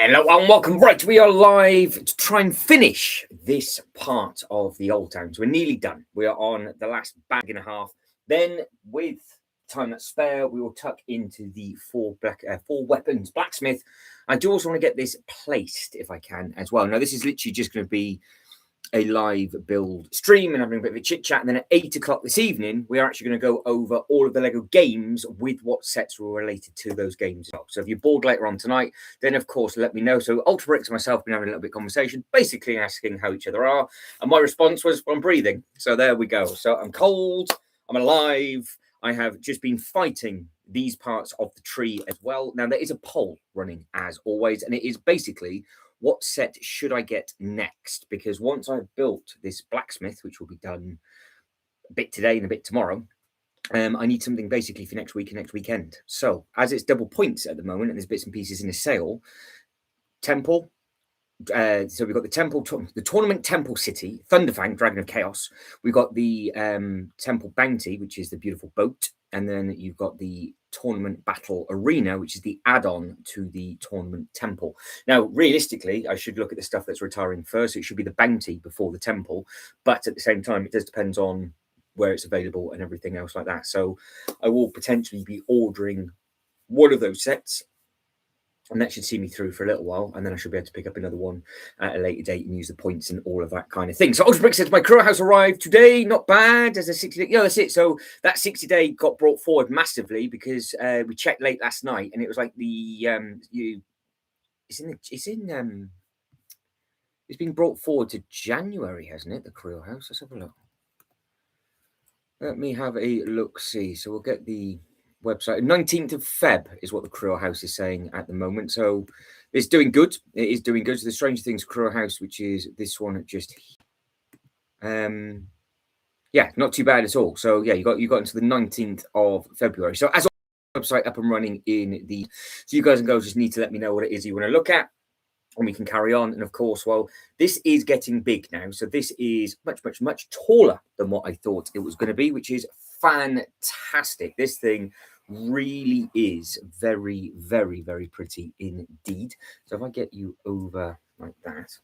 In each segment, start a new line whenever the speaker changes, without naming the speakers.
Hello and welcome. Right, we are live to try and finish this part of the Old Town. So we're nearly done. We are on the last bag and a half. Then, with time that's spare, we will tuck into the four weapons blacksmith. I do also want to get this placed if I can as well. Now, this is literally just going to be a live build stream and having a bit of a chit chat. And then at 8 o'clock this evening, we are actually going to go over all of the Lego games with what sets were related to those games as well. So if you're bored later on tonight, then of course let me know. So Ultra Bricks and myself have been having a little bit of conversation, basically asking how each other are. And my response was, well, I'm breathing. So there we go. So I'm cold, I'm alive. I have just been fighting these parts of the tree as well. Now there is a poll running as always, and it is basically, what set should I get next? Because once I've built this blacksmith, which will be done a bit today and a bit tomorrow, I need something basically for next week and next weekend. So as it's double points at the moment and there's bits and pieces in a sale, temple. So we've got the temple, the tournament temple city, Thunderfang, Dragon of Chaos. We've got the temple bounty, which is the beautiful boat. And then you've got the tournament battle arena, which is the add-on to the tournament temple. Now, realistically, I should look at the stuff that's retiring first. It should be the bounty before the temple. But at the same time, it does depend on where it's available and everything else like that. So I will potentially be ordering one of those sets. And that should see me through for a little while, and then I should be able to pick up another one at a later date and use the points and all of that kind of thing. So Ultra Brick says my crew house arrived today. Not bad. As a 60-day, yeah, that's it. So that 60-day got brought forward massively because we checked late last night, and it was like the it's been brought forward to January, hasn't it? The crew house. Let's have a look. Let me have a look. See. So we'll get the website. 19th of Feb is what the Crew House is saying at the moment. So it's doing good. It is doing good. So the Strange Things Crew House, which is this one just yeah, not too bad at all. So yeah, you got until the 19th of February. So as website up and running in the, so you guys and girls just need to let me know what it is you want to look at, and we can carry on. And of course, well, this is getting big now. So this is much taller than what I thought it was going to be, which is fantastic. This thing really is very pretty indeed. So if I get you over like that,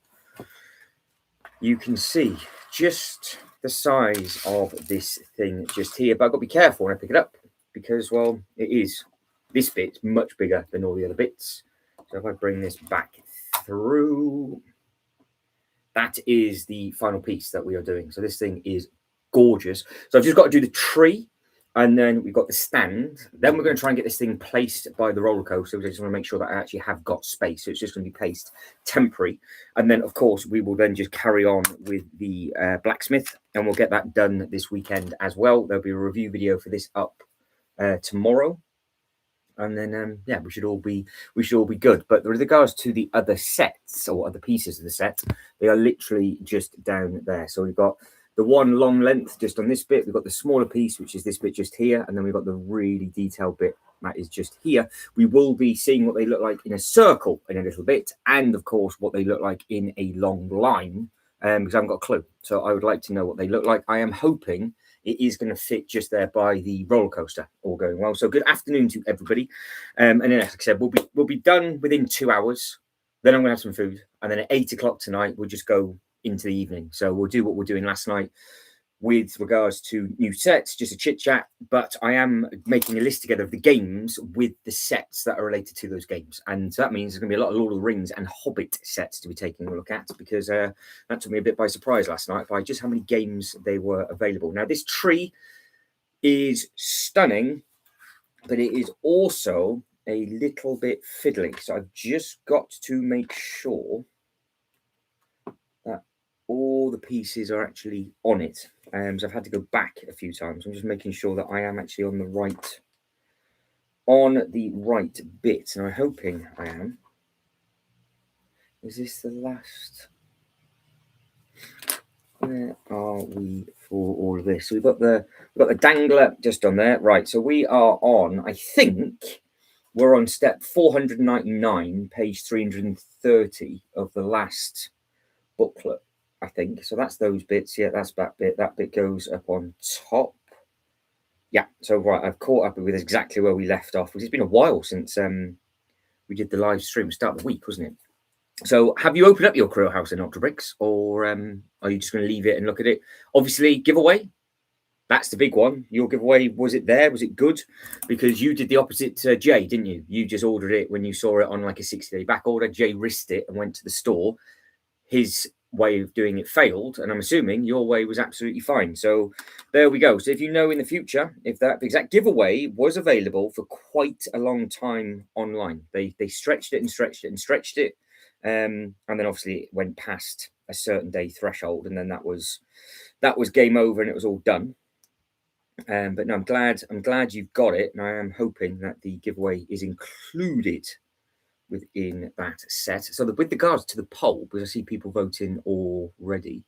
you can see just the size of this thing just here. But I've got to be careful when I pick it up because, well, this bit's much bigger than all the other bits. So if I bring this back through, that is the final piece that we are doing. So this thing is gorgeous. So I've just got to do the tree, and then we've got the stand. Then we're going to try and get this thing placed by the roller coaster. I just want to make sure that I actually have got space. So it's just going to be placed temporary. And then, of course, we will then just carry on with the blacksmith, and we'll get that done this weekend as well. There'll be a review video for this up tomorrow. And then, yeah, we should all be good. But with regards to the other sets or other pieces of the set, they are literally just down there. So we've got the one long length just on this bit. We've got the smaller piece, which is this bit just here. And then we've got the really detailed bit that is just here. We will be seeing what they look like in a circle in a little bit. And, of course, what they look like in a long line, because I haven't got a clue. So I would like to know what they look like. I am hoping it is going to fit just there by the roller coaster, all going well. So good afternoon to everybody. And then, like I said, we'll be done within 2 hours. Then I'm going to have some food. And then at 8 o'clock tonight, we'll just go into the evening. So we'll do what we're doing last night with regards to new sets, just a chit chat. But I am making a list together of the games with the sets that are related to those games. And so that means there's going to be a lot of Lord of the Rings and Hobbit sets to be taking a look at, because that took me a bit by surprise last night by just how many games they were available. Now, this tree is stunning, but it is also a little bit fiddly. So I've just got to make sure that all the pieces are actually on it. So I've had to go back a few times. I'm just making sure that I am actually on the right bit, and I'm hoping I am. Is this the last? Where are we for all of this? So we've got the dangler just on there, right? So we are on, I think we're on step 499, page 330 of the last booklet, I think. So that's those bits. Yeah, that's that bit. That bit goes up on top. Yeah, so right, I've caught up with exactly where we left off, because it's been a while since we did the live stream, start of the week, wasn't it? So have you opened up your Krill house in Ultra Bricks, or are you just going to leave it and look at it? Obviously, giveaway. That's the big one. Your giveaway, was it there? Was it good? Because you did the opposite to Jay, didn't you? You just ordered it when you saw it on like a 60-day back order. Jay risked it and went to the store. His way of doing it failed, and I'm assuming your way was absolutely fine. So there we go. So if you know in the future if that exact giveaway was available for quite a long time online, they stretched it and stretched it and stretched it, and then obviously it went past a certain day threshold, and then that was game over and it was all done. But no, I'm glad you've got it, and I am hoping that the giveaway is included within that set. So with regards to the poll, because I see people voting already,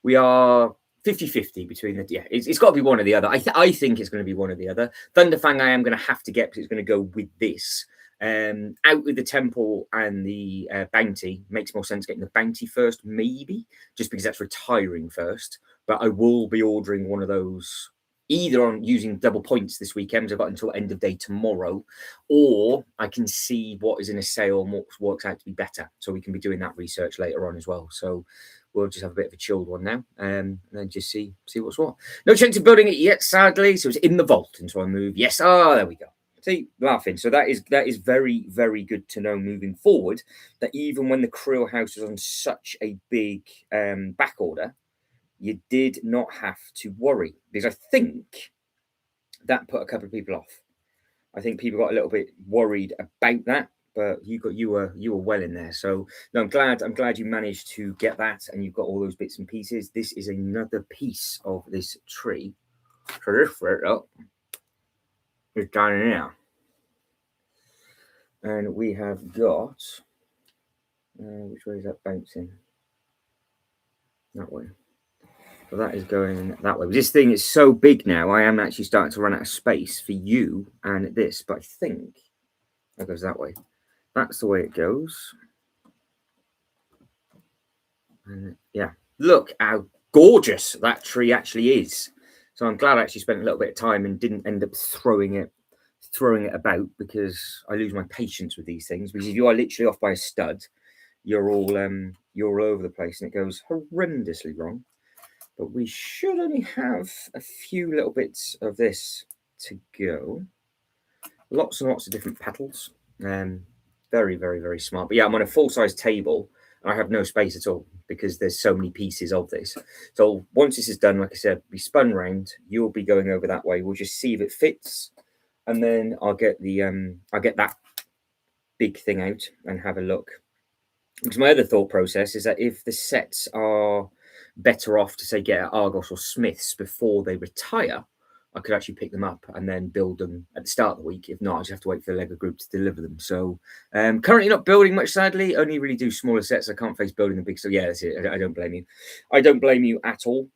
we are 50-50 between the, yeah, it's got to be one or the other. I think it's going to be one or the other. Thunderfang I am going to have to get because it's going to go with this. Out with the temple and the bounty makes more sense getting the bounty first, maybe, just because that's retiring first. But I will be ordering one of those either on using double points this weekend. I've got until end of day tomorrow, or I can see what is in a sale and what works out to be better. So we can be doing that research later on as well. So we'll just have a bit of a chilled one now, and then just see what's what. No chance of building it yet, sadly. So it's in the vault until I move. Yes, there we go. See, laughing. So that is very, very good to know moving forward, that even when the Krill house was on such a big back order, you did not have to worry, because I think that put a couple of people off. I think people got a little bit worried about that, but you were well in there. So no, I'm glad you managed to get that, and you've got all those bits and pieces. This is another piece of this tree. So this bit up is down in here, and we have got which way is that bouncing? That way. So that is going that way. This thing is so big now, I am actually starting to run out of space for you and this, but I think that goes that way. That's the way it goes. And yeah, look how gorgeous that tree actually is. So I'm glad I actually spent a little bit of time and didn't end up throwing it about, because I lose my patience with these things. Because if you are literally off by a stud, you're all over the place, and it goes horrendously wrong. But we should only have a few little bits of this to go. Lots and lots of different petals. Very, very, very smart. But yeah, I'm on a full-size table. I have no space at all because there's so many pieces of this. So once this is done, like I said, be spun round. You'll be going over that way. We'll just see if it fits, and then I'll get that big thing out and have a look. Because my other thought process is that if the sets are better off to say get at Argos or Smiths before they retire, I could actually pick them up and then build them at the start of the week. If not, I just have to wait for the Lego group to deliver them. So currently not building much, sadly. Only really do smaller sets. I can't face building the big. So yeah, that's it. I don't blame you. I don't blame you at all.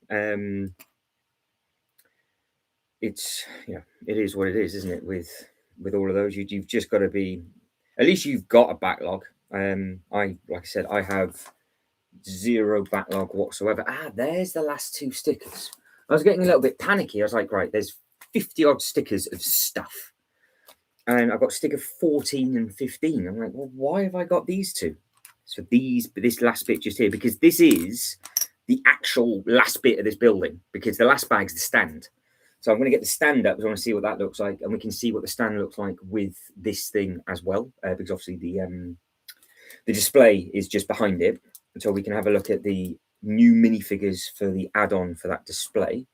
It's it is what it is, isn't it? With all of those, you've just got to be. At least you've got a backlog. Like I said, I have zero backlog whatsoever. There's the last two stickers. I was getting a little bit panicky. I was like, right, there's 50 odd stickers of stuff, and I've got sticker 14 and 15. I'm like, well, why have I got these two? So this last bit just here, because this is the actual last bit of this building, because the last bag's the stand. So I'm going to get the stand up because I want to see what that looks like, and we can see what the stand looks like with this thing as well, because obviously the display is just behind it. So we can have a look at the new minifigures for the add-on for that display.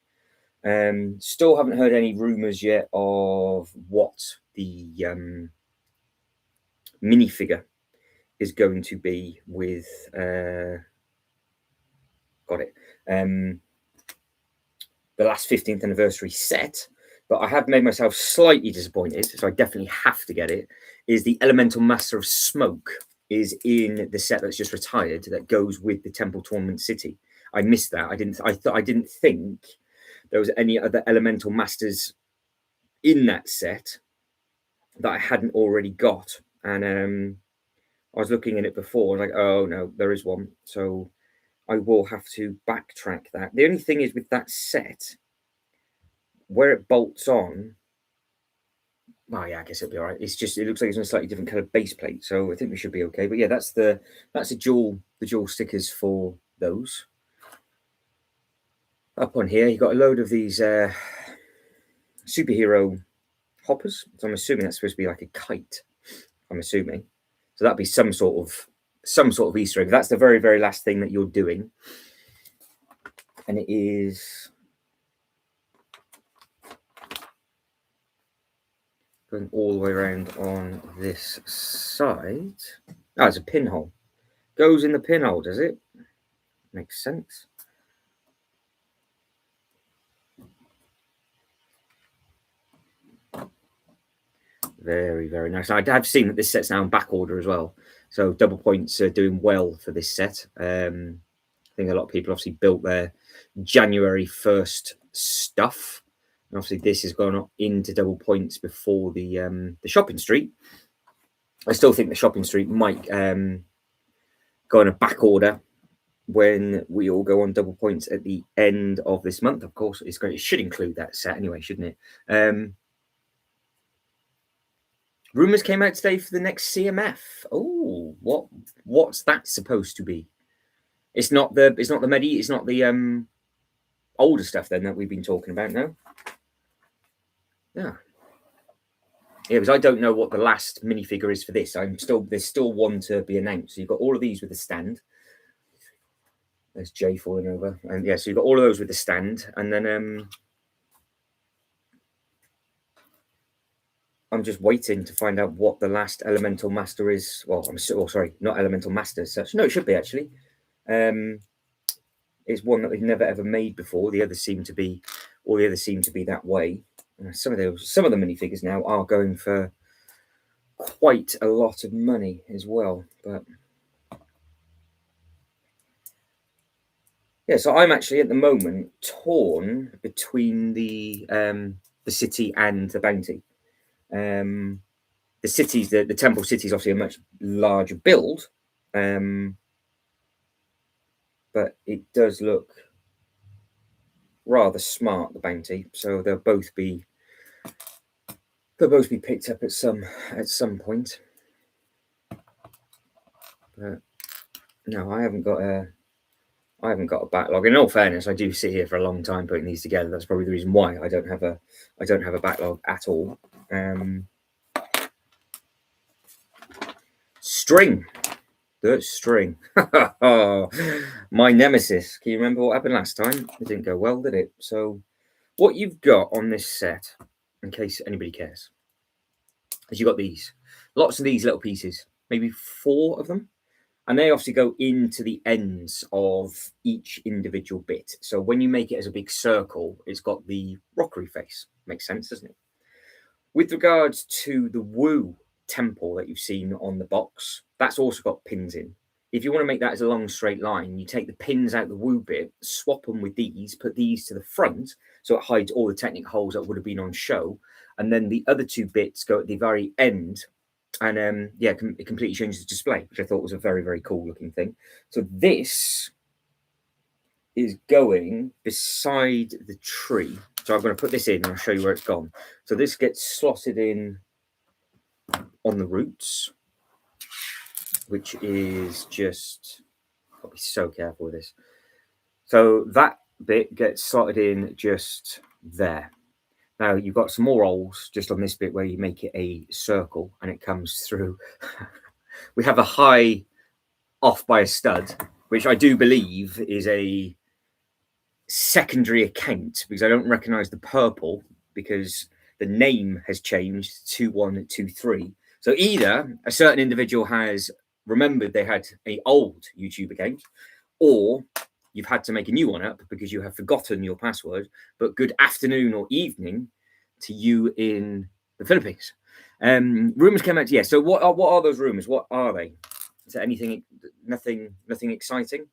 Still haven't heard any rumours yet of what the minifigure is going to be with. Got it. The last 15th anniversary set, but I have made myself slightly disappointed, so I definitely have to get it. Is the Elemental Master of Smoke is in the set that's just retired that goes with the Temple Tournament City. I missed that. I didn't think there was any other Elemental Masters in that set that I hadn't already got, and I was looking at it before. I was like, oh no, there is one. So I will have to backtrack that. The only thing is with that set, where it bolts on, Oh yeah, I guess it'll be all right. It's just, it looks like it's on a slightly different color base plate, so I think we should be okay. But yeah, that's the dual stickers for those. Up on here, you've got a load of these superhero hoppers. So I'm assuming that's supposed to be like a kite. I'm assuming. So that'd be some sort of Easter egg. That's the very, very last thing that you're doing. And it is going all the way around on this side. Oh, it's a pinhole. Goes in the pinhole, does it? Makes sense. Very, very nice. I have seen that this set's now in back order as well. So double points are doing well for this set. I think a lot of people obviously built their January 1st stuff. And obviously this has gone up into double points before the shopping street. I still think the shopping street might go in a back order when we all go on double points at the end of this month. Of course, it should include that set anyway, shouldn't it? Rumors came out today for the next CMF. Oh, what's that supposed to be? It's not the older stuff then that we've been talking about now. Yeah, because I don't know what the last minifigure is for this. There's still one to be announced. So you've got all of these with the stand. There's Jay falling over, and yeah, so you've got all of those with the stand, and then I'm just waiting to find out what the last Elemental Master is. Well, sorry, not Elemental Master as such. No, it should be actually. It's one that they've never ever made before. All the others seem to be that way. Some of the minifigures now are going for quite a lot of money as well. But yeah, so I'm actually at the moment torn between the city and the bounty. The cities, the temple city is obviously a much larger build, but it does look rather smart, the bounty. So they'll both be picked up at some point. But no, I haven't got a backlog. In all fairness, I do sit here for a long time putting these together. That's probably the reason why I don't have a backlog at all. String. The string. My nemesis. Can you remember what happened last time? It didn't go well, did it? So what you've got on this set, in case anybody cares, is you've got lots of these little pieces, maybe 4 of them. And they obviously go into the ends of each individual bit. So when you make it as a big circle, it's got the rockery face. Makes sense, doesn't it? With regards to the Wu temple that you've seen on the box, that's also got pins in. If you want to make that as a long straight line, you take the pins out the Wu bit, swap them with these, put these to the front, so it hides all the technical holes that would have been on show. And then the other 2 bits go at the very end. And yeah, it completely changes the display, which I thought was a very, very cool looking thing. So this is going beside the tree. So I'm going to put this in and I'll show you where it's gone. So this gets slotted in on the roots, which is just, got to be so careful with this. So that bit gets slotted in just there. Now you've got some more holes just on this bit where you make it a circle and it comes through. We have a high off by a stud, which I do believe is a secondary account because I don't recognize the purple because the name has changed to 2123. So either a certain individual has remembered they had an old YouTube account, or you've had to make a new one up because you have forgotten your password. But good afternoon or evening to you in the Philippines. Rumors came out. Yeah. So what are those rumors? What are they? Is there anything? Nothing exciting.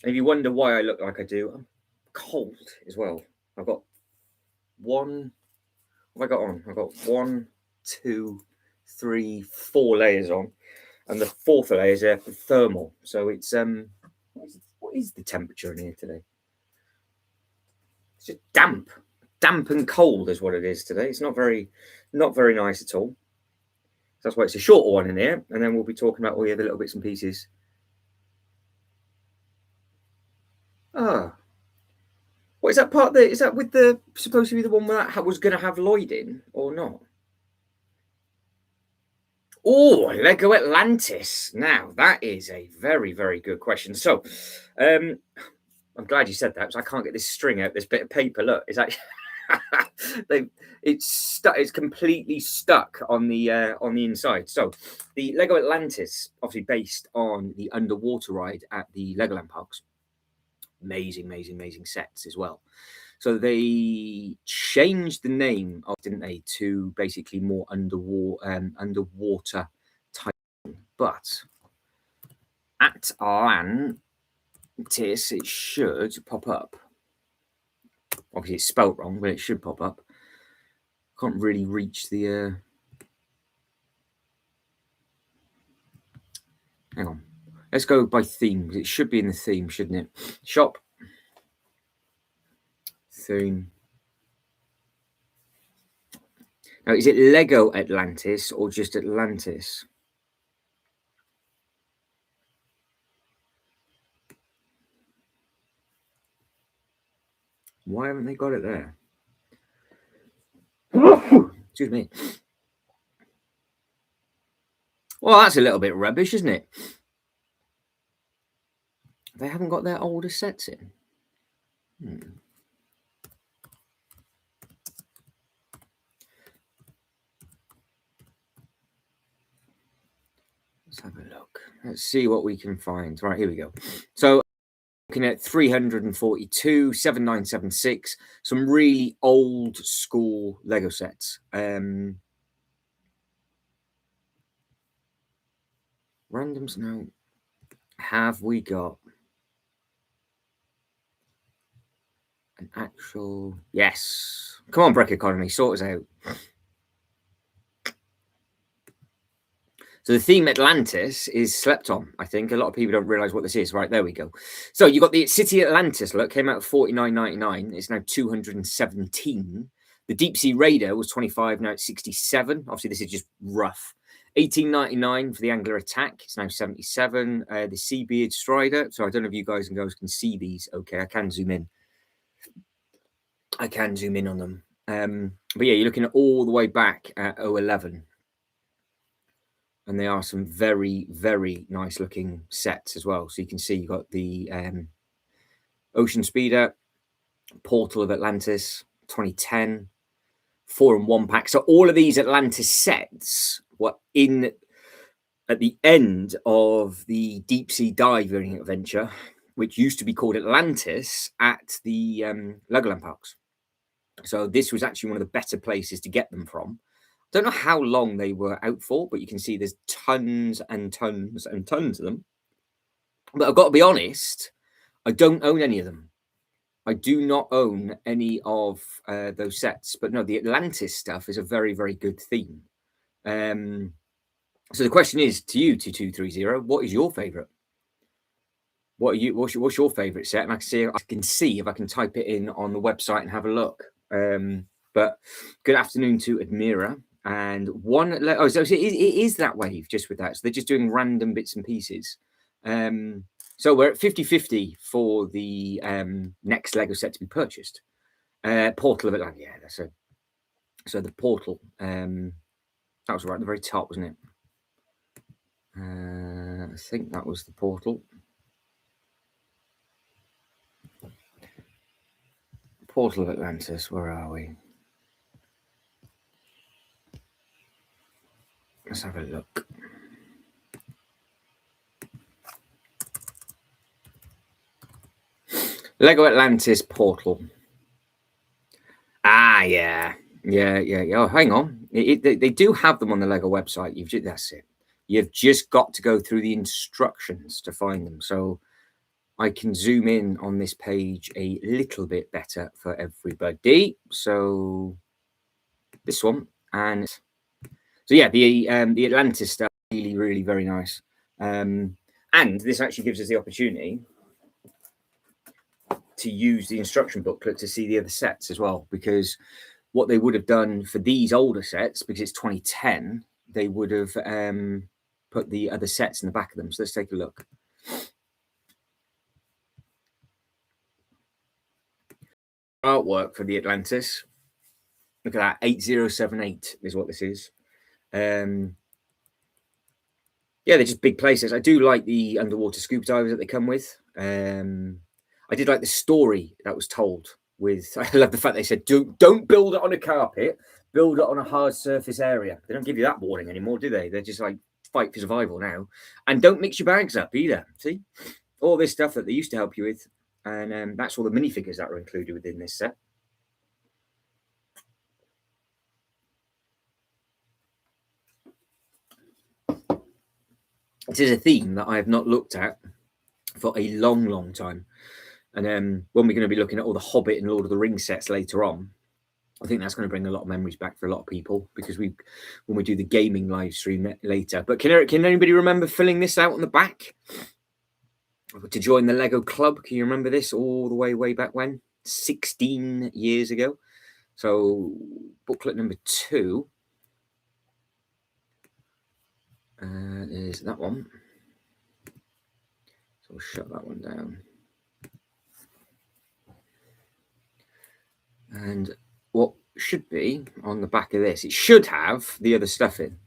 And if you wonder why I look like I do, I'm cold as well. I've got one. What have I got on? I've got 1, 2, 3, 4 layers on, and the 4th layer is thermal. So it's what is the temperature in here today? It's just damp and cold is what it is today. It's not very nice at all. That's why it's a shorter one in here, and then we'll be talking about all the other little bits and pieces. Ah, what is that part? Is that with the supposed to be the one that was going to have Lloyd in or not? Oh, Lego Atlantis. Now that is a very good question. So, I'm glad you said that because I can't get this string out. This bit of paper. Look, it's actually it's stuck. It's completely stuck on the inside. So, the Lego Atlantis, obviously based on the underwater ride at the Legoland parks. Amazing sets as well. So they changed the name of, didn't they, to basically more underwater type. But at Atlantis, it should pop up. Obviously, it's spelt wrong, but it should pop up. Can't really reach the. Hang on. Let's go by theme. It should be in the theme, shouldn't it? Shop. Theme. Now, is it Lego Atlantis or just Atlantis? Why haven't they got it there? Excuse me. Well, that's a little bit rubbish, isn't it? They haven't got their older sets in. Let's have a look. Let's see what we can find. Right, here we go. So looking at 342, 7976, some really old school Lego sets. Randoms now. Have we got an actual? Yes. Come on, Brick Economy, sort us out. So the theme Atlantis is slept on. I think a lot of people don't realize what this is. Right, there we go. So you got the City Atlantis. Look, came out at $49.99. It's now $217. The Deep Sea Raider was $25. Now it's $67. Obviously, this is just rough. $18.99 for the Angler Attack. It's now $77. The Seabeard Strider. So I don't know if you guys and girls can see these. Okay, I can zoom in. I can zoom in on them. But yeah, you're looking at all the way back at 011. And they are some very nice looking sets as well. So you can see you've got the Ocean Speeder, Portal of Atlantis, 2010, 4-in-1 pack. So all of these Atlantis sets were in at the end of the deep sea diving adventure, which used to be called Atlantis at the Legoland parks. So this was actually one of the better places to get them from. Don't know how long they were out for, but you can see there's tons and tons and tons of them. But I've got to be honest, I don't own any of them. I do not own any of those sets. But no, the Atlantis stuff is a very good theme. So the question is to you, 2230, what is your favourite? What's your favourite set? And I can see if I can type it in on the website and have a look. But good afternoon to Admira. And so it is that wave just with that. So they're just doing random bits and pieces. So we're at 50-50 for the next Lego set to be purchased. Portal of Atlantis. Yeah, so the Portal. That was right at the very top, wasn't it? I think that was the Portal. Portal of Atlantis. Where are we? Let's have a look. Lego Atlantis Portal. Yeah. Oh, hang on. They do have them on the Lego website. That's it. You've just got to go through the instructions to find them. So I can zoom in on this page a little bit better for everybody. So this one, and so yeah, the Atlantis stuff really very nice. And this actually gives us the opportunity to use the instruction booklet to see the other sets as well, because what they would have done for these older sets, because it's 2010, they would have put the other sets in the back of them. So let's take a look. Artwork for the Atlantis. Look at that, 8078 is what this is. Yeah, they're just big places. I do like the underwater scuba divers that they come with. I did like the story that was told with, I love the fact they said, don't build it on a carpet, build it on a hard surface area. They don't give you that warning anymore, do they? They're just like, fight for survival now. And don't mix your bags up either. See? All this stuff that they used to help you with. And that's all the minifigures that are included within this set. This is a theme that I have not looked at for a long, long time. And when we're going to be looking at all the Hobbit and Lord of the Rings sets later on, I think that's going to bring a lot of memories back for a lot of people, because when we do the gaming live stream later. But can anybody remember filling this out on the back to join the Lego club? Can you remember this all the way back when? 16 years ago. So booklet number 2 is that one. So we'll shut that one down. And what should be on the back of this, it should have the other stuff in.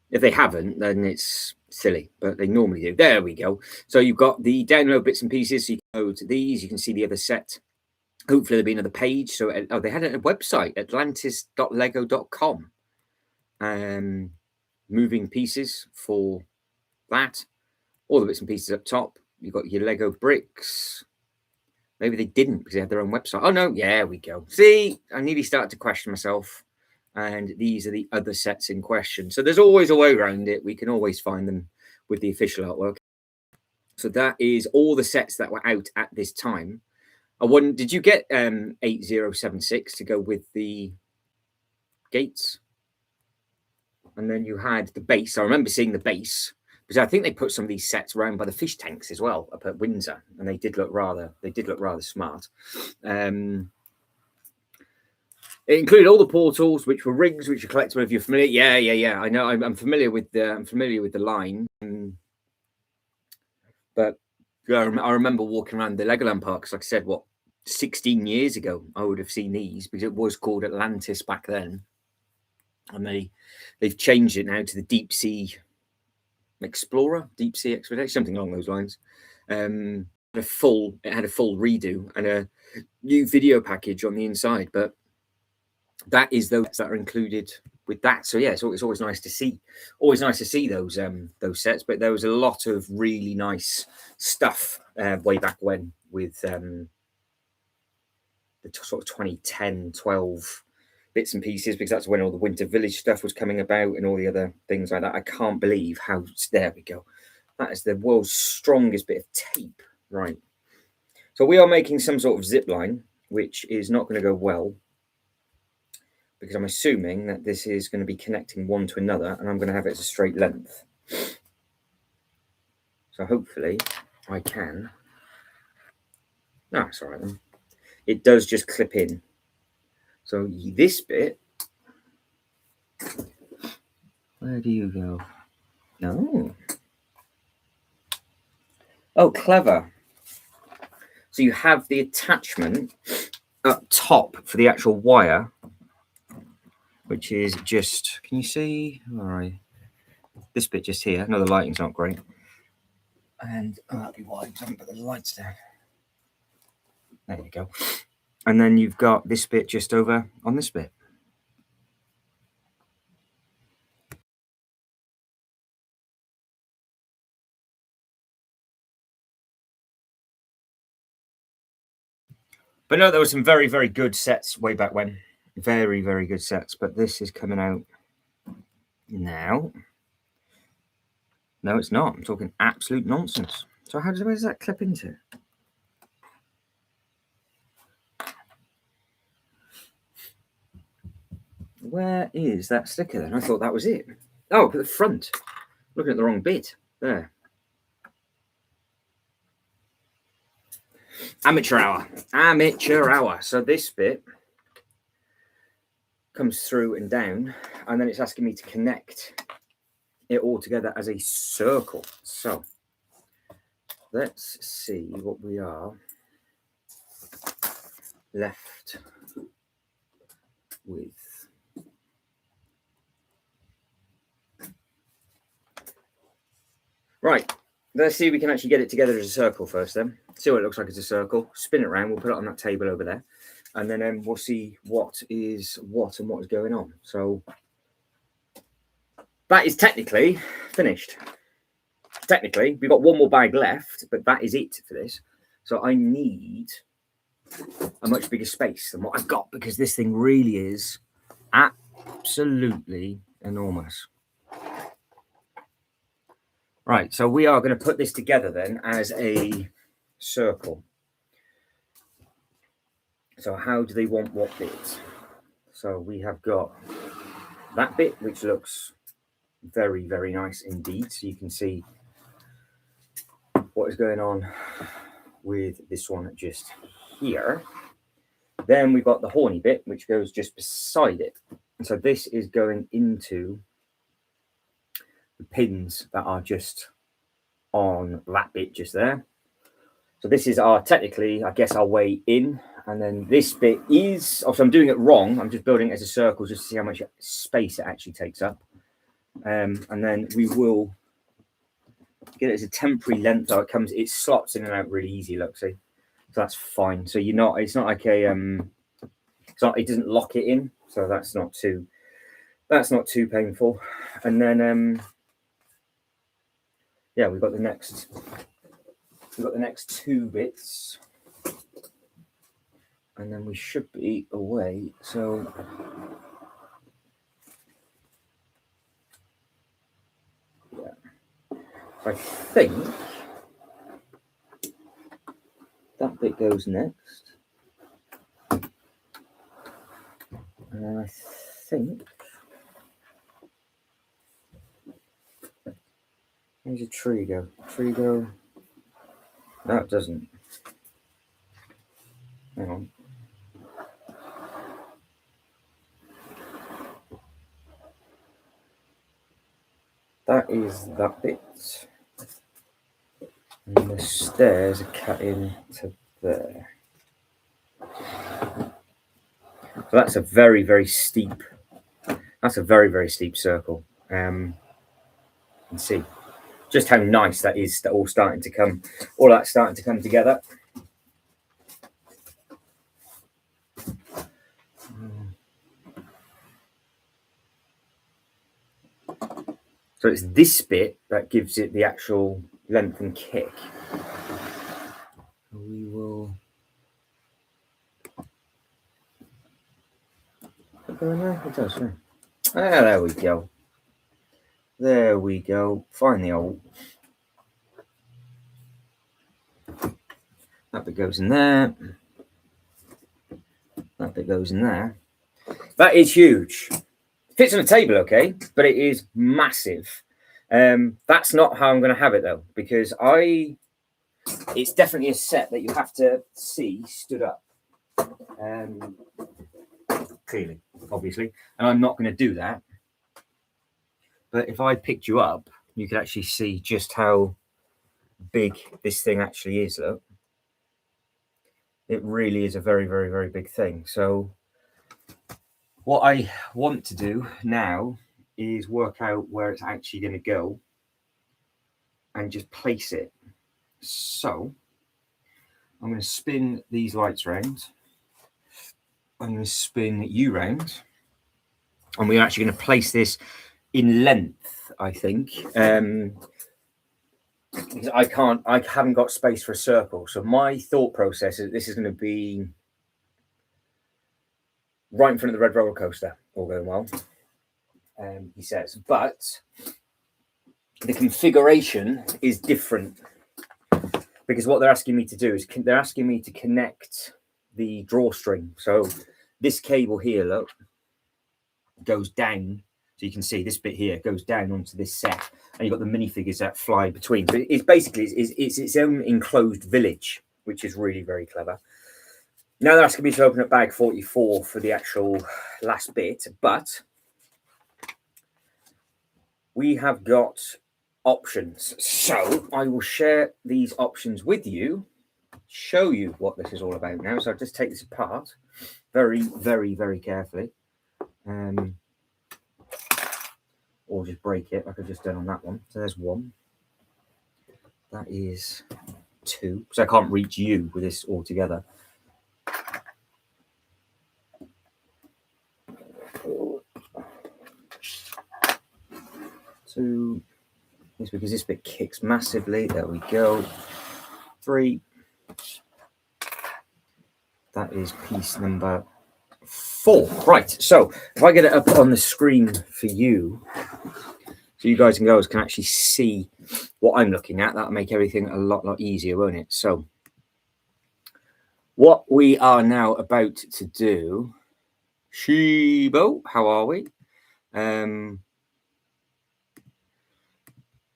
If they haven't, then it's silly, but they normally do. There we go. So you've got the download bits and pieces. So you can go to these. You can see the other set. Hopefully there'll be another page. So they had a website, atlantis.lego.com. Moving pieces for that. All the bits and pieces up top. You've got your Lego bricks. Maybe they didn't because they had their own website. Oh, no. Yeah, we go. See, I nearly started to question myself. And these are the other sets in question. So there's always a way around it. We can always find them with the official artwork. So that is all the sets that were out at this time. Did you get 8076 to go with the gates? And then you had the base. I remember seeing the base, because I think they put some of these sets around by the fish tanks as well up at Windsor, and they did look rather smart. It included all the portals, which were rigs, which are collectible. If you're familiar, yeah. I know. I'm familiar with the line, but I remember walking around the Legoland parks. Like I said, 16 years ago, I would have seen these, because it was called Atlantis back then, and they've changed it now to the Deep Sea Explorer, Deep Sea Expedition, something along those lines. It had a full redo and a new video package on the inside, but that is those that are included with that. So yeah, it's always nice to see. Always nice to see those sets. But there was a lot of really nice stuff way back when with the sort of 2010, 12 bits and pieces, because that's when all the Winter Village stuff was coming about and all the other things like that. I can't believe how, there we go. That is the world's strongest bit of tape. Right. So we are making some sort of zip line, which is not going to go well, because I'm assuming that this is going to be connecting one to another, and I'm going to have it as a straight length. So hopefully I can. No, it's all right then. It does just clip in. So this bit, where do you go? No. Oh, clever. So you have the attachment up top for the actual wire, which is just, can you see? All right. This bit just here. No, the lighting's not great. And that'll be why I haven't put the lights down. There you go. And then you've got this bit just over on this bit. But no, there were some very, very good sets way back when. Very, very good sets. But this is coming out now. No, it's not. I'm talking absolute nonsense. So where does that clip into? Where is that sticker then? I thought that was it. Oh, at the front. Looking at the wrong bit. There. Amateur hour. Amateur hour. So this bit comes through and down, and then it's asking me to connect it all together as a circle. So let's see what we are left with. Right, let's see if we can actually get it together as a circle first then. See what it looks like as a circle. Spin it around, we'll put it on that table over there. And then we'll see what is what and what is going on. So that is technically finished. Technically, we've got one more bag left, but that is it for this. So I need a much bigger space than what I've got, because this thing really is absolutely enormous. Right, so we are going to put this together then as a circle. So how do they want what bit? So we have got that bit, which looks very, very nice indeed. So you can see what is going on with this one just here. Then we've got the horny bit, which goes just beside it. And so this is going into the pins that are just on that bit just there. So this is our, technically, I guess, our way in. And then this bit is, also I'm doing it wrong. I'm just building it as a circle just to see how much space it actually takes up. And then we will get it as a temporary length. So it slots in and out really easy, look, see? So that's fine. So it's not like a, it doesn't lock it in. So that's not too painful. And then, yeah, we've got the next two bits, and then we should be away. So yeah, I think that bit goes next, and then I think where's a tree go? No, it doesn't. Hang on. That is that bit. And the stairs are cut into there. So that's a very, very steep. That's a very, very steep circle. You can see just how nice that is. That all starting to come together. So it's this bit that gives it the actual length and kick. We will. It does, yeah. Ah, there we go. There we go. Find the old. That bit goes in there. That bit goes in there. That is huge. Fits on a table, okay, but it is massive. That's not how I'm going to have it though, because it's definitely a set that you have to see stood up. Clearly, obviously, and I'm not going to do that. But if I picked you up, you could actually see just how big this thing actually is. Look, it really is a very, very, very big thing. So what I want to do now is work out where it's actually going to go and just place it. So I'm going to spin these lights around. I'm going to spin you round, and we're actually going to place this in length, I think. Because I haven't got space for a circle. So my thought process is this is going to be right in front of the red roller coaster, all going well, he says. But the configuration is different, because what they're asking me to do is they're asking me to connect the drawstring. So this cable here, look, goes down. So you can see this bit here goes down onto this set, and you've got the minifigures that fly between. So it's basically it's its own enclosed village, which is really very clever. Now that's going to be to open up bag 44 for the actual last bit, but we have got options. So I will share these options with you, show you what this is all about now. So I'll just take this apart very, very, very carefully. Or just break it like I've just done on that one. So there's one. That is two. So I can't reach you with this all together. Two. It's because this bit kicks massively. There we go. Three. That is piece number 4. Right. So if I get it up on the screen for you, so you guys and girls can actually see what I'm looking at, that'll make everything a lot easier, won't it? So what we are now about to do, Shibo, how are we?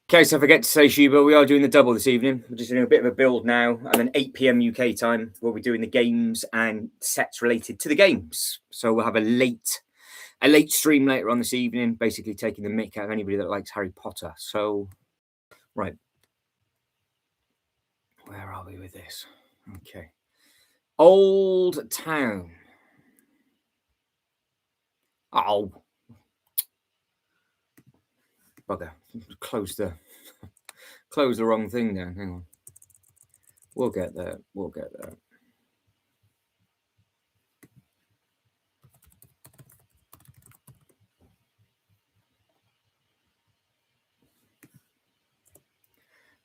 Okay, so I forget to say, Shiba, we are doing the double this evening. We're just doing a bit of a build now, and then 8 p.m. UK time, we'll be doing the games and sets related to the games. So we'll have a late stream later on this evening, basically taking the mick out of anybody that likes Harry Potter. So, right. Where are we with this? Okay. Old Town. Oh. Bugger. Close the wrong thing down. Hang on. We'll get there.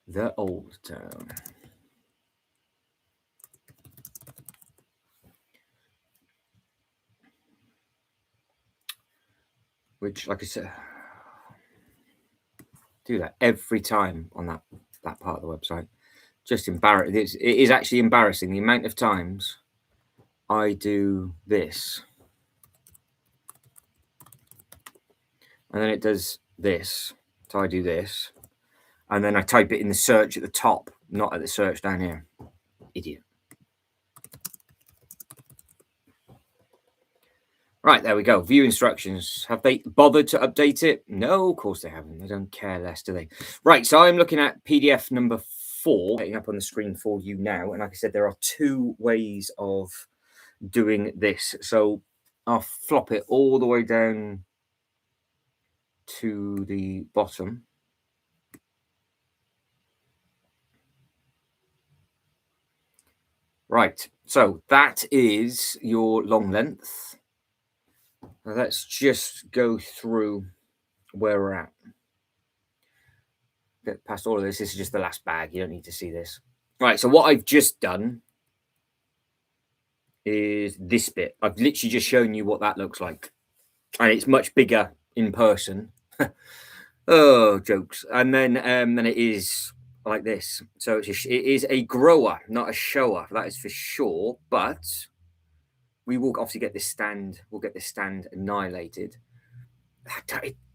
The Old Town. Which, like I said, do that every time on that part of the website. Just embarrassing. It is actually embarrassing the amount of times I do this, and then it does this. So I do this, and then I type it in the search at the top, not at the search down here. Idiot. Right, there we go. View instructions. Have they bothered to update it? No, of course they haven't. They don't care less, do they? Right, so I'm looking at PDF number 4, getting up on the screen for you now. And like I said, there are 2 ways of doing this. So I'll flop it all the way down to the bottom. Right, so that is your long length. Now let's just go through where we're at. Get past all of this. This is just the last bag. You don't need to see this. Right, so what I've just done is this bit. I've literally just shown you what that looks like. And it's much bigger in person. Oh, jokes. And then it is like this. So it is a grower, not a shower. That is for sure. But we will obviously get this stand. We'll get this stand annihilated.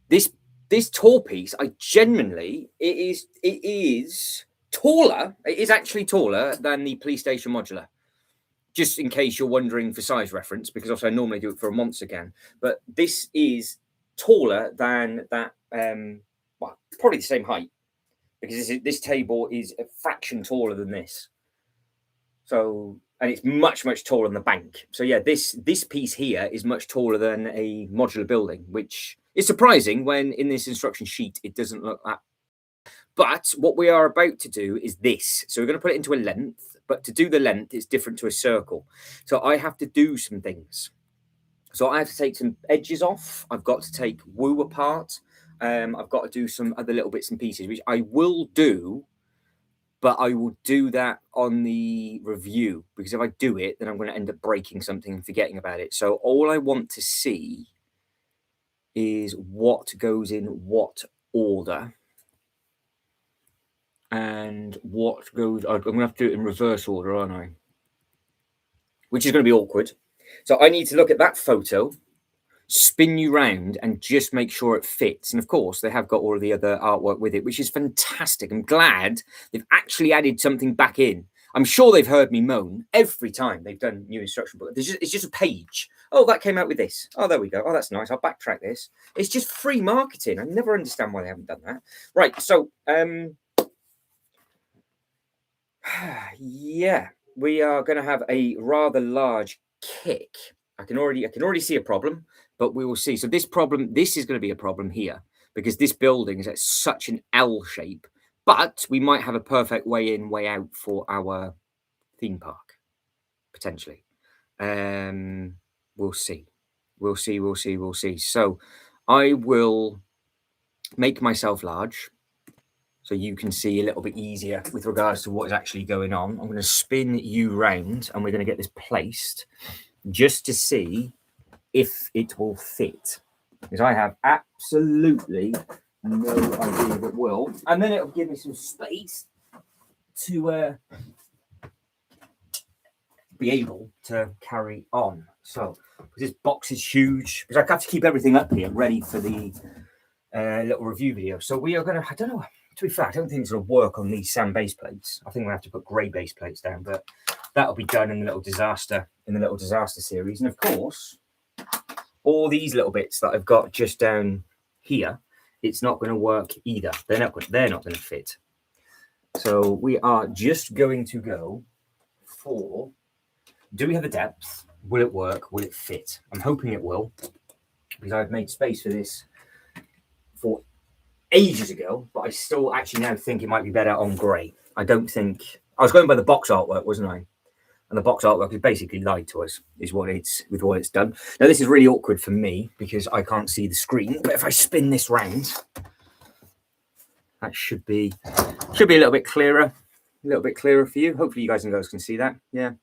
This tall piece, I genuinely, it is taller. It is actually taller than the PlayStation modular. Just in case you're wondering for size reference, because also I normally do it for a monster can. But this is taller than that. Well, probably the same height, because this table is a fraction taller than this. So, and it's much taller than the bank. So yeah, this piece here is much taller than a modular building, which is surprising when in this instruction sheet it doesn't look that. But what we are about to do is this. So we're going to put it into a length, but to do the length, it's different to a circle. So I have to do some things. So I have to take some edges off. I've got to take woo apart. I've got to do some other little bits and pieces, which I will do, but I will do that on the review, because if I do it, then I'm going to end up breaking something and forgetting about it. So all I want to see is what goes in what order and what goes. I'm going to have to do it in reverse order, aren't I? Which is going to be awkward. So I need to look at that photo, spin you round, and just make sure it fits. And of course, they have got all of the other artwork with it, which is fantastic. I'm glad they've actually added something back in. I'm sure they've heard me moan every time they've done new instruction book. It's just a page. Oh, that came out with this. Oh, there we go. Oh, that's nice. I'll backtrack this. It's just free marketing. I never understand why they haven't done that. Right. So, yeah, we are going to have a rather large kick. I can already see a problem, but we will see. So this is going to be a problem here because this building is at such an L shape. But we might have a perfect way in, way out for our theme park, potentially. We'll see. We'll see. So I will make myself large so you can see a little bit easier with regards to what is actually going on. I'm going to spin you round and we're going to get this placed just to see if it will fit. Because I have absolutely no idea if it will. And then it'll give me some space to be able to carry on. So this box is huge because I have to keep everything up here ready for the little review video. So we are going to, I don't know, to be fair, I don't think it's going to work on these sand base plates. I think we'll have to put grey base plates down, but that'll be done in the little disaster series. And of course, all these little bits that I've got just down here, it's not going to work either. They're not going to fit. So we are just going to go for, do we have the depth? Will it work? Will it fit? I'm hoping it will, because I've made space for this for ages ago, but I still actually now think it might be better on grey. I don't think, I was going by the box artwork, wasn't I? And the box artwork is basically lied to us, is what it's done. Now this is really awkward for me because I can't see the screen, but if I spin this round, that should be a little bit clearer. A little bit clearer for you. Hopefully you guys and girls can see that. Yeah.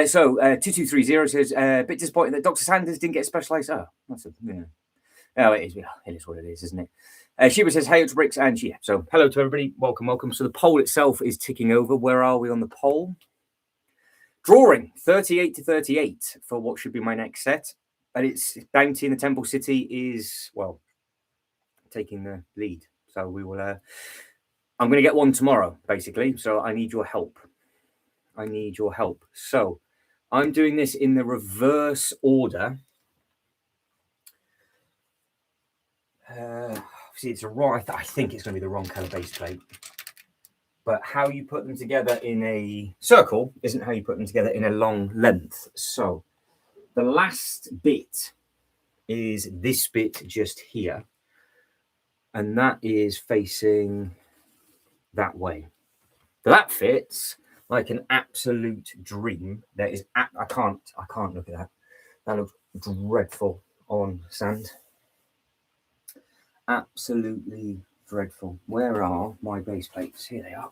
So 2230 says, a bit disappointing that Dr. Sanders didn't get specialised. Oh, that's a, yeah. Oh, it is. It is what it is, isn't it? Sheba says, hey, it's Bricks, and yeah. So hello to everybody. Welcome. So the poll itself is ticking over. Where are we on the poll? Drawing 38 to 38 for what should be my next set. And it's Bounty in the Temple City is, well, taking the lead. So we will, I'm going to get one tomorrow, basically. So I need your help. So I'm doing this in the reverse order. See, it's a wrong, I think it's going to be the wrong color base plate. But how you put them together in a circle isn't how you put them together in a long length. So the last bit is this bit just here. And that is facing that way. So that fits like an absolute dream. That is, I can't look at that. That looks dreadful on sand. Absolutely dreadful. Where are my base plates? Here they are.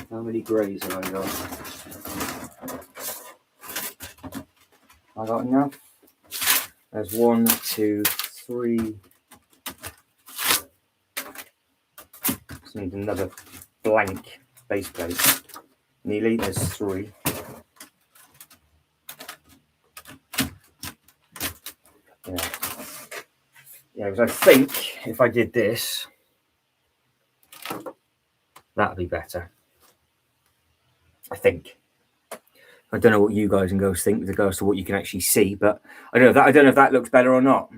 How many greys have I got? I got enough. There's 1, 2, 3. Just need another blank base plate. Nearly, there's 3. Yeah, because I think if I did this, that'd be better. I think. I don't know what you guys and girls think with regards to what you can actually see, but I don't know if that looks better or not.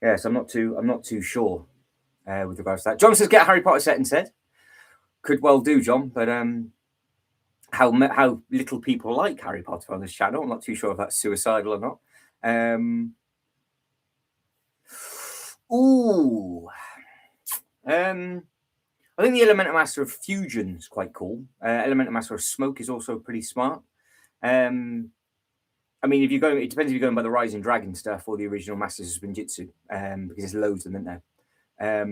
Yes, I'm not too sure with regards to that. John says, get a Harry Potter set instead. Could well do, John, but how little people like Harry Potter on this channel. I'm not too sure if that's suicidal or not. I think the Elemental Master of Fusion is quite cool. Elemental Master of Smoke is also pretty smart. I mean, it depends if you're going by the Rising Dragon stuff or the original Masters of Spinjitzu, because there's loads of them, isn't there?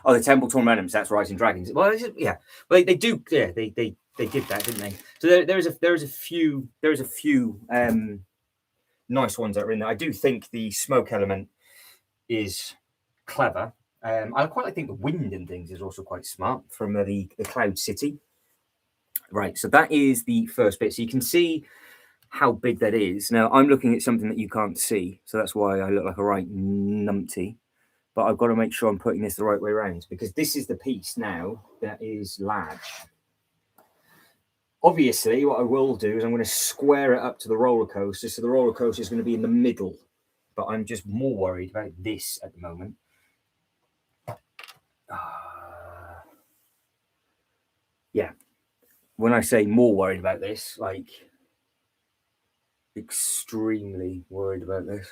The Temple Tormentums, that's Rising Dragons. Well, yeah, well, they do. Yeah, they did that, didn't they? So there is a few nice ones that are in there. I do think the smoke element is clever. I quite think the wind and things is also quite smart from the Cloud City. Right, so that is the first bit. So you can see how big that is. Now, I'm looking at something that you can't see, so that's why I look like a right numpty. but I've got to make sure I'm putting this the right way around, because this is the piece now that is large. Obviously, what I will do is I'm going to square it up to the roller coaster, so the roller coaster is going to be in the middle, but I'm just more worried about this at the moment. Yeah, when I say more worried about this, like extremely worried about this.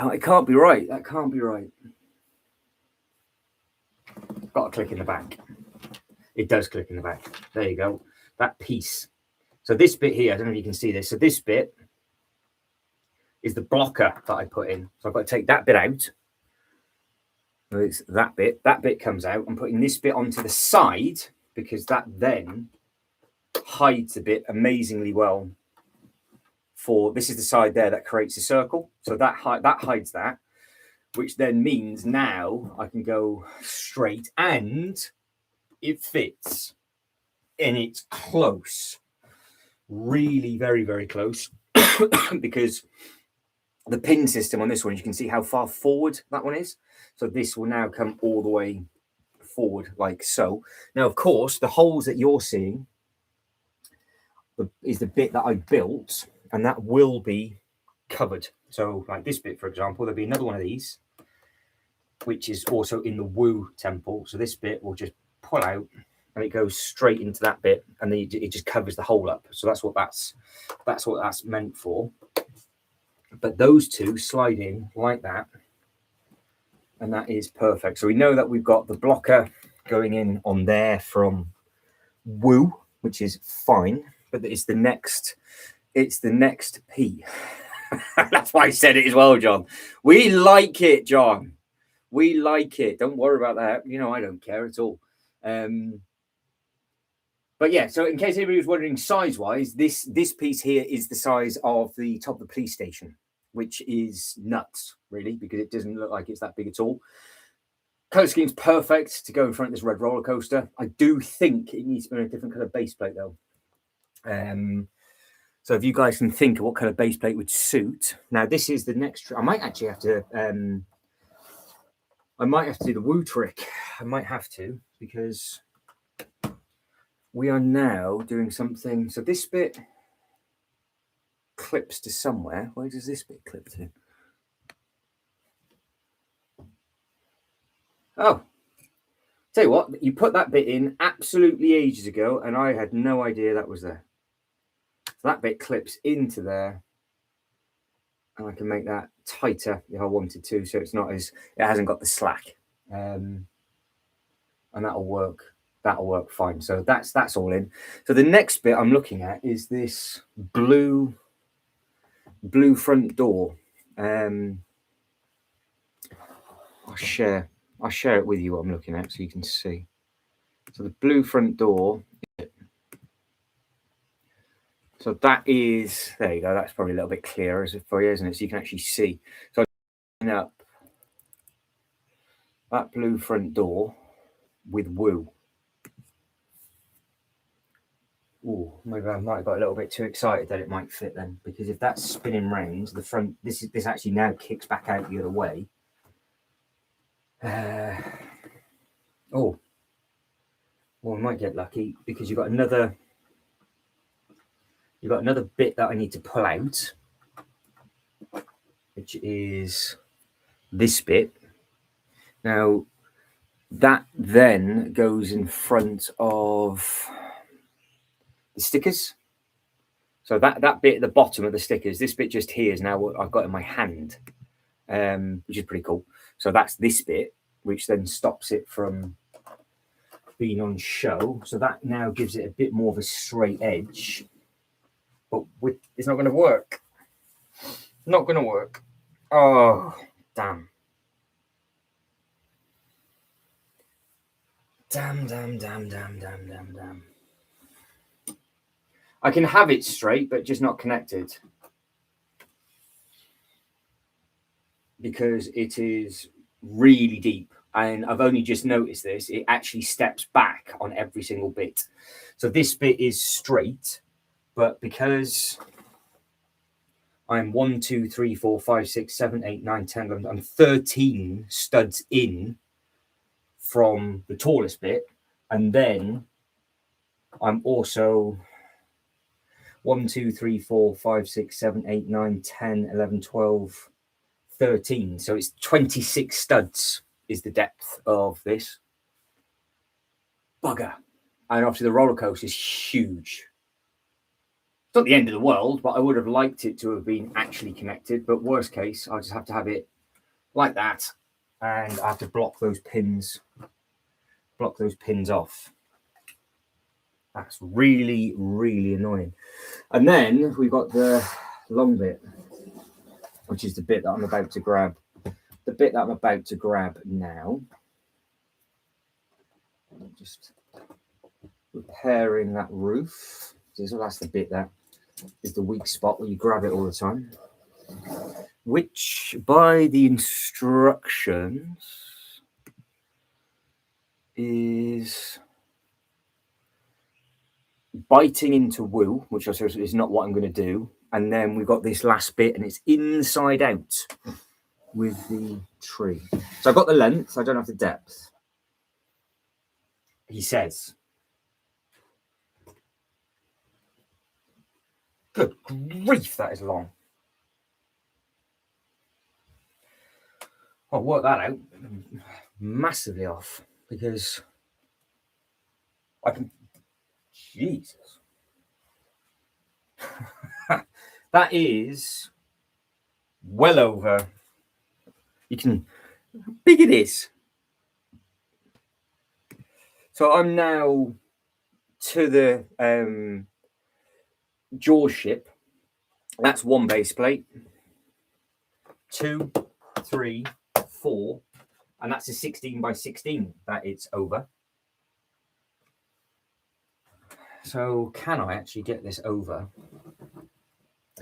It can't be right. That can't be right. Got to click in the back. It does click in the back. There you go. That piece. So this bit here, I don't know if you can see this. So this bit is the blocker that I put in. So I've got to take that bit out. So it's that bit. That bit comes out. I'm putting this bit onto the side because that then hides a bit amazingly well. For this is the side there that creates a circle. So that hides that, which then means now I can go straight and it fits and it's close. Really very, very close because the pin system on this one, you can see how far forward that one is. So this will now come all the way forward like so. Now, of course, the holes that you're seeing is the bit that I built, and that will be covered. So like this bit, for example, there'll be another one of these, which is also in the Wu temple. So this bit will just pull out and it goes straight into that bit, and then it just covers the hole up. So that's what that's meant for. But those two slide in like that, and that is perfect. So we know that we've got the blocker going in on there from Wu, which is fine, but it's the next P. That's why I said it as well, John. We like it, John. We like it. Don't worry about that. You know, I don't care at all. But yeah, so in case anybody was wondering size-wise, this piece here is the size of the top of the police station, which is nuts, really, because it doesn't look like it's that big at all. Colour scheme's perfect to go in front of this red roller coaster. I do think it needs to be on a different colour base plate, though. So if you guys can think of what colour base plate would suit. Now, this is the next... I might actually have to... I might have to do the Wu trick. I might have to, because we are now doing something. So this bit clips to somewhere. Where does this bit clip to? Oh, tell you what, you put that bit in absolutely ages ago, and I had no idea that was there. So that bit clips into there, and I can make that tighter if I wanted to, so it's not as, it hasn't got the slack, and that'll work. That'll work fine. So that's all in. So the next bit I'm looking at is this blue front door. I'll share it with you what I'm looking at so you can see. So the blue front door. So that is, there you go. That's probably a little bit clearer for you, isn't it? So you can actually see. So I'm up that blue front door with Wu. Oh, maybe I might have got a little bit too excited that it might fit then, because if that's spinning round, the front, this actually now kicks back out the other way. Oh, well, we might get lucky because you've got another bit that I need to pull out, which is this bit. Now, that then goes in front of the stickers. So that bit at the bottom of the stickers, this bit just here is now what I've got in my hand, which is pretty cool. So that's this bit, which then stops it from being on show. So that now gives it a bit more of a straight edge. But it's not going to work. Not going to work. Oh, damn. Damn. I can have it straight, but just not connected. Because it is really deep. And I've only just noticed this, it actually steps back on every single bit. So this bit is straight, but because I'm 1, 2, 3, 4, 5, 6, 7, 8, 9, 10, 11, I'm 13 studs in from the tallest bit. And then I'm also 1, 2, 3, 4, 5, 6, 7, 8, 9, 10, 11, 12, 13. So it's 26 studs is the depth of this. Bugger. And obviously the roller coaster is huge. It's not the end of the world, but I would have liked it to have been actually connected. But worst case, I'll just have to have it like that. And I have to block those pins off. That's really, really annoying. And then we've got the long bit, which is the bit that I'm about to grab. The bit that I'm about to grab now. I'm just repairing that roof. So that's the bit that is the weak spot where you grab it all the time. Which, by the instructions, is biting into wool, which I suppose is not what I'm going to do. And then we've got this last bit, and it's inside out with the tree. So I've got the length, I don't have the depth. He says. Good grief, that is long. I'll work that out massively off because I can. Jesus. That is well over. You can. How big it is. So I'm now to the jaw ship. That's one base plate. 2, 3, 4, and that's a 16 by 16 that it's over. So can I actually get this over?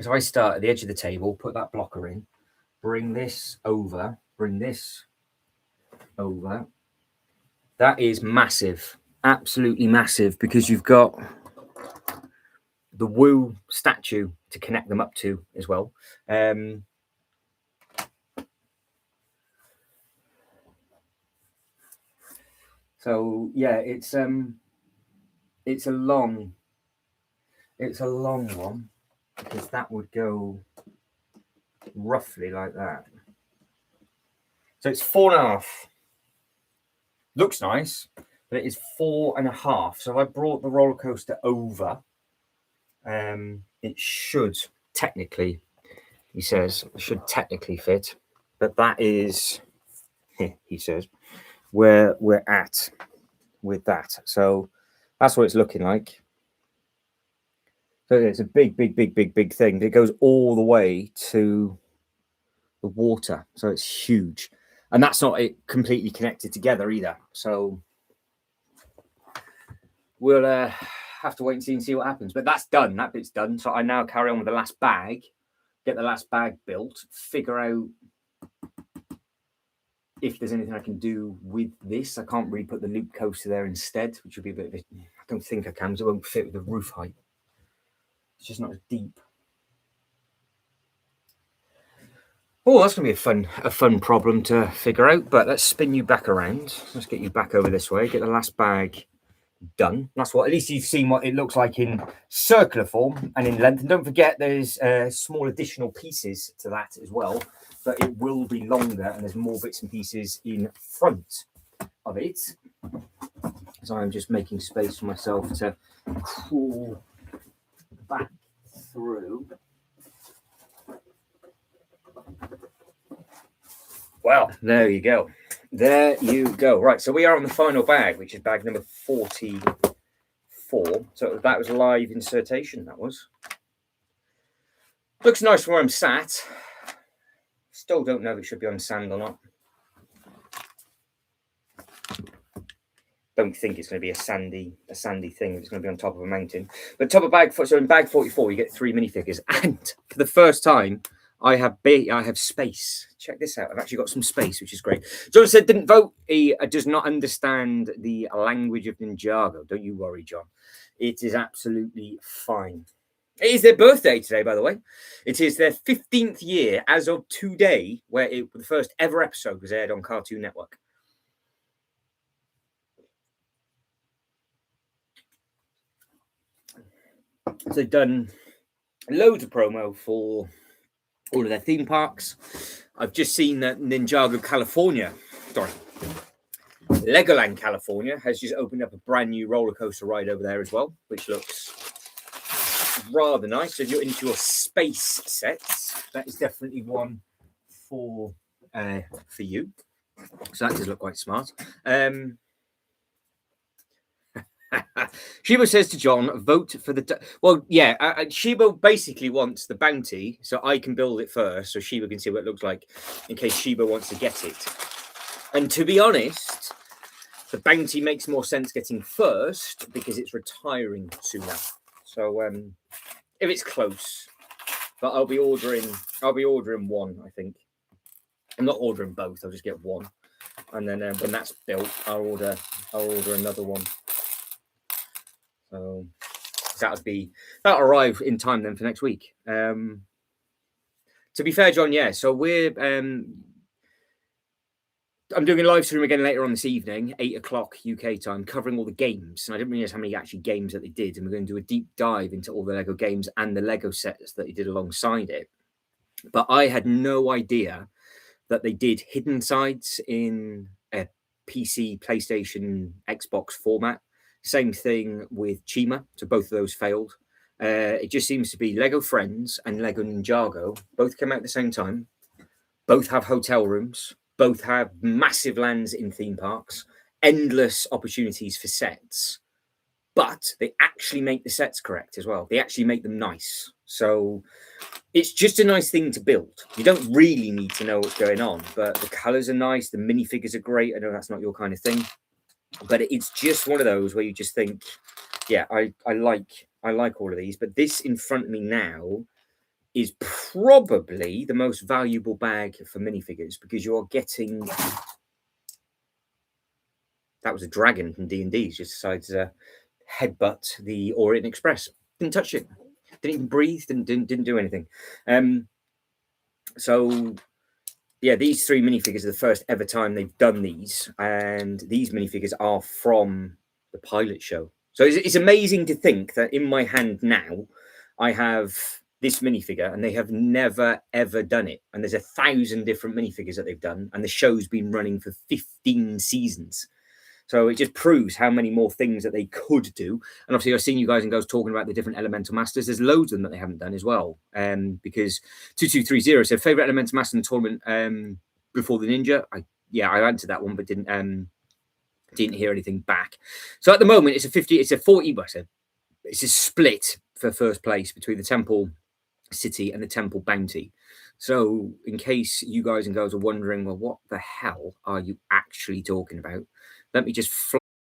So I start at the edge of the table, put that blocker in, bring this over, bring this over. That is massive, absolutely massive, because you've got the Wu statue to connect them up to as well. So yeah, it's a long one, because that would go roughly like that. So it's 4.5. Looks nice, but it is 4.5. So if I brought the roller coaster over, it should technically, he says, should technically fit. But that is, he says, where we're at with that. So that's what it's looking like. So it's a big thing. It goes all the way to the water. So it's huge. And that's not it completely connected together either. So we'll have to wait and see what happens. But that's done. That bit's done. So I now carry on with the last bag, get the last bag built, figure out if there's anything I can do with this. I can't really put the loop coaster there instead, which would be a bit of a, I don't think I can, because it won't fit with the roof height. It's just not as deep. Oh, that's going to be a fun problem to figure out. But let's spin you back around. Let's get you back over this way. Get the last bag done. That's what, at least you've seen what it looks like in circular form and in length. And don't forget, there's small additional pieces to that as well. But it will be longer, and there's more bits and pieces in front of it. So I'm just making space for myself to crawl back through. Well, there you go. There you go. Right, so we are on the final bag, which is bag number 44. So that was live insertion, that was. Looks nice from where I'm sat. Still don't know if it should be on sand or not. Don't think it's going to be a sandy thing. It's going to be on top of a mountain. But top of bag, so in bag 44, you get 3 minifigures. And for the first time, I have space. Check this out. I've actually got some space, which is great. John said, didn't vote. He does not understand the language of Ninjago. Don't you worry, John. It is absolutely fine. It is their birthday today, by the way. It is their 15th year as of today, where the first ever episode was aired on Cartoon Network. So they've done loads of promo for all of their theme parks. I've just seen that Ninjago California, Legoland California has just opened up a brand new roller coaster ride over there as well, which looks rather nice. So if you're into your space sets, that is definitely one for you. So that does look quite smart. Shibo says to John, vote for the... Well, yeah, Shibo basically wants the bounty, so I can build it first, so Shibo can see what it looks like, in case Shibo wants to get it. And to be honest, the bounty makes more sense getting first, because it's retiring sooner. So, if it's close, but I'll be ordering one, I think. I'm not ordering both, I'll just get one. And then when that's built, I'll order another one. So that'll arrive in time then for next week. To be fair, John, yeah. So I'm doing a live stream again later on this evening, 8 o'clock UK time, covering all the games. And I didn't realize how many actually games that they did. And we're going to do a deep dive into all the Lego games and the Lego sets that they did alongside it. But I had no idea that they did hidden sides in a PC, PlayStation, Xbox format. Same thing with Chima. So both of those failed. It just seems to be Lego Friends and Lego Ninjago. Both came out at the same time. Both have hotel rooms. Both have massive lands in theme parks. Endless opportunities for sets. But they actually make the sets correct as well. They actually make them nice. So it's just a nice thing to build. You don't really need to know what's going on. But the colours are nice. The minifigures are great. I know that's not your kind of thing. But it's just one of those where you just think, yeah, I like all of these. But this in front of me now is probably the most valuable bag for minifigures, because you are getting... That was a dragon from D&D. Just decided to headbutt the Orient Express. Didn't touch it. Didn't even breathe. Didn't do anything. So... yeah, these three minifigures are the first ever time they've done these, and these minifigures are from the pilot show. So it's amazing to think that in my hand now, I have this minifigure, and they have never, ever done it. And there's 1,000 different minifigures that they've done, and the show's been running for 15 seasons. So it just proves how many more things that they could do. And obviously, I've seen you guys and girls talking about the different Elemental Masters. There's loads of them that they haven't done as well. Because 2230 said, favourite Elemental Master in the tournament before the Ninja? I answered that one, but didn't hear anything back. So at the moment, it's a 40, it's a split for first place between the Temple City and the Temple Bounty. So in case you guys and girls are wondering, well, what the hell are you actually talking about? Let me just...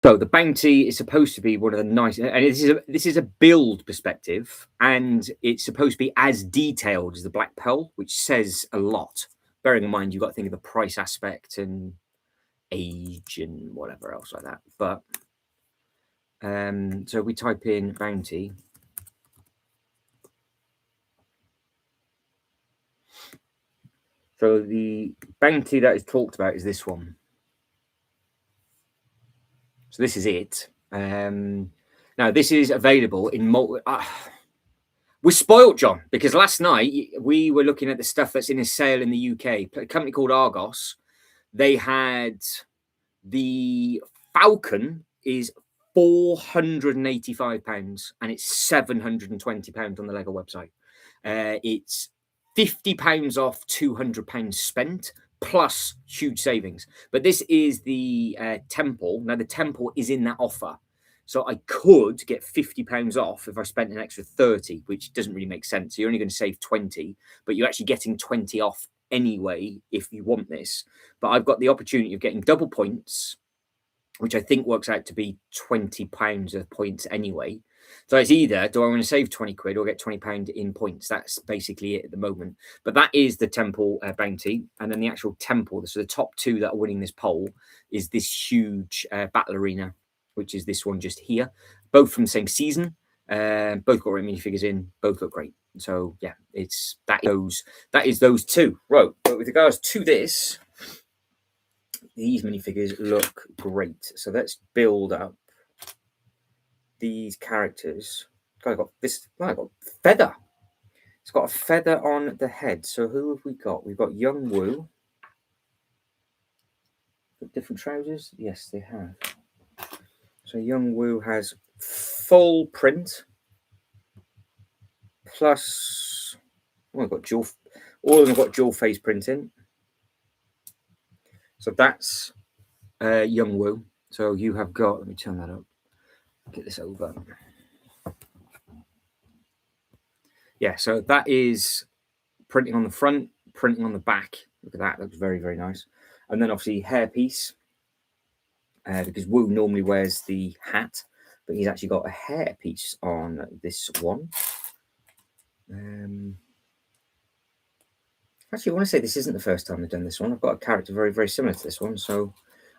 So the bounty is supposed to be one of the nice... And this is a build perspective, and it's supposed to be as detailed as the Black Pearl, which says a lot. Bearing in mind, you've got to think of the price aspect and age and whatever else like that. But so we type in bounty. So the bounty that is talked about is this one. So this is it. Now, this is available in... we're spoiled, John, because last night we were looking at the stuff that's in a sale in the UK. A company called Argos. They had the Falcon is £485 and it's £720 on the Lego website. It's £50 off £200 spent, plus huge savings. But this is the Temple. Now, the Temple is in that offer. So I could get £50 off if I spent an extra 30, which doesn't really make sense. So you're only going to save 20, but you're actually getting 20 off anyway if you want this. But I've got the opportunity of getting double points, which I think works out to be £20 of points anyway. So it's either do I want to save 20 quid or get £20 in points? That's basically it at the moment. But that is the temple bounty. And then the actual temple, so the top two that are winning this poll is this huge battle arena, which is this one just here. Both from the same season. Both got minifigures in, both look great. So yeah, that is those two. Right, but with regards to this, these minifigures look great. So let's build up these characters. I got this. I got feather. It's got a feather on the head. So who have we got? We've got Young Woo. Different trousers? Yes, they have. So Young Woo has full print plus. Oh, I've got dual. All of them have got dual face printing. So that's Young Woo. So you have got. Let me turn that up. Get this over. Yeah, so that is printing on the front, printing on the back. Look at that, looks very, very nice. And then obviously hairpiece, because Woo normally wears the hat, but he's actually got a hairpiece on this one. Actually, I want to say this isn't the first time they've done this one. I've got a character very, very similar to this one. So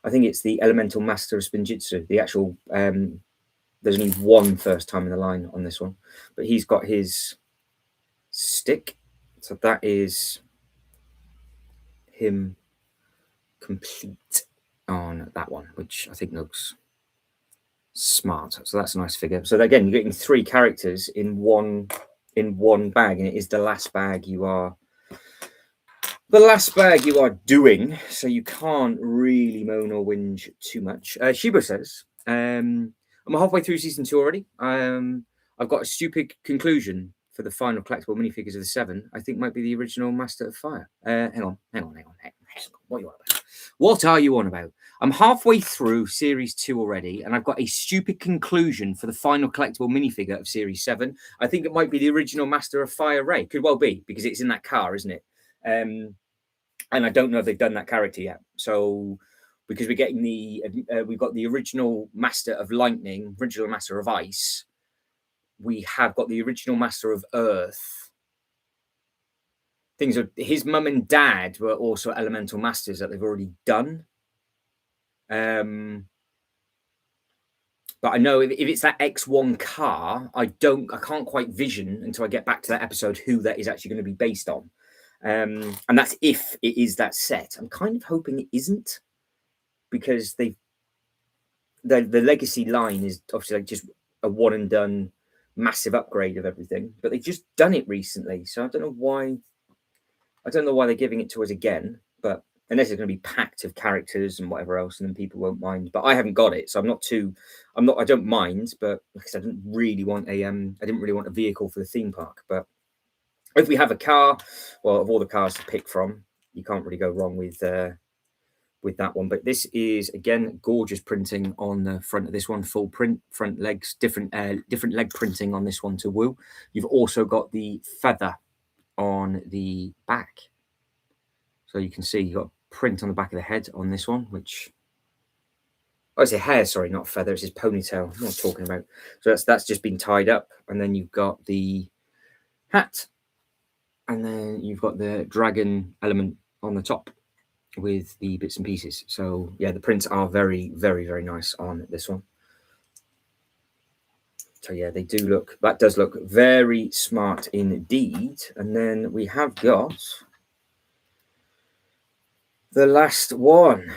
I think it's the Elemental Master of Spinjitzu. The actual, there's only one first time in the line on this one, but he's got his stick. So that is him complete on that one, which I think looks smart. So that's a nice figure. So again, you're getting 3 characters in one bag, and it is the last bag you are doing, so you can't really moan or whinge too much. Shibo says, I'm halfway through season 2 already. I've got a stupid conclusion for the final collectible minifigures of the 7. I think might be the original Master of Fire. Hang on. What are you on about? I'm halfway through series 2 already, and I've got a stupid conclusion for the final collectible minifigure of series 7. I think it might be the original Master of Fire Ray. Could well be, because it's in that car, isn't it? And I don't know if they've done that character yet. So because we're getting we've got the original Master of Lightning, original Master of Ice. We have got the original Master of Earth. Things are, his mum and dad were also elemental masters that they've already done. But I know if it's that X1 car, I can't quite vision until I get back to that episode who that is actually going to be based on. And that's if it is that set. I'm kind of hoping it isn't, because the legacy line is obviously like just a one and done massive upgrade of everything, but they've just done it recently, so I don't know why they're giving it to us again. But unless it's going to be packed of characters and whatever else, and then people won't mind. But I haven't got it, so I don't mind. But because I didn't really want a vehicle for the theme park. But if we have a car, well, of all the cars to pick from, you can't really go wrong with that one. But this is again gorgeous printing on the front of this one, full print, front legs, different leg printing on this one to Woo. You've also got the feather on the back, so you can see you've got print on the back of the head on this one, which it's a hair, sorry, not feather, it's his ponytail. I'm not talking about. So that's just been tied up, and then you've got the hat, and then you've got the dragon element on the top with the bits and pieces. So yeah, the prints are very, very, very nice on this one. So yeah, they do look, that does look very smart indeed. And then we have got the last one.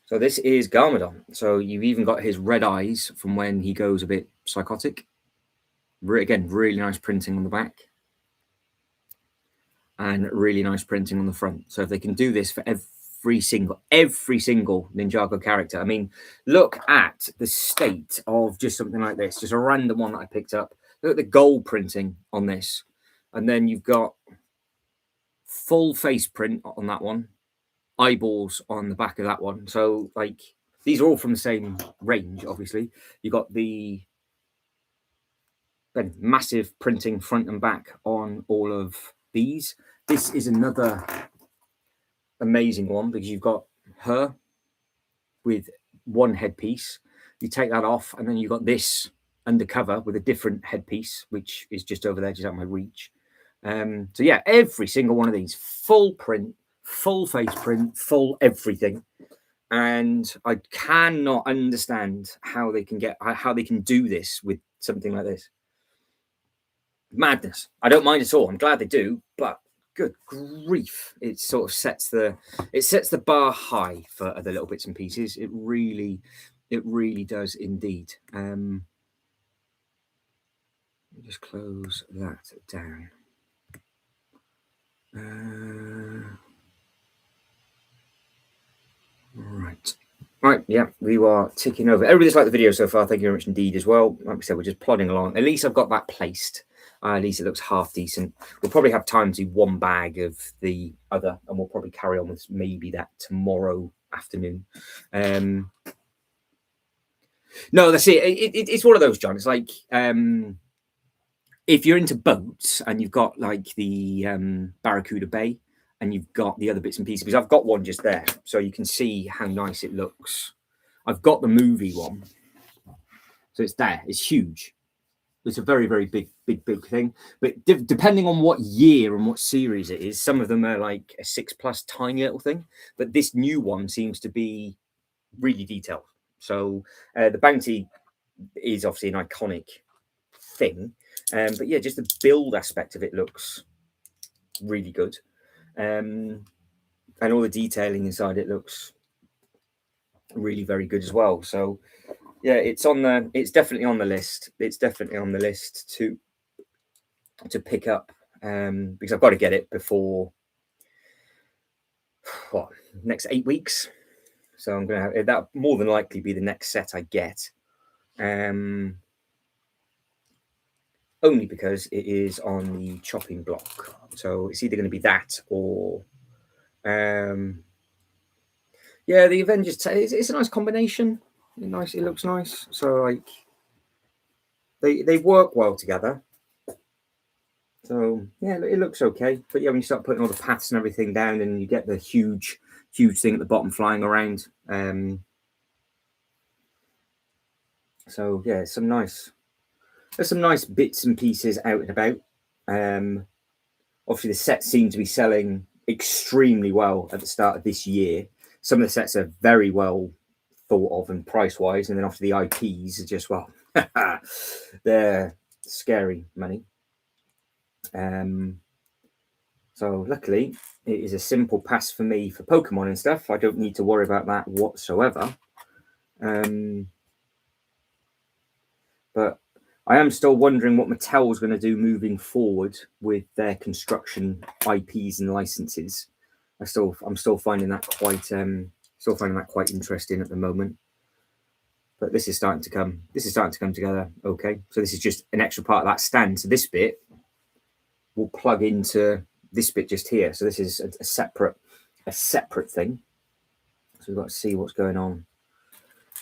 So this is Garmadon. So you've even got his red eyes from when he goes a bit psychotic. Again, really nice printing on the back. And really nice printing on the front. So if they can do this for every single Ninjago character, I mean, look at the state of just something like this, just a random one that I picked up. Look at the gold printing on this, and then you've got full face print on that one, eyeballs on the back of that one. So like, these are all from the same range. Obviously, you got the massive printing front and back on all of these. This is another amazing one because you've got her with one headpiece. You take that off, and then you've got this undercover with a different headpiece, which is just over there, just out of my reach. So yeah, every single one of these, full print, full face print, full everything. And I cannot understand how they can do this with something like this. Madness. I don't mind at all. I'm glad they do, but good grief, it sort of sets the bar high for other little bits and pieces. It really does indeed. Just close that down. Right, yeah, we are ticking over. Everybody's liked the video so far. Thank you very much indeed as well. Like we said, we're just plodding along. At least I've got that placed. At least it looks half decent. We'll probably have time to do one bag of the other, and we'll probably carry on with maybe that tomorrow afternoon. No, that's it. It's one of those, John. It's like if you're into boats and you've got like the Barracuda Bay, and you've got the other bits and pieces, because I've got one just there, so you can see how nice it looks. I've got the movie one, so it's there. It's huge. It's a very, very big thing. But depending on what year and what series it is, some of them are like a 6+ tiny little thing. But this new one seems to be really detailed. So the Bounty is obviously an iconic thing. But yeah, just the build aspect of it looks really good. And all the detailing inside it looks really very good as well. So yeah, it's definitely on the list. It's definitely on the list to pick up, because I've got to get it before next 8 weeks. So I'm gonna have that more than likely be the next set I get. Only because it is on the chopping block. So it's either going to be that or yeah, the Avengers. It's a nice combination. It looks nice. So like they work well together. So yeah, it looks okay. But yeah, when you start putting all the paths and everything down, and you get the huge thing at the bottom flying around. So yeah, there's some nice bits and pieces out and about. Obviously, the sets seem to be selling extremely well at the start of this year. Some of the sets are very well thought of and price-wise, and then after the IPs are just, well, they're scary money. So luckily, it is a simple pass for me for Pokemon and stuff. I don't need to worry about that whatsoever. But I am still wondering what Mattel's going to do moving forward with their construction IPs and licenses. I'm still finding that quite interesting at the moment. But this is starting to come together. Okay, so this is just an extra part of that stand. So this bit will plug into this bit just here. So this is a separate thing. So we've got to see what's going on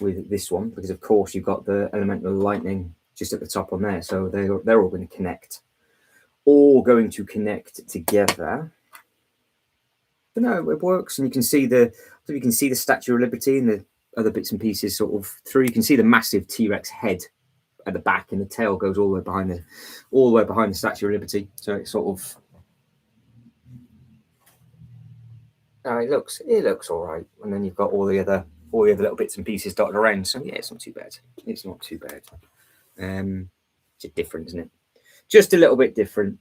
with this one, because of course you've got the elemental lightning just at the top on there. So they're all going to connect, together. But no, it works, and you can see the Statue of Liberty and the other bits and pieces sort of through. You can see the massive T-Rex head at the back, and the tail goes all the way behind the Statue of Liberty. So it's sort of it looks all right. And then you've got all the other little bits and pieces dotted around. So yeah, it's not too bad. It's just different, isn't it? Just a little bit different.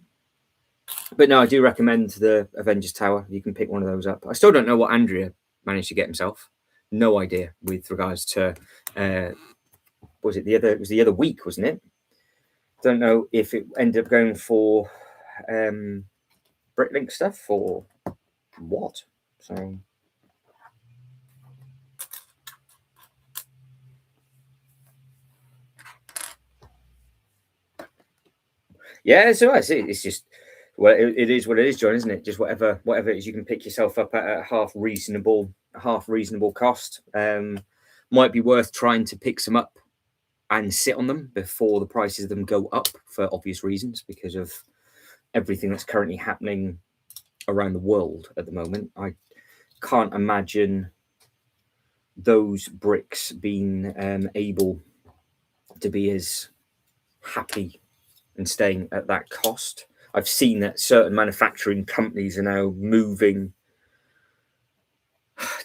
But no, I do recommend the Avengers Tower. You can pick one of those up. I still don't know what Andrea managed to get himself. No idea with regards to was it the other week, wasn't it? Don't know if it ended up going for Bricklink stuff or what. So yeah, so it's just, well, it is what it is, John, isn't it? Just whatever it is you can pick yourself up at a half reasonable cost. Might be worth trying to pick some up and sit on them before the prices of them go up, for obvious reasons, because of everything that's currently happening around the world at the moment. I can't imagine those bricks being able to be as happy and staying at that cost. I've seen that certain manufacturing companies are now moving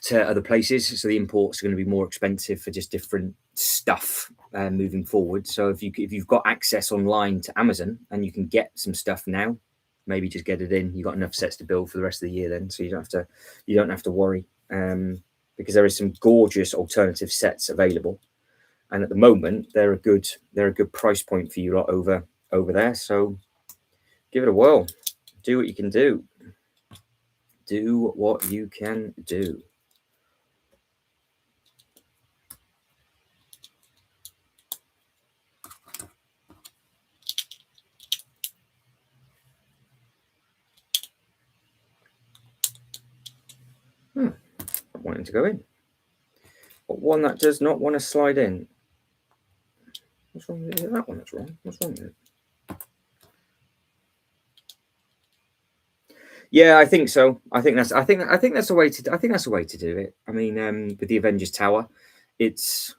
to other places, so the imports are going to be more expensive for just different stuff moving forward. So if you've got access online to Amazon and you can get some stuff now, maybe just get it in. You've got enough sets to build for the rest of the year then, so you don't have to worry, because there is some gorgeous alternative sets available, and at the moment they're a good price point for you lot over there. So give it a whirl. Do what you can do. Do what you can do. Wanting to go in, but one that does not want to slide in. What's wrong with it? That one that's wrong. What's wrong with it? Yeah, I think so. I think that's the way to do it. I mean, with the Avengers Tower, it's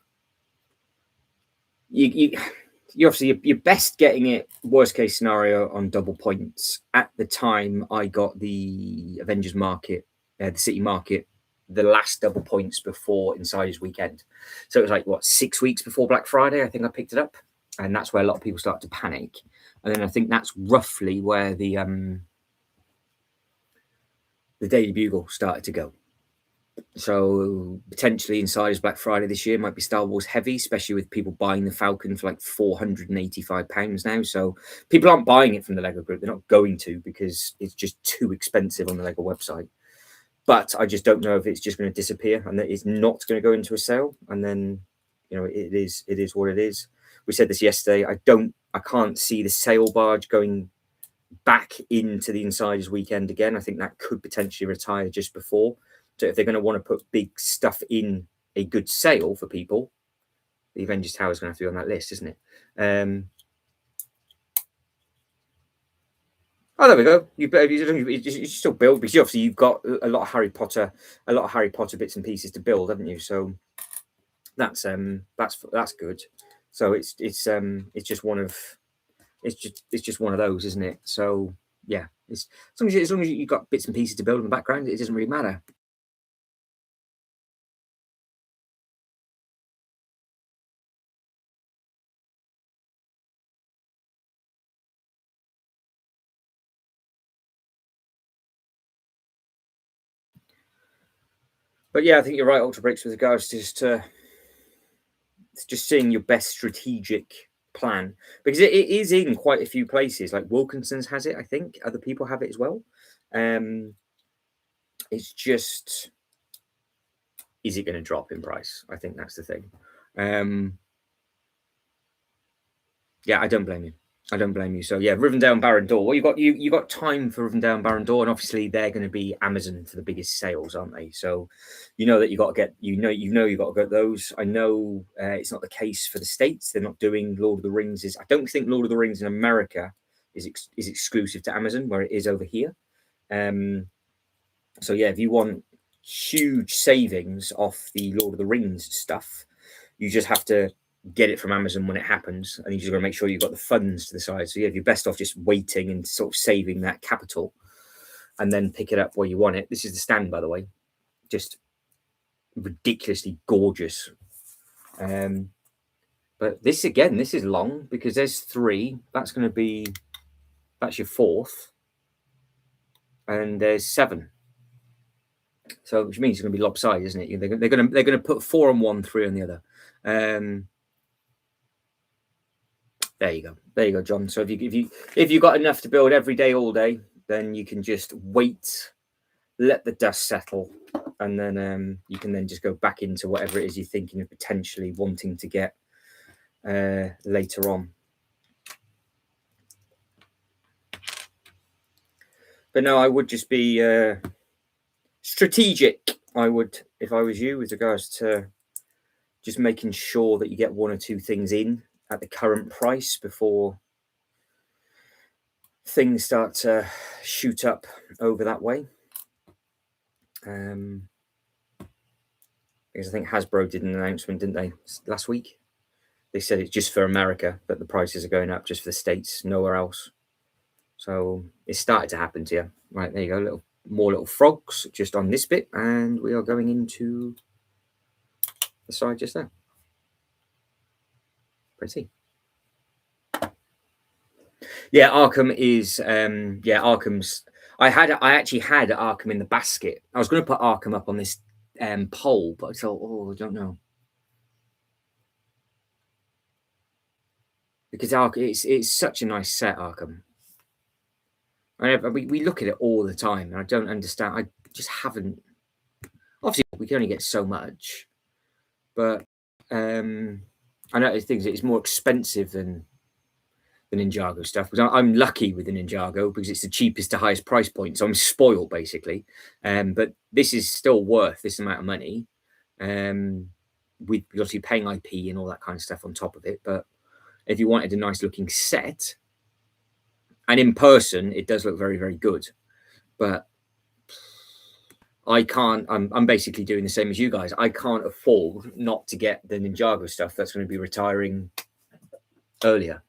you obviously you're best getting it worst case scenario on double points. At the time I got the Avengers Market, the City Market, the last double points before Insiders Weekend. So it was like what, 6 weeks before Black Friday, I think I picked it up, and that's where a lot of people start to panic. And then I think that's roughly where the Daily Bugle started to go. So potentially Insiders Black Friday this year might be Star Wars heavy, especially with people buying the Falcon for like £485 now. So people aren't buying it from the Lego group. They're not going to, because it's just too expensive on the Lego website. But I just don't know if it's just going to disappear and that it's not going to go into a sale. And then, it is what it is. We said this yesterday. I can't see the sale barge going back into the Insiders Weekend again. I think that could potentially retire just before. So if they're going to want to put big stuff in a good sale for people, the Avengers Tower is going to have to be on that list, isn't it? Oh, there we go. You still build, because obviously you've got a lot of Harry Potter bits and pieces to build, haven't you? So that's good. So it's just one of those, isn't it? So yeah, as long as you've got bits and pieces to build in the background, it doesn't really matter. But yeah, I think you're right, Ultra Bricks, with regards to just seeing your best strategic plan, because it is in quite a few places. Like Wilkinson's has it, I think. Other people have it as well. It's just, is it going to drop in price? I think that's the thing. Yeah, I don't blame you. So yeah, Rivendell and Barrandor. Well, you got time for Rivendell and Barrandor, and obviously they're going to be Amazon for the biggest sales, aren't they? So you know that you got to get you got to get those. I know it's not the case for the States. They're not doing Lord of the Rings. I don't think Lord of the Rings in America is exclusive to Amazon, where it is over here. So yeah, if you want huge savings off the Lord of the Rings stuff, you just have to get it from Amazon when it happens, and you just got to make sure you've got the funds to the side. So yeah, you're best off just waiting and sort of saving that capital, and then pick it up where you want it. This is the stand, by the way, just ridiculously gorgeous. But this is long, because there's 3. That's your 4th, and there's 7. So which means it's going to be lopsided, isn't it? They're going to put 4 on one, 3 on the other. There you go, John. So if you got enough to build every day, all day, then you can just wait, let the dust settle, and then you can then just go back into whatever it is you're thinking of potentially wanting to get later on. But no, I would just be strategic. I would, if I was you, with regards to just making sure that you get 1 or 2 things in at the current price before things start to shoot up over that way. because I think Hasbro did an announcement, didn't they, last week? They said it's just for America that the prices are going up, just for the States, nowhere else. So it started to happen to you. Right, there you go. More little frogs just on this bit, and we are going into the side just there. Pretty. Yeah, Arkham is Arkham's. I actually had Arkham in the basket. I was going to put Arkham up on this poll, but I thought, I don't know. Because it's such a nice set, Arkham. We look at it all the time, and I don't understand. I just haven't. Obviously, we can only get so much, but I know things it's more expensive than the Ninjago stuff. Because I'm lucky with the Ninjago because it's the cheapest to highest price point, so I'm spoiled basically. But this is still worth this amount of money, with obviously paying IP and all that kind of stuff on top of it. But if you wanted a nice looking set, and in person, it does look very, very good. But I can't. I'm basically doing the same as you guys. I can't afford not to get the Ninjago stuff that's going to be retiring earlier.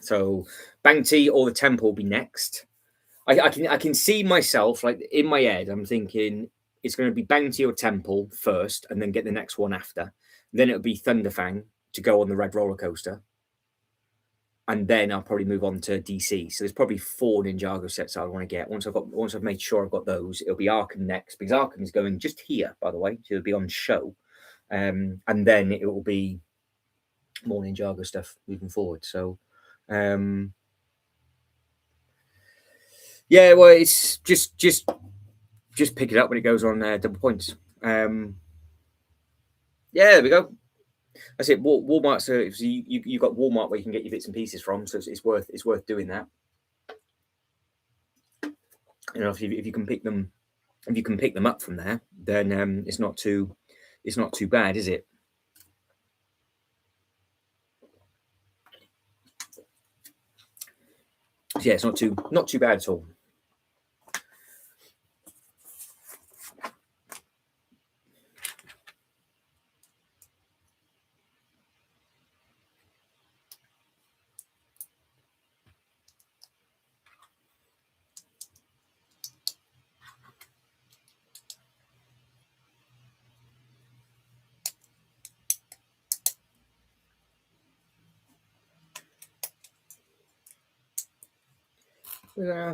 So Bounty or the Temple will be next. I can see myself like in my head. I'm thinking it's going to be Bounty or Temple first, and then get the next one after. Then it'll be Thunderfang to go on the red roller coaster, and then I'll probably move on to DC. So there's probably 4 Ninjago sets I want to get. Once I've made sure I've got those, it'll be Arkham next, because Arkham is going just here, by the way. So it'll be on show, and then it will be more Ninjago stuff moving forward. So, yeah, well, it's just pick it up when it goes on double points. Yeah, there we go. That's it. Walmart. So you got Walmart where you can get your bits and pieces from. So it's worth doing that. You know, if you can pick them up from there, then it's not too bad, is it? So yeah, it's not too bad at all.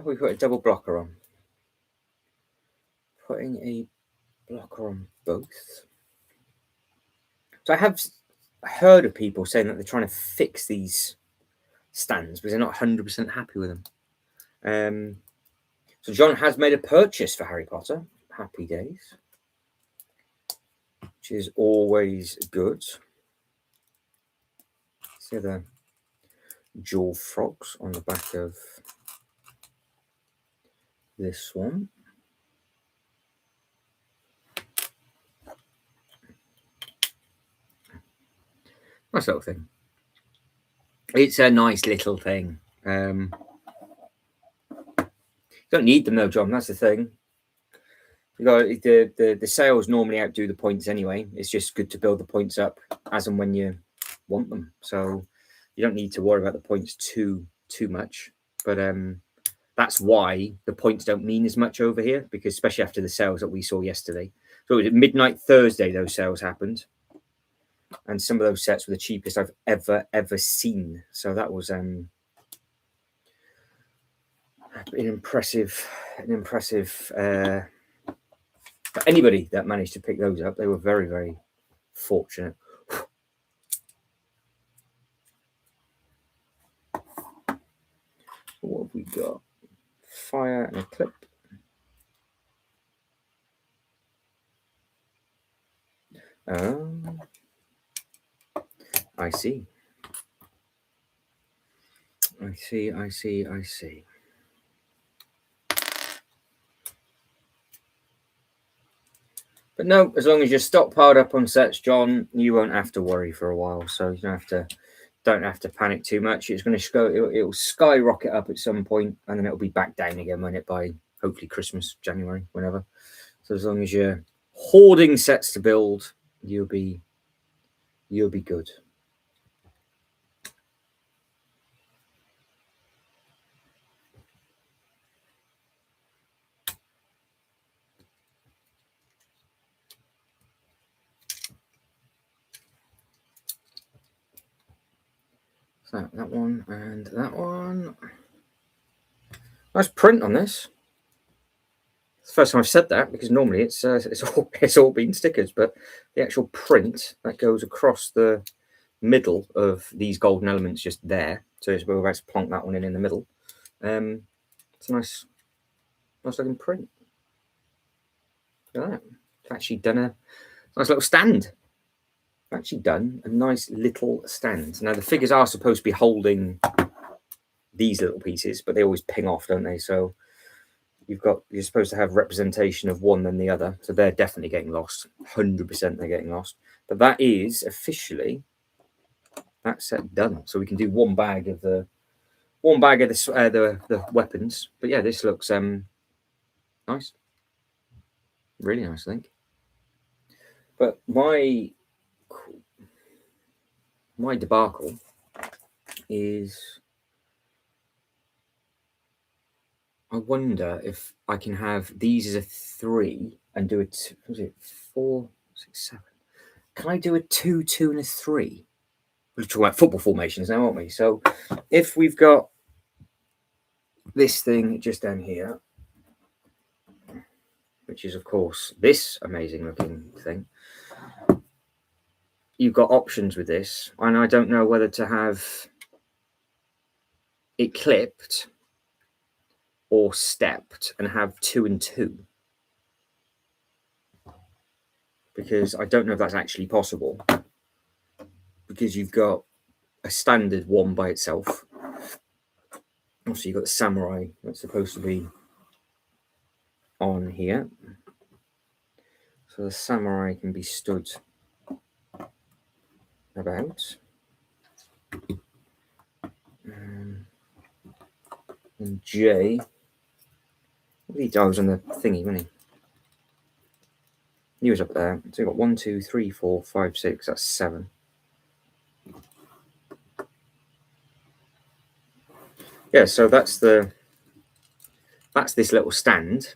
We've got a double blocker on. Putting a blocker on both. So I have heard of people saying that they're trying to fix these stands because they're not 100% happy with them. So John has made a purchase for Harry Potter. Happy days. Which is always good. See the jewel frogs on the back of this one. Nice little thing. It's a nice little thing. You don't need them though, John. That's the thing. You got the sales normally outdo the points anyway. It's just good to build the points up as and when you want them. So you don't need to worry about the points too much. But that's why the points don't mean as much over here, because especially after the sales that we saw yesterday. So it was midnight Thursday those sales happened. And some of those sets were the cheapest I've ever seen. So that was an impressive. For anybody that managed to pick those up, they were very, very fortunate. What have we got? Fire and a clip. I see. But no, as long as you're stockpiled up on sets, John, you won't have to worry for a while. So you don't have to panic too much. It's going to go. It'll skyrocket up at some point, and then it'll be back down again when it by hopefully Christmas, January, whenever. So as long as you're hoarding sets to build, you'll be good. So that one and that one. Nice print on this. It's the first time I've said that, because normally it's all been stickers, but the actual print that goes across the middle of these golden elements just there. So we're about to plonk that one in the middle. It's a nice looking print. Look at that. It's actually done a nice little stand. Actually done a nice little stand. Now the figures are supposed to be holding these little pieces, but they always ping off, don't they? So you're supposed to have representation of one than the other. So they're definitely getting lost. 100% they're getting lost. But that is officially that set done. So we can do one bag of the weapons. But yeah, this looks nice. Really nice, I think. But my debacle is, I wonder if I can have these as a 3 and do it. Was it 4, 6, 7? Can I do a 2, 2, and a 3? We're talking about football formations now, aren't we? So if we've got this thing just down here, which is of course this amazing looking thing, you've got options with this, and I don't know whether to have it clipped or stepped and have 2 and 2, because I don't know if that's actually possible, because you've got a standard one by itself. Also, you've got the samurai that's supposed to be on here, so the samurai can be stood about. And J, I was on the thingy, wasn't he? He was up there. So we've got 1, 2, 3, 4, 5, 6. That's 7. Yeah, so that's this little stand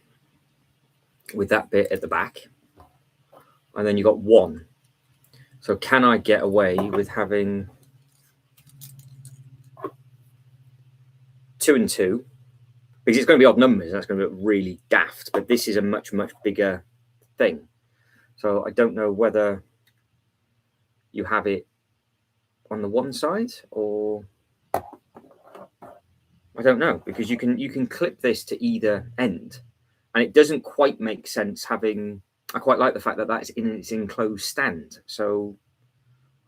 with that bit at the back, and then you got 1. So can I get away with having 2 and 2? Because it's going to be odd numbers, and that's going to look really daft. But this is a much, much bigger thing. So I don't know whether you have it on the one side, or I don't know, because you can clip this to either end, and it doesn't quite make sense having. I quite like the fact that that's in its enclosed stand. So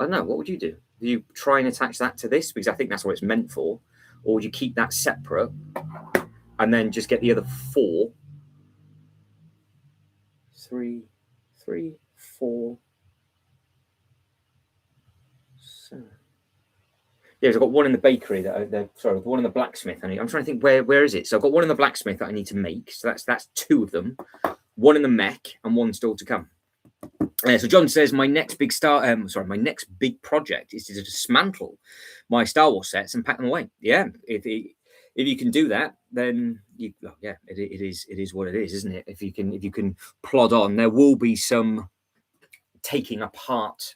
I don't know. What would you do? Do you try and attach that to this, because I think that's what it's meant for, or would you keep that separate and then just get the other 4? 3, 4, 7. Yeah, I've got one in the bakery the one in the blacksmith. I'm trying to think where is it. So I've got one in the blacksmith that I need to make. So that's 2 of them. One in the mech and 1 still to come. So John says my next big project is to dismantle my Star Wars sets and pack them away. Yeah, if you can do that, then it is what it is, isn't it? If you can plod on, there will be some taking apart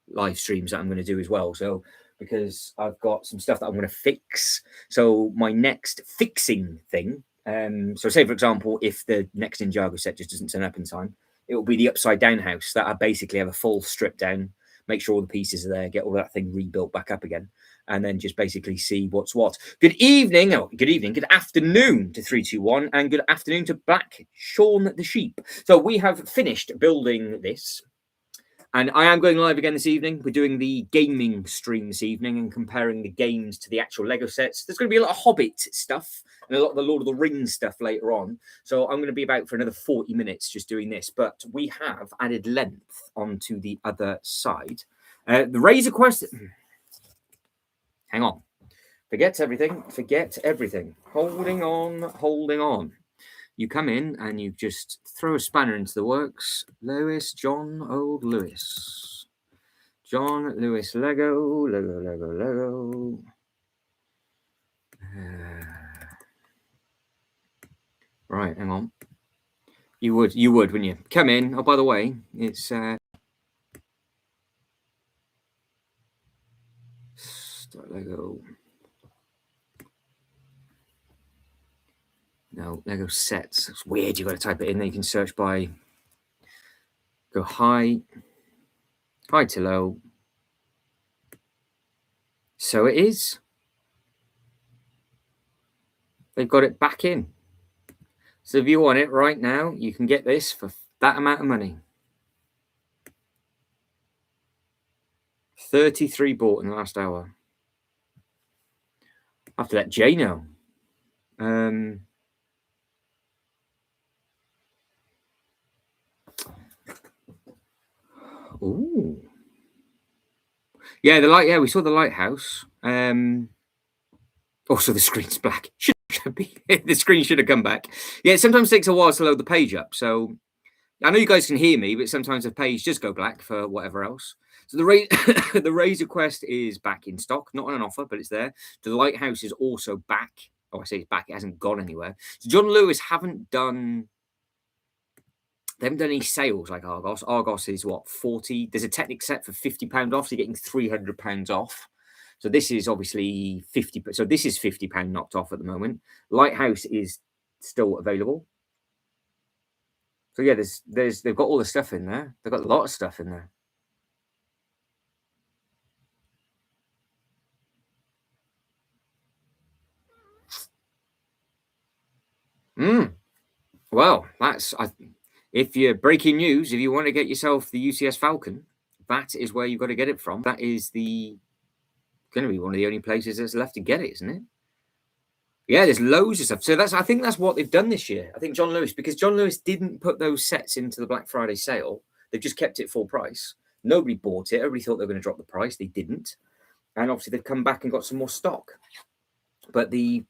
live streams that I'm going to do as well. So because I've got some stuff that I'm going to fix. So my next fixing thing. So say for example, if the next Ninjago set just doesn't turn up in time, it will be the upside down house that I basically have a full strip down, make sure all the pieces are there, get all that thing rebuilt back up again, and then just basically see what's what. Good afternoon to 321, and good afternoon to Black Sean the Sheep. So we have finished building this. And I am going live again this evening. We're doing the gaming stream this evening and comparing the games to the actual Lego sets. There's going to be a lot of Hobbit stuff and a lot of the Lord of the Rings stuff later on. So I'm going to be about for another 40 minutes just doing this. But we have added length onto the other side. The Razor Quest... Hang on. Forget everything. Holding on. You come in and you just throw a spanner into the works. John Lewis. John Lewis Lego. Right, hang on. You would, wouldn't you? Come in. Oh, by the way, it's Lego. No, Lego sets. It's weird. You got to type it in. Then you can search by. Go high to low. So it is. They've got it back in. So if you want it right now, you can get this for that amount of money. 33 bought in the last hour. I have to let Jay know. Ooh. Yeah, the light. Yeah, we saw the lighthouse. Also, the screen's black. Should be the screen should have come back. Yeah, it sometimes takes a while to load the page up. So I know you guys can hear me, but sometimes the page does go black for whatever else. So the Razor Quest is back in stock, not on an offer, but it's there. The lighthouse is also back. Oh, I say it's back. It hasn't gone anywhere. So John Lewis haven't done. They haven't done any sales like Argos. Argos is what, 40? There's a Technic set for £50 off, so you're getting £300 off. So this is obviously 50. So this is £50 knocked off at the moment. Lighthouse is still available. So yeah, they've got all the stuff in there. They've got a lot of stuff in there. Well, if you're breaking news, if you want to get yourself the UCS Falcon, that is where you've got to get it from. That is going to be one of the only places that's left to get it, isn't it? Yeah, there's loads of stuff. So I think that's what they've done this year. I think John Lewis, because John Lewis didn't put those sets into the Black Friday sale. They've just kept it full price. Nobody bought it. Everybody thought they were going to drop the price. They didn't. And obviously they've come back and got some more stock. But the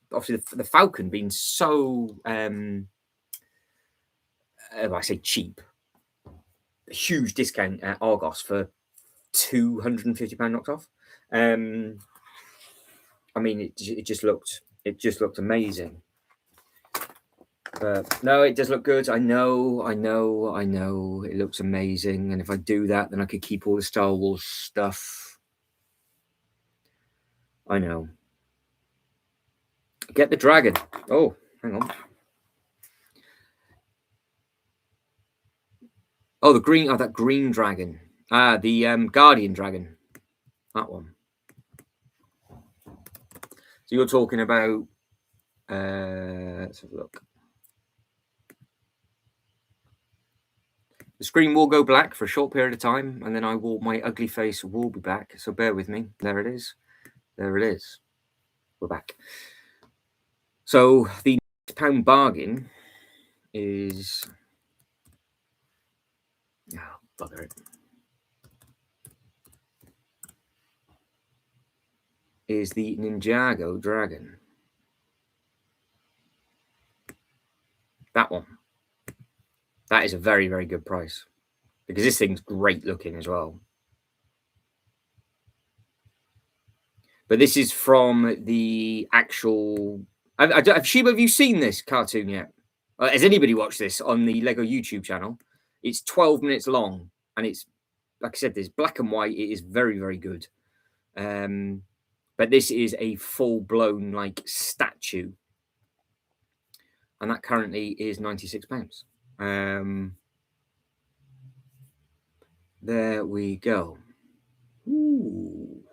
Falcon being so I say cheap, a huge discount at Argos for £250 knocked off. I mean, it just looked amazing. No, it does look good. I know. It looks amazing. And if I do that, then I could keep all the Star Wars stuff. I know. Get the dragon. Oh, hang on. Oh, that green dragon. The Guardian dragon. That one. So you're talking about. Let's have a look. The screen will go black for a short period of time, and then my ugly face will be back. So bear with me. There it is. We're back. So the £9 bargain is. Oh, bugger it. Is the Ninjago dragon. That one. That is a very, very good price because this thing's great looking as well. But this is from the actual. Sheba, have you seen this cartoon yet? Has anybody watched this on the Lego YouTube channel? It's 12 minutes long, and it's, like I said, there's black and white. It is very, very good. But this is a full-blown like statue, and that currently is £96. There we go. Ooh.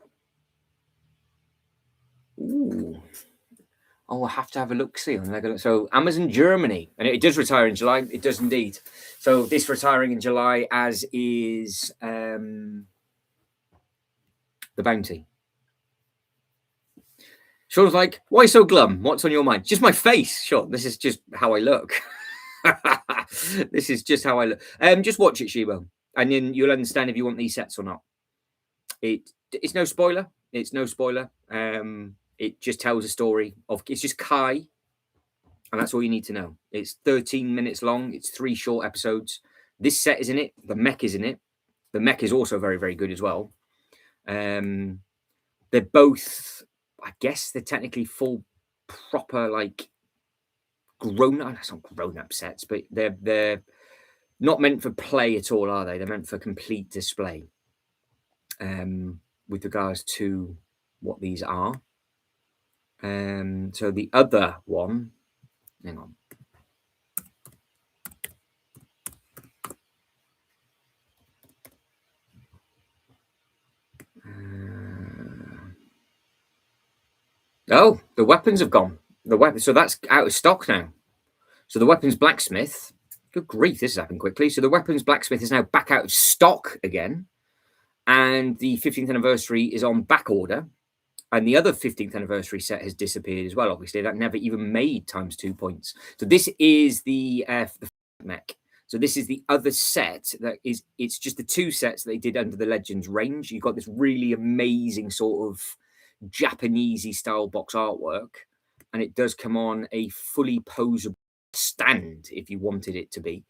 Oh, I have to have a look-see on Lego. So Amazon Germany, and it does retire in July. It does indeed. So this retiring in July, as is the Bounty. Sean's like, why so glum? What's on your mind? Just my face, Sean. This is just how I look. This is just how I look. Just watch it, Shebo, and then you'll understand if you want these sets or not. It's no spoiler. It's no spoiler. It just tells a story of. It's just Kai And that's all you need to know. It's 13 minutes long. It's 3 short episodes. This set is in it. The mech is in it. The mech is also very, very good as well. They're both, I guess, they're technically full, proper, like grown-up. That's not grown-up sets, but they're not meant for play at all, are they? They're meant for complete display. With regards to what these are. So the other one, hang on. Oh, the weapons have gone. The weapon, so that's out of stock now. So the weapons blacksmith. Good grief, this has happened quickly. So the weapons blacksmith is now back out of stock again, and the 15th anniversary is on back order. And the other 15th anniversary set has disappeared as well. Obviously, that never even made ×2 points. So this is the mech. So this is the other set that is. It's just the 2 sets that they did under the Legends range. You've got this really amazing sort of Japanesey style box artwork, and it does come on a fully posable stand if you wanted it to be.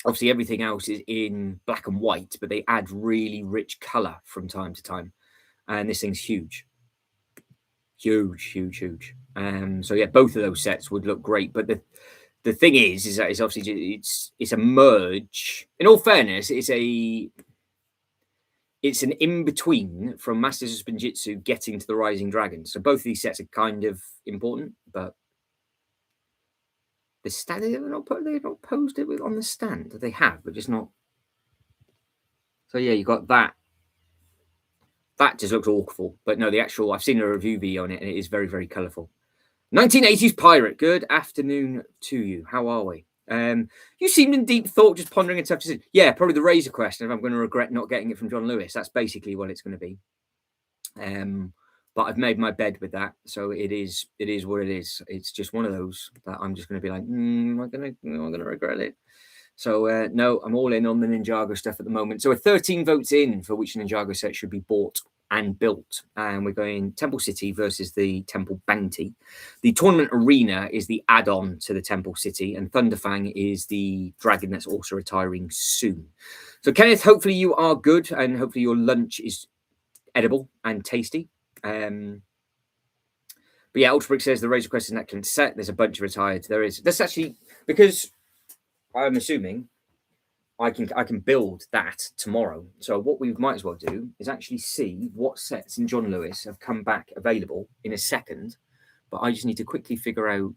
Obviously, everything else is in black and white, but they add really rich color from time to time. And this thing's huge. Huge. So yeah, both of those sets would look great. But the thing is that it's obviously it's a merge. In all fairness, it's an in-between from Masters of Spinjitzu getting to the Rising Dragon. So both of these sets are kind of important, but the stand they've not posed it on the stand. They have, but just not. So yeah, you got that. That just looks awful. But no, the actual, I've seen a review video on it, and it is very, very colourful. 1980s Pirate. Good afternoon to you. How are we? You seemed in deep thought, just pondering a tough decision. Yeah, probably the Razor question. If I'm going to regret not getting it from John Lewis, that's basically what it's going to be. But I've made my bed with that, so it is what it is. It's just one of those that I'm just going to be like, I'm going to regret it. So no, I'm all in on the Ninjago stuff at the moment. So we're 13 votes in for which Ninjago set should be bought and built. And we're going Temple City versus the Temple Bounty. The tournament arena is the add-on to the Temple City, and Thunderfang is the dragon that's also retiring soon. So Kenneth, hopefully you are good, and hopefully your lunch is edible and tasty. But yeah, Ultrabrick says the Razor Quest is an excellent set. There's a bunch of retired. There is. That's actually because I'm assuming I can build that tomorrow. So what we might as well do is actually see what sets in John Lewis have come back available in a second. But I just need to quickly figure out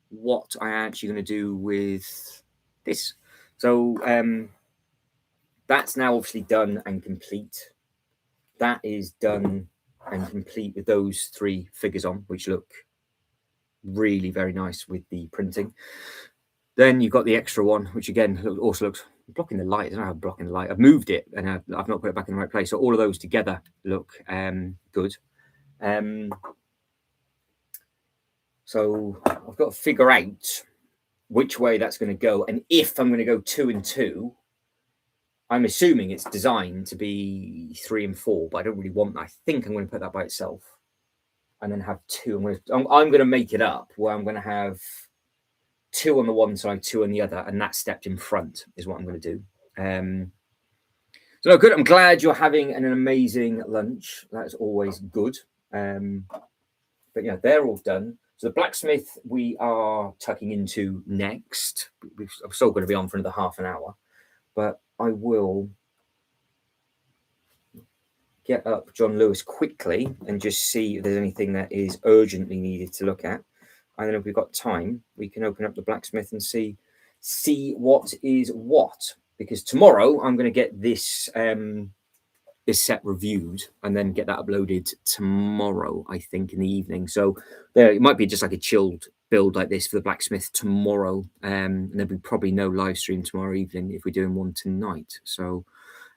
what I'm actually going to do with this. So that's now obviously done and complete. That is done and complete with those 3 figures on, which look really very nice with the printing. Then you've got the extra one, which again also looks blocking the light. I don't know how I'm blocking the light. I've moved it and I've not put it back in the right place. So all of those together look good. So I've got to figure out which way that's going to go, and if I'm going to go 2 and 2. I'm assuming it's designed to be 3 and 4, but I don't really want that. I think I'm going to put that by itself and then have 2. I'm going to make it up where I'm going to have 2 on the one side, 2 on the other, and that stepped in front is what I'm going to do. So no, good. I'm glad you're having an amazing lunch. That's always good. But yeah, they're all done. So the blacksmith we are tucking into next. I'm still going to be on for another half an hour, but I will get up John Lewis quickly and just see if there's anything that is urgently needed to look at. And then if we've got time, we can open up the blacksmith and see what is what. Because tomorrow I'm going to get this this set reviewed and then get that uploaded tomorrow, I think, in the evening. So there, it might be just like a chilled build like this for the blacksmith tomorrow. And there'll be probably no live stream tomorrow evening if we're doing one tonight. So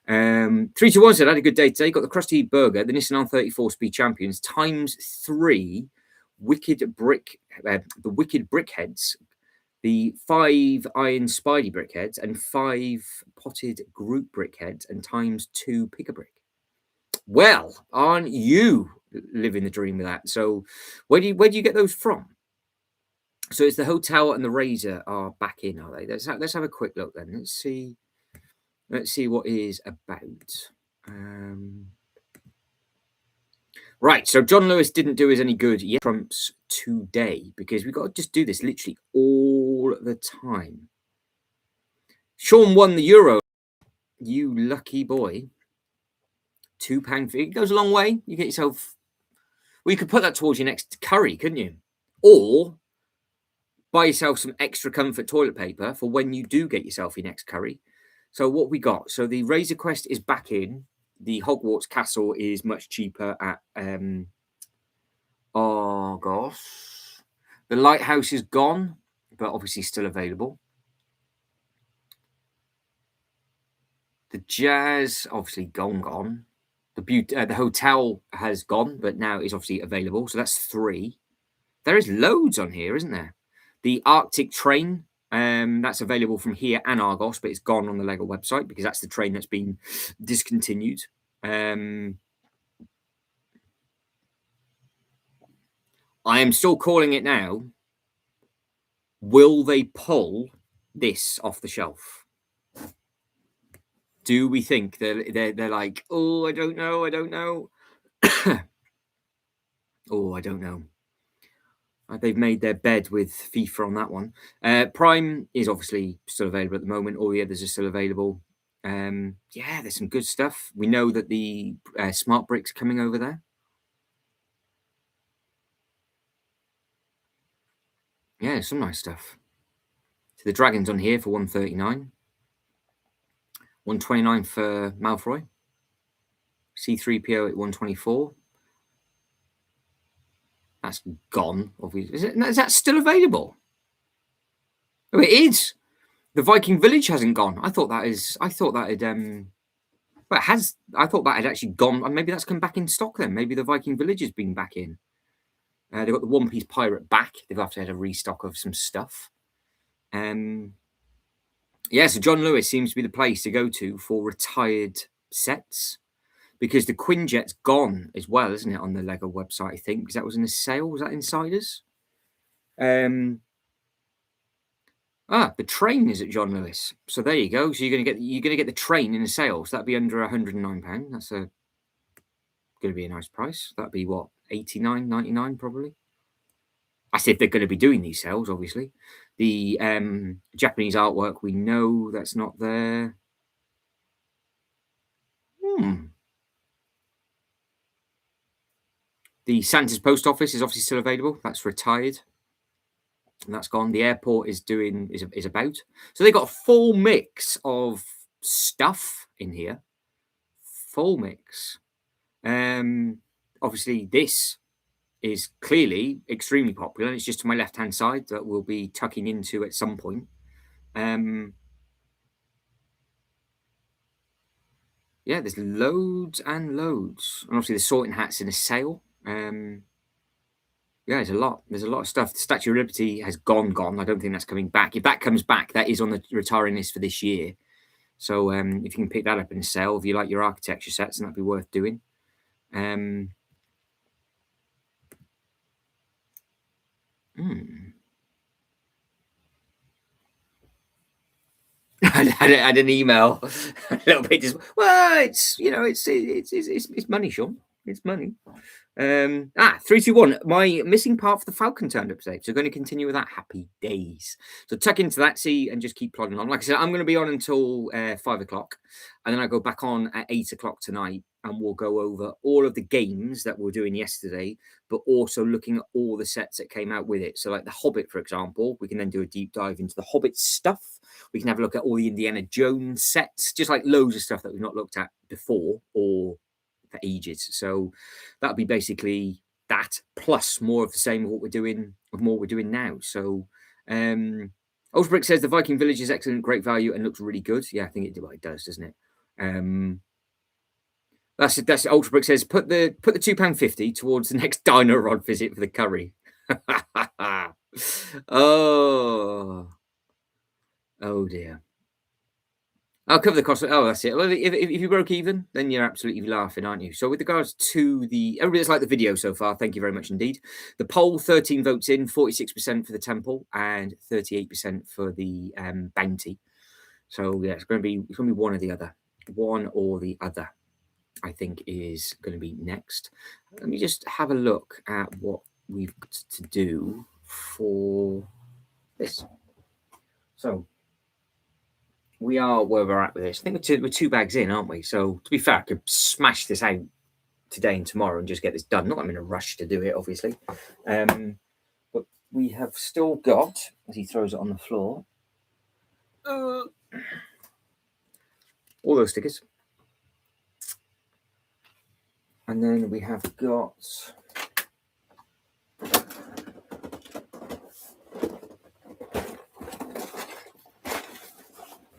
3, 2, 1 said I had a good day today. Got the Krusty Burger, the Nissan R34 Speed Champions ×3 wicked brick, the wicked brickheads, the 5 iron Spidey brickheads, and 5 potted group brickheads, and ×2 pick-a-brick. Well, aren't you living the dream with that? So where do you get those from? So it's the hotel and the Razor are back in, are they? Let's have a quick look then. Let's see what it is about. Right, so John Lewis didn't do us any good yet. Trumps today because we've got to just do this literally all the time. Sean won the Euro. You lucky boy. £2 fee. It goes a long way. You get yourself. Well, you could put that towards your next curry, couldn't you? Or buy yourself some extra comfort toilet paper for when you do get yourself your next curry. So what we got? So the Razor Quest is back in. The Hogwarts Castle is much cheaper at oh gosh. The Lighthouse is gone, but obviously still available. The Jazz, obviously gone. The hotel has gone, but now is obviously available. So that's 3. There is loads on here, isn't there? The Arctic train, that's available from here and Argos, but it's gone on the Lego website because that's the train that's been discontinued. I am still calling it now. Will they pull this off the shelf? Do we think they're like, oh, I don't know. Oh, I don't know. They've made their bed with FIFA on that one. Prime is obviously still available at the moment. All the others are still available. Yeah, there's some good stuff. We know that the smart bricks coming over there. Yeah, some nice stuff. So the dragons on here for 139. 129 for Malfoy. C3PO at 124. That's gone, obviously. Is that still available? Oh, it is. The Viking Village hasn't gone. I thought that had well, it has. I thought that had actually gone. Maybe that's come back in stock then. Maybe the Viking Village has been back in. They've got the One Piece Pirate back. They've have to have a restock of some stuff. Yeah, so John Lewis seems to be the place to go to for retired sets because the Quinjet's gone as well, isn't it, on the Lego website, I think, because that was in a sale. Was that Insiders? The train is at John Lewis. So there you go. So you're gonna get the train in a sale. So that'd be under £109. That's gonna be a nice price. That'd be what, 89.99 probably. I said they're going to be doing these sales, obviously. The Japanese artwork, we know that's not there. The Santa's Post Office is obviously still available. That's retired. And that's gone. The airport is about. So they got a full mix of stuff in here. Full mix. Obviously, this is clearly extremely popular. It's just to my left-hand side that we'll be tucking into at some point. Yeah, there's loads and loads. And obviously the sorting hat's in a sale. Yeah, there's a lot. There's a lot of stuff. The Statue of Liberty has gone. I don't think that's coming back. If that comes back, that is on the retiring list for this year. So if you can pick that up in a sale, if you like your architecture sets, then that'd be worth doing. I had an email a little bit just, well, it's money, Sean. It's money. 321. My missing part for the Falcon turned up today. So going to continue with that. Happy days. So tuck into that, see, and just keep plodding on. Like I said, I'm going to be on until 5 o'clock. And then I go back on at 8 o'clock tonight. And we'll go over all of the games that we were doing yesterday, but also looking at all the sets that came out with it. So like The Hobbit, for example, we can then do a deep dive into the Hobbit stuff. We can have a look at all the Indiana Jones sets, just like loads of stuff that we've not looked at before or for ages. So that'll be basically that, plus more of the same of what we're doing now. So Ultrabrick says the Viking Village is excellent, great value, and looks really good. Yeah, I think it does, doesn't it? That's Ultrabrick says put the £2.50 towards the next Dino Rod visit for the curry. Oh dear. I'll cover the cost. Oh, that's it. Well, if you broke even, then you're absolutely laughing, aren't you? So with regards to everybody that's liked the video so far, thank you very much indeed. The poll, 13 votes in, 46% for the temple and 38% for the bounty. So yeah, it's going to be one or the other. One or the other, I think, is going to be next. Let me just have a look at what we've got to do for this. So we are where we're at with this. I think we're two bags in, aren't we? So to be fair, I could smash this out today and tomorrow and just get this done. Not that I'm in a rush to do it, obviously. But we have still got, as he throws it on the floor, all those stickers. And then we have got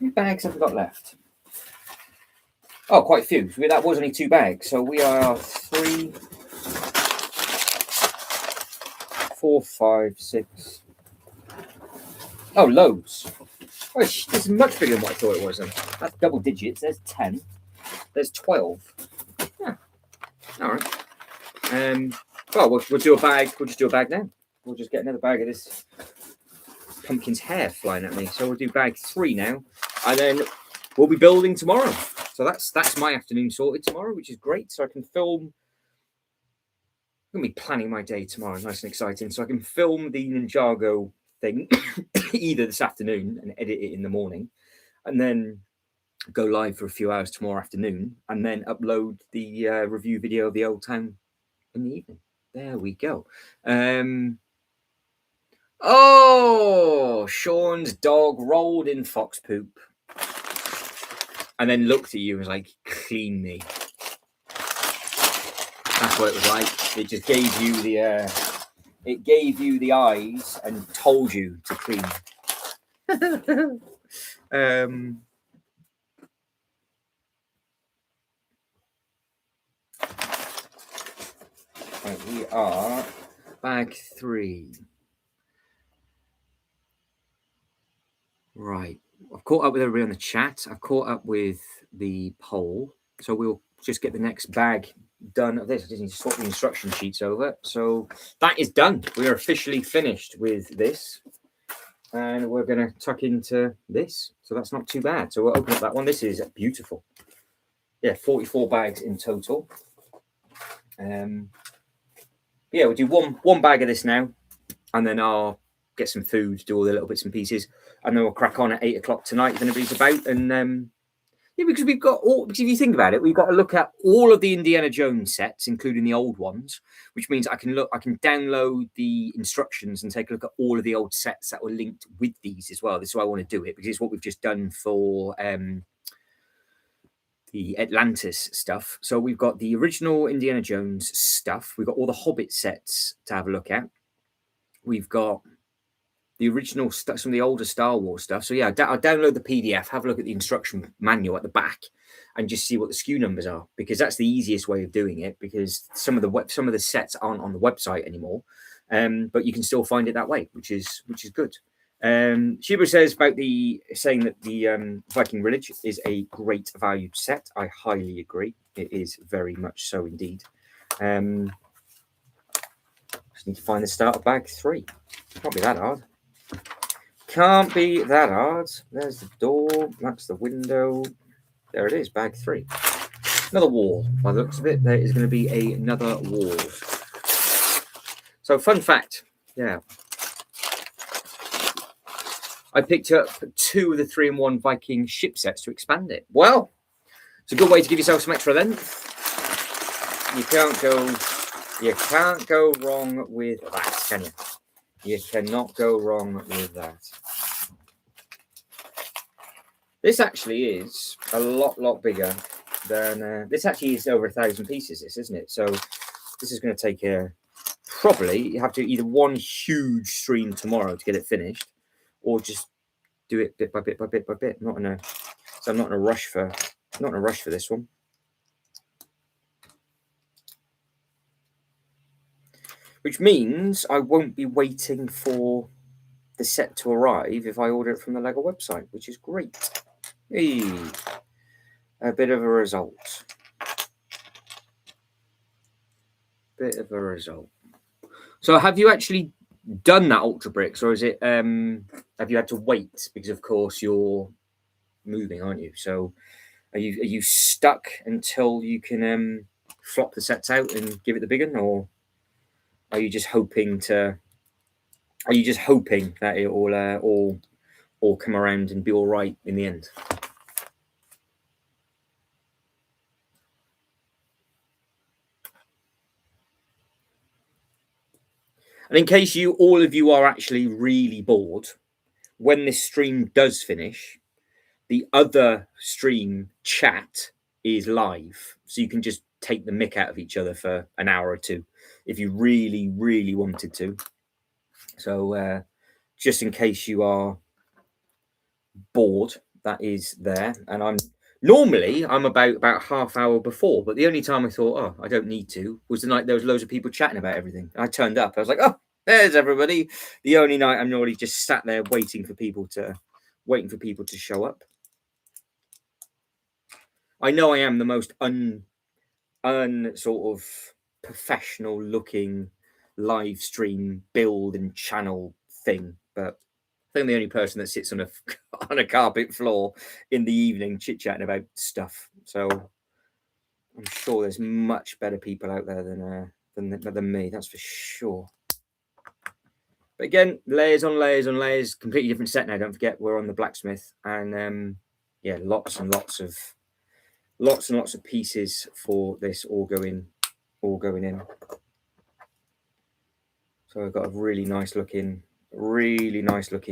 how many bags have we got left? Oh, quite a few. That was only 2 bags. So we are 3, 4, 5, 6. Oh, loads. Oh, this is much bigger than what I thought it was. Then. That's double digits. There's 10. There's 12. Yeah. All right. Well, we'll do a bag. We'll just do a bag now. We'll just get another bag of this pumpkin's hair flying at me. So we'll do bag 3 now, and then we'll be building tomorrow. So that's my afternoon sorted tomorrow, which is great. So I can film. I'm going to be planning my day tomorrow, nice and exciting. So I can film the Ninjago thing either this afternoon and edit it in the morning, and then go live for a few hours tomorrow afternoon, and then upload the review video of the Old Town in the evening. There we go. Oh, Sean's dog rolled in fox poop and then looked at you and was like, clean me. That's what it was like. It just gave you the eyes and told you to clean. Right, we are bag 3. Right. I've caught up with everybody on the chat. I've caught up with the poll. So we'll just get the next bag done of this. I just need to swap the instruction sheets over. So that is done. We are officially finished with this. And we're going to tuck into this. So that's not too bad. So we'll open up that one. This is beautiful. Yeah, 44 bags in total. Yeah, we'll do one bag of this now. And then I'll get some food, do all the little bits and pieces. And then we'll crack on at 8 o'clock tonight if anybody's about. And yeah, because we've got because if you think about it, we've got to look at all of the Indiana Jones sets, including the old ones, which means I can download the instructions and take a look at all of the old sets that were linked with these as well. This is why I want to do it, because it's what we've just done for the Atlantis stuff. So we've got the original Indiana Jones stuff. We've got all the Hobbit sets to have a look at. We've got the original stuff, some of the older Star Wars stuff. So yeah, I'll download the PDF, have a look at the instruction manual at the back, and just see what the SKU numbers are, because that's the easiest way of doing it. Because some of the sets aren't on the website anymore, but you can still find it that way, which is good. Shiba says about saying that the Viking Village is a great valued set. I highly agree. It is very much so indeed. Just need to find the starter bag 3. Can't be that hard. Can't be that hard. There's the door. That's the window. There it is, bag 3. Another wall. By the looks of it, there is going to be another wall. So, fun fact. Yeah. I picked up 2 of the 3-in-1 Viking ship sets to expand it. Well, it's a good way to give yourself some extra length. You can't go wrong with that, can you? You cannot go wrong with that. This actually is a lot bigger than this. Actually is over 1,000 pieces. This, isn't it? So this is going to take probably you have to either one huge stream tomorrow to get it finished, or just do it bit by bit by bit by bit. I'm not in a rush for this one. Which means I won't be waiting for the set to arrive if I order it from the Lego website, which is great. Hey, a bit of a result. Bit of a result. So have you actually done that Ultra Bricks, or is it have you had to wait because of course you're moving, aren't you? So are you stuck until you can flop the sets out and give it the big one, or are you just hoping to that it all come around and be all right in the end? And in case all of you are actually really bored, when this stream does finish, the other stream chat is live, so you can just take the mick out of each other for an hour or two if you really, really wanted to. So just in case you are bored, that is there. And I'm about half hour before, but the only time I thought, oh, I don't need to, was the night there was loads of people chatting about everything. I turned up, I was like, oh, there's everybody. The only night I'm normally just sat there waiting for people to show up. I know I am the most sort of professional looking live stream build and channel thing, but I think I'm the only person that sits on a carpet floor in the evening chit chatting about stuff. So I'm sure there's much better people out there than me. That's for sure. But again, layers on layers on layers. Completely different set now. Don't forget, we're on the blacksmith, and yeah, lots and lots of pieces for this all going in. So I've got a really nice looking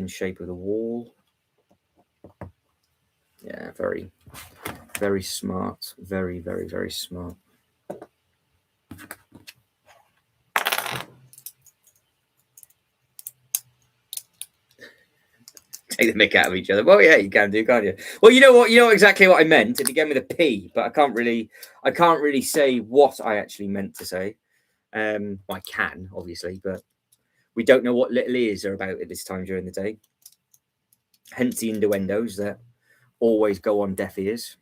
shape of the wall. Yeah, very, very smart. Very, very, very smart. Take the mick out of each other. Well, yeah, you can do, can't you? Well, you know what? You know exactly what I meant. It began with a P, but I can't really say what I actually meant to say. Well, I can, obviously, but we don't know what little ears are about at this time during the day. Hence the innuendos that always go on deaf ears.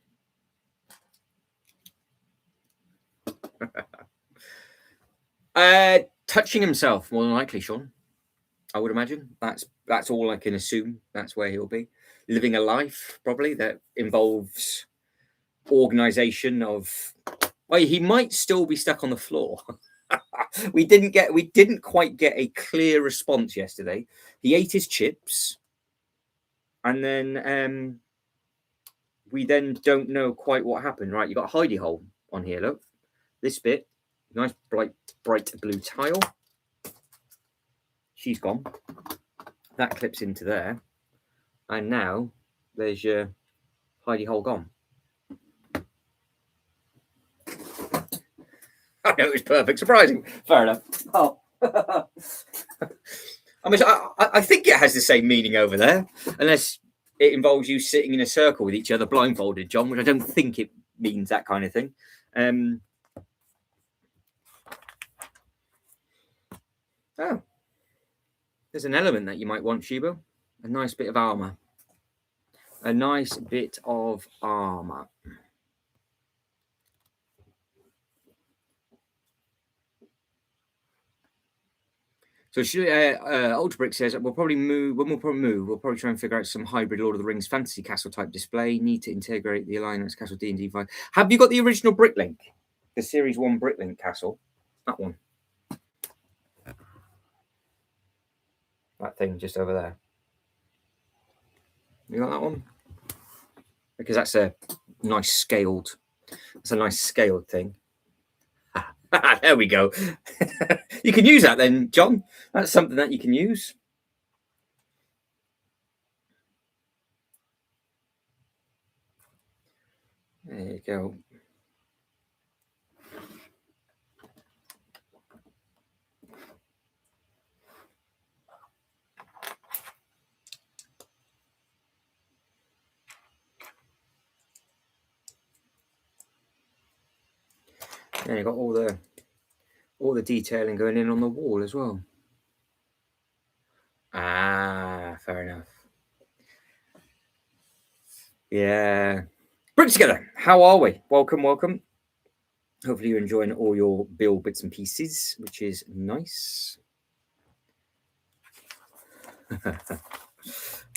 Touching himself, more than likely, Sean. I would imagine that's all I can assume. That's where he'll be living a life, probably that involves organization of. Well, he might still be stuck on the floor. we didn't quite get a clear response yesterday. He ate his chips, and then we then don't know quite what happened. Right, you got a hidey hole on here. Look, this bit, nice bright blue tile. She's gone. That clips into there, and now there's your hidey hole gone. I know, it was perfect. Surprising. Fair enough. Oh. I mean, I think it has the same meaning over there, unless it involves you sitting in a circle with each other blindfolded, John, which I don't think it means that kind of thing. Oh, there's an element that you might want, Shibo. A nice bit of armor. A nice bit of armor. So Ultra Brick says we'll probably move. We'll probably try and figure out some hybrid Lord of the Rings fantasy castle type display. Need to integrate the Alliance Castle D&D 5. Have you got the original Bricklink, the Series 1 Bricklink castle? That one. That thing just over there. You got that one? Because that's a nice scaled. It's a nice scaled thing. There we go. You can use that then, John. That's something that you can use. There you go. Yeah, you got all the detailing going in on the wall as well. Ah, fair enough. Yeah. Bricks together. How are we? Welcome, welcome. Hopefully you're enjoying all your Bill bits and pieces, which is nice.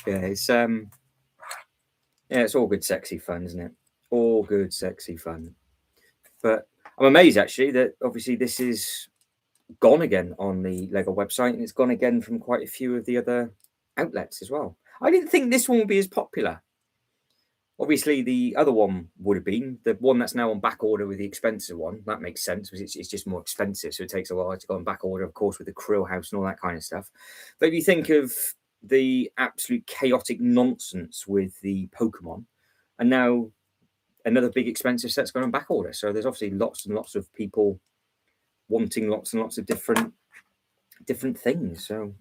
It's all good, sexy fun, isn't it? All good, sexy fun. But I'm amazed actually that obviously this is gone again on the Lego website, and it's gone again from quite a few of the other outlets as well. I didn't think this one would be as popular. Obviously, the other one would have been the one that's now on back order with the expensive one. That makes sense because it's just more expensive, so it takes a while to go on back order, of course, with the Krill House and all that kind of stuff. But if you think of the absolute chaotic nonsense with the Pokemon, and now another big expensive set's gone on back order, so there's obviously lots and lots of people wanting lots and lots of different things. So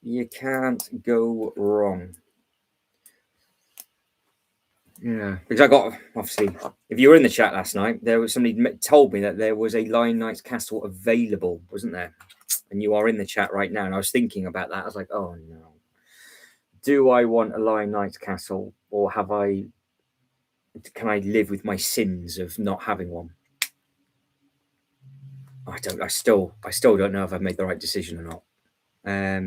you can't go wrong. Yeah, because I got, obviously, if you were in the chat last night, there was somebody told me that there was a Lion Knight's Castle available, wasn't there? And you are in the chat right now, and I was thinking about that. I was like, oh no, do I want a Lion Knight's Castle, or can I live with my sins of not having one? I still don't know if I've made the right decision or not. I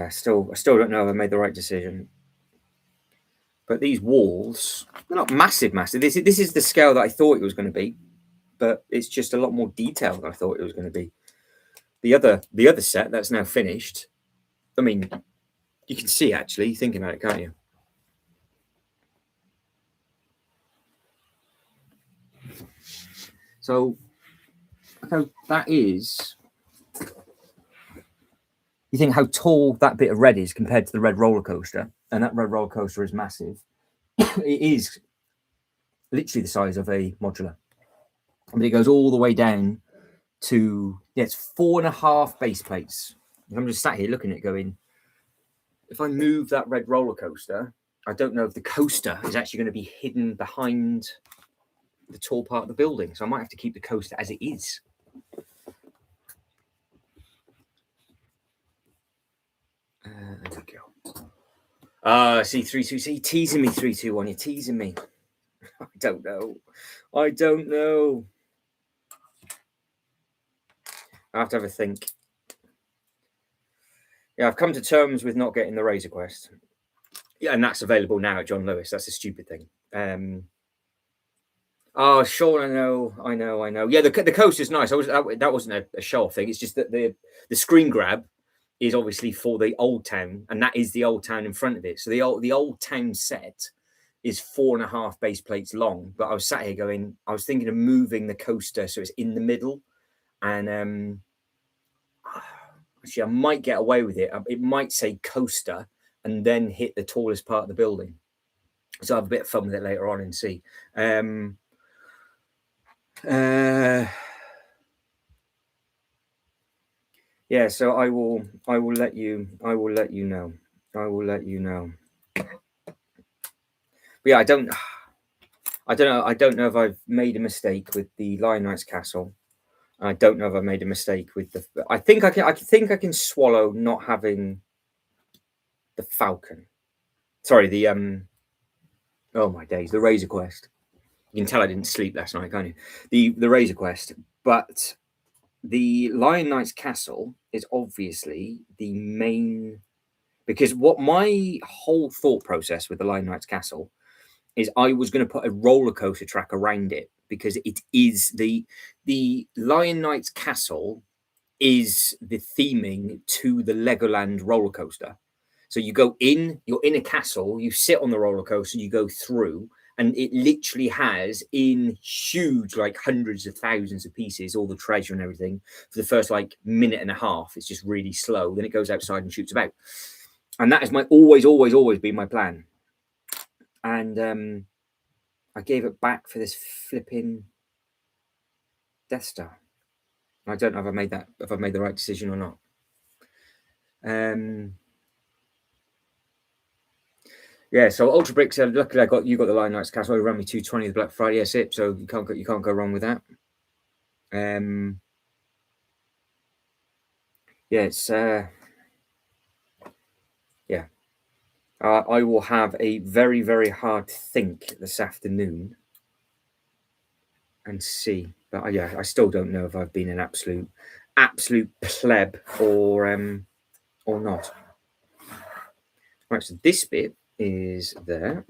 still don't know if I made the right decision. But these walls, they're not massive. This is the scale that I thought it was going to be, but it's just a lot more detailed than I thought it was going to be. The other set that's now finished, I mean, you can see actually thinking about it, can't you? So that is, you think how tall that bit of red is compared to the red roller coaster, and that red roller coaster is massive. It is literally the size of a modular, but it goes all the way down to, it's 4.5 base plates. I'm just sat here looking at it going, if I move that red roller coaster, I don't know if the coaster is actually going to be hidden behind the tall part of the building. So I might have to keep the coaster as it is. There we go. See, 3-2. See, teasing me, 3-2-1. You're teasing me. I don't know. I have to have a think. Yeah, I've come to terms with not getting the Razor Quest. Yeah, and that's available now at John Lewis. That's a stupid thing. Oh, Sean, I know. Yeah, the coaster's nice. That wasn't a show-off thing. It's just that the screen grab is obviously for the Old Town, and that is the Old Town in front of it. So the Old Town set is 4.5 base plates long. But I was sat here going, I was thinking of moving the coaster so it's in the middle, and actually I might get away with it. It might say coaster and then hit the tallest part of the building. So I'll have a bit of fun with it later on and see. Yeah, so I will let you know. But yeah, I don't know if I've made a mistake with the Lion Knight's Castle. I don't know if I've made a mistake with the. I think I can swallow not having the Falcon. Sorry, the oh my days, the Razor Quest. You can tell I didn't sleep last night, can't you? The Razor Quest, but the Lion Knight's Castle is obviously the main, because what my whole thought process with the Lion Knight's Castle is I was going to put a roller coaster track around it, because it is the Lion Knight's Castle is the theming to the Legoland roller coaster. So you go in, you're in a castle, you sit on the roller coaster, you go through, and it literally has in huge, like hundreds of thousands of pieces, all the treasure and everything for the first like minute and a half. It's just really slow. Then it goes outside and shoots about. And that is my always been my plan. And I gave it back for this flipping Death Star. I don't know if I've made the right decision or not. Yeah, so Ultra Bricks. Luckily, you got the Lion Knight's Castle. It ran me 220 the Black Friday. That's it. So you can't go wrong with that. Yeah, it's I will have a very, very hard think this afternoon and see. But yeah, I still don't know if I've been an absolute pleb or not. Right, so this bit is there.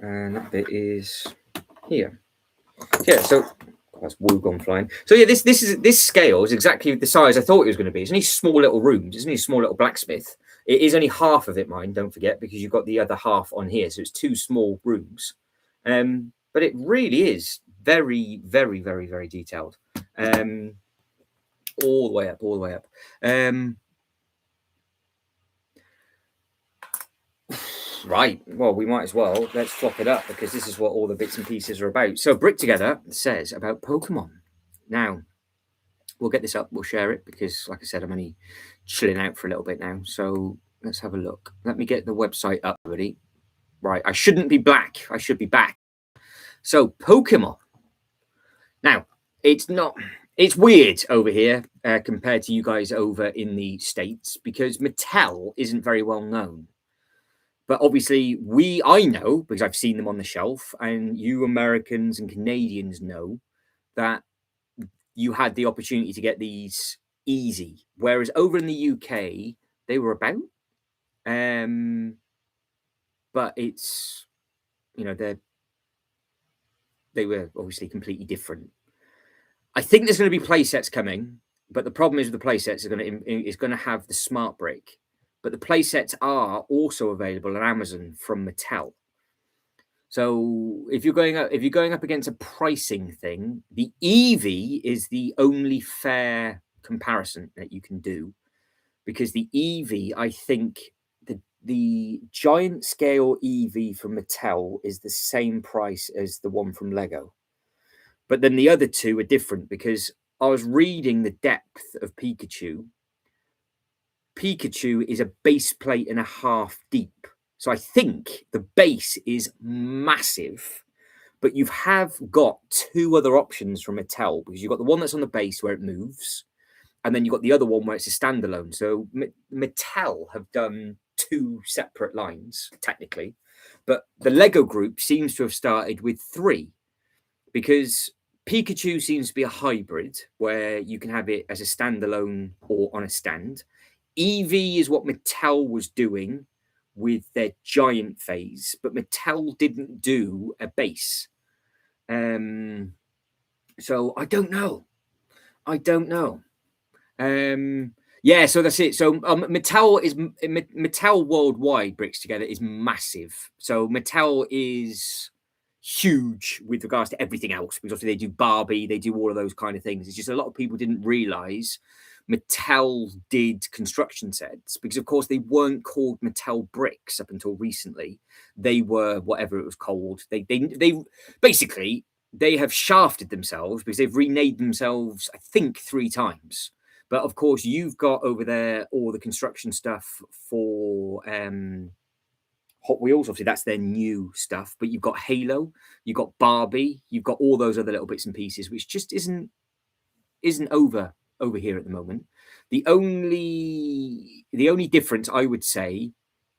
And that bit is here. Yeah, so that's woo gone flying. So yeah, this scale is exactly the size I thought it was going to be. It's only small little rooms. It's only a small little blacksmith. It is only half of it, mine. Don't forget, because you've got the other half on here. So it's 2 small rooms. But it really is very, very, very, very detailed. All the way up, all the way up. Right. Well, we might as well. Let's flop it up because this is what all the bits and pieces are about. So, Brick Together says about Pokemon. Now, we'll get this up. We'll share it because, like I said, I'm only chilling out for a little bit now. So, let's have a look. Let me get the website up, ready. Right. I shouldn't be black. I should be back. So, Pokemon. Now, it's not. It's weird over here compared to you guys over in the States because Mattel isn't very well known. But obviously, I know because I've seen them on the shelf, and you Americans and Canadians know that you had the opportunity to get these easy. Whereas over in the UK, they were about. But it's, they were obviously completely different. I think there's going to be play sets coming, but the problem is with the play sets is going to have the smart brick. But the play sets are also available on Amazon from Mattel. So if you're going up against a pricing thing, the Eevee is the only fair comparison that you can do, because the Eevee, I think the giant scale Eevee from Mattel is the same price as the one from Lego. But then the other two are different because I was reading the depth of Pikachu. Pikachu is a base plate and a half deep. So I think the base is massive, but you have got 2 other options from Mattel because you've got the one that's on the base where it moves, and then you've got the other one where it's a standalone. So Mattel have done 2 separate lines, technically, but the Lego group seems to have started with 3 because Pikachu seems to be a hybrid where you can have it as a standalone or on a stand. Eevee is what Mattel was doing with their giant phase, but Mattel didn't do a base. So I don't know. Yeah, so that's it. So Mattel worldwide bricks together is massive. So Mattel is huge with regards to everything else because obviously they do Barbie, they do all of those kind of things. It's just a lot of people didn't realize Mattel did construction sets because, of course, they weren't called Mattel bricks up until recently. They were whatever it was called. They basically they have shafted themselves because they've renamed themselves, I think, 3 times. But of course, you've got over there all the construction stuff for Hot Wheels. Obviously, that's their new stuff. But you've got Halo, you've got Barbie, you've got all those other little bits and pieces, which just isn't over here at the moment. The only difference I would say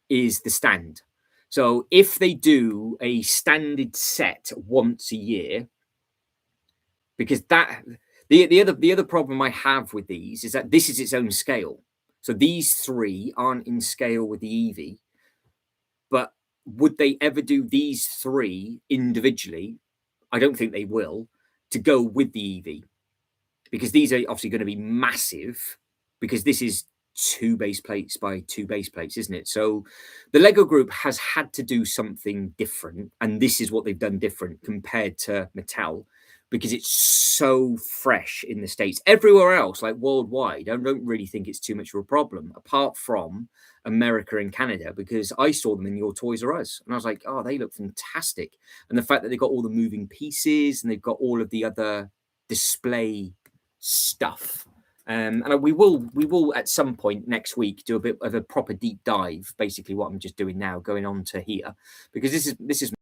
is the stand. So if they do a standard set once a year, because the other problem I have with these is that this is its own scale. So these 3 aren't in scale with the Eevee, but would they ever do these 3 individually? I don't think they will, to go with the Eevee, because these are obviously going to be massive because this is 2 base plates by 2 base plates, isn't it? So the Lego group has had to do something different, and this is what they've done different compared to Mattel because it's so fresh in the States. Everywhere else, like worldwide, I don't really think it's too much of a problem, apart from America and Canada, because I saw them in your Toys R Us and I was like, oh, they look fantastic. And the fact that they've got all the moving pieces and they've got all of the other display stuff. And we will at some point next week do a bit of a proper deep dive, basically what I'm just doing now, going on to here, because this is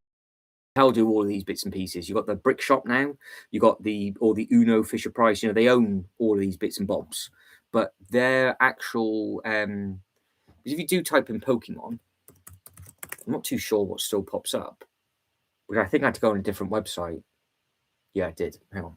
Mattel do all of these bits and pieces. You've got the brick shop now. You got the Uno Fisher Price. They own all of these bits and bobs. But their actual, if you do type in Pokemon, I'm not too sure what still pops up. But I think I had to go on a different website. Yeah, I did. Hang on.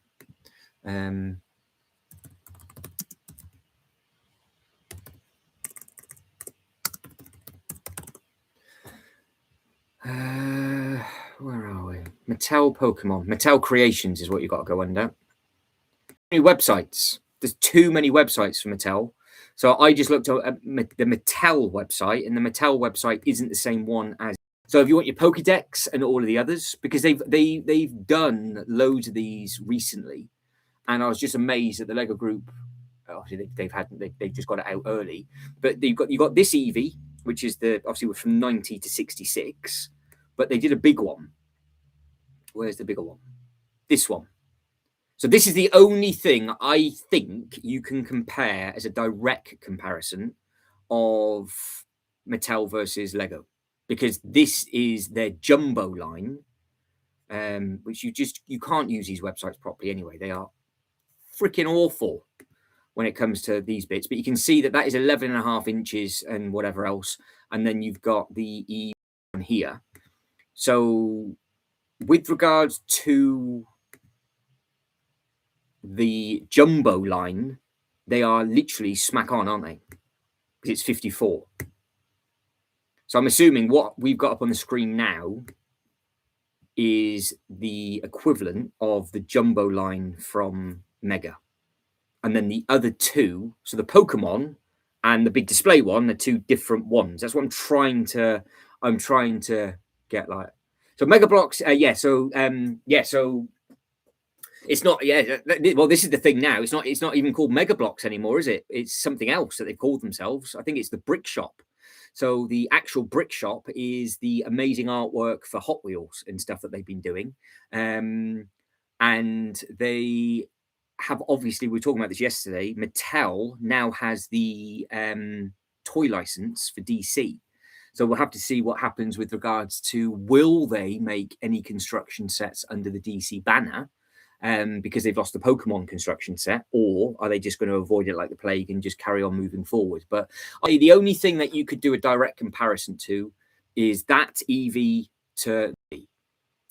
Where are we? Mattel Pokemon. Mattel Creations is what you've got to go under. New websites. There's too many websites for Mattel. So I just looked at the Mattel website, and the Mattel website isn't the same one as. So if you want your Pokédex and all of the others, because they've done loads of these recently, and I was just amazed at the Lego Group. Obviously, they've just got it out early, but you've got this Eevee, which is obviously from 90 to 66, but they did a big one. Where's the bigger one? This one. So this is the only thing I think you can compare as a direct comparison of Mattel versus Lego, because this is their jumbo line, which you can't use these websites properly anyway. They are freaking awful when it comes to these bits, but you can see that is 11.5 inches and whatever else, and then you've got the E on here. So with regards to the jumbo line, they are literally smack on, aren't they? Because it's 54. So I'm assuming what we've got up on the screen now is the equivalent of the jumbo line from Mega. And then the other two, so the Pokemon and the big display one, are two different ones. That's what I'm trying to get like. So Mega Bloks, so it's not, well, this is the thing now. It's not even called Mega Bloks anymore, is it? It's something else that they've called themselves. I think it's the Brick Shop. So the actual Brick Shop is the amazing artwork for Hot Wheels and stuff that they've been doing. And they have, obviously, we were talking about this yesterday, Mattel now has the toy license for DC. So we'll have to see what happens with regards to, will they make any construction sets under the DC banner? Because they've lost the Pokemon construction set, or are they just going to avoid it like the plague and just carry on moving forward? But the only thing that you could do a direct comparison to is that Eevee to me,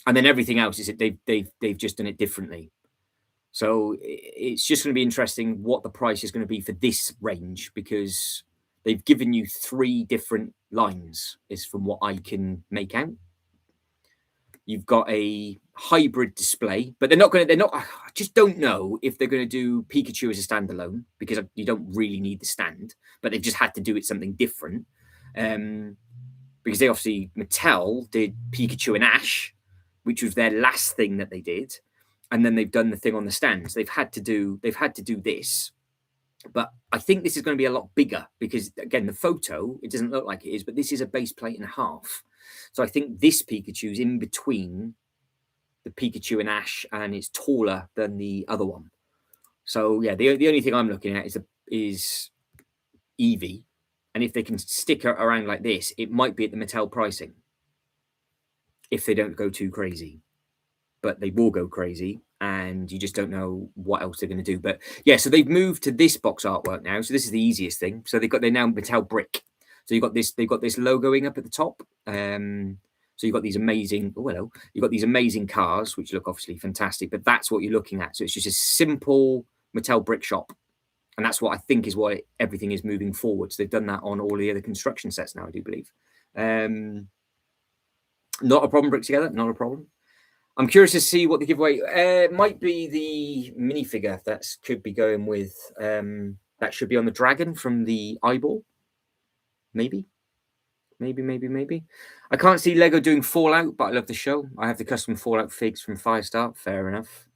and then everything else is that they've just done it differently. So it's just going to be interesting what the price is going to be for this range, because they've given you 3 different lines, is from what I can make out. You've got a hybrid display, but I just don't know if they're going to do Pikachu as a standalone, because you don't really need the stand, but they've just had to do it something different. Because they obviously, Mattel did Pikachu and Ash, which was their last thing that they did. And then they've done the thing on the stands. They've had to do this, but I think this is going to be a lot bigger, because again, the photo, it doesn't look like it is, but this is a base plate and a half. So I think this Pikachu's in between the Pikachu and Ash, and it's taller than the other one. So yeah, the only thing I'm looking at is Eevee, and if they can stick around like this, it might be at the Mattel pricing, if they don't go too crazy. But they will go crazy, and you just don't know what else they're going to do. But yeah, so they've moved to this box artwork now. So this is the easiest thing. So they're now Mattel Brick. So they've got this logoing up at the top. So you've got these amazing, you've got these amazing cars, which look obviously fantastic, but that's what you're looking at. So it's just a simple Mattel Brick Shop. And that's what I think is why everything is moving forward. So they've done that on all the other construction sets now, I do believe. Not a problem, Brick Together, not a problem. I'm curious to see what the giveaway might be. The minifigure that could be going with that should be on the dragon from the eyeball. Maybe. I can't see Lego doing Fallout, but I love the show. I have the custom Fallout figs from Firestar. Fair enough.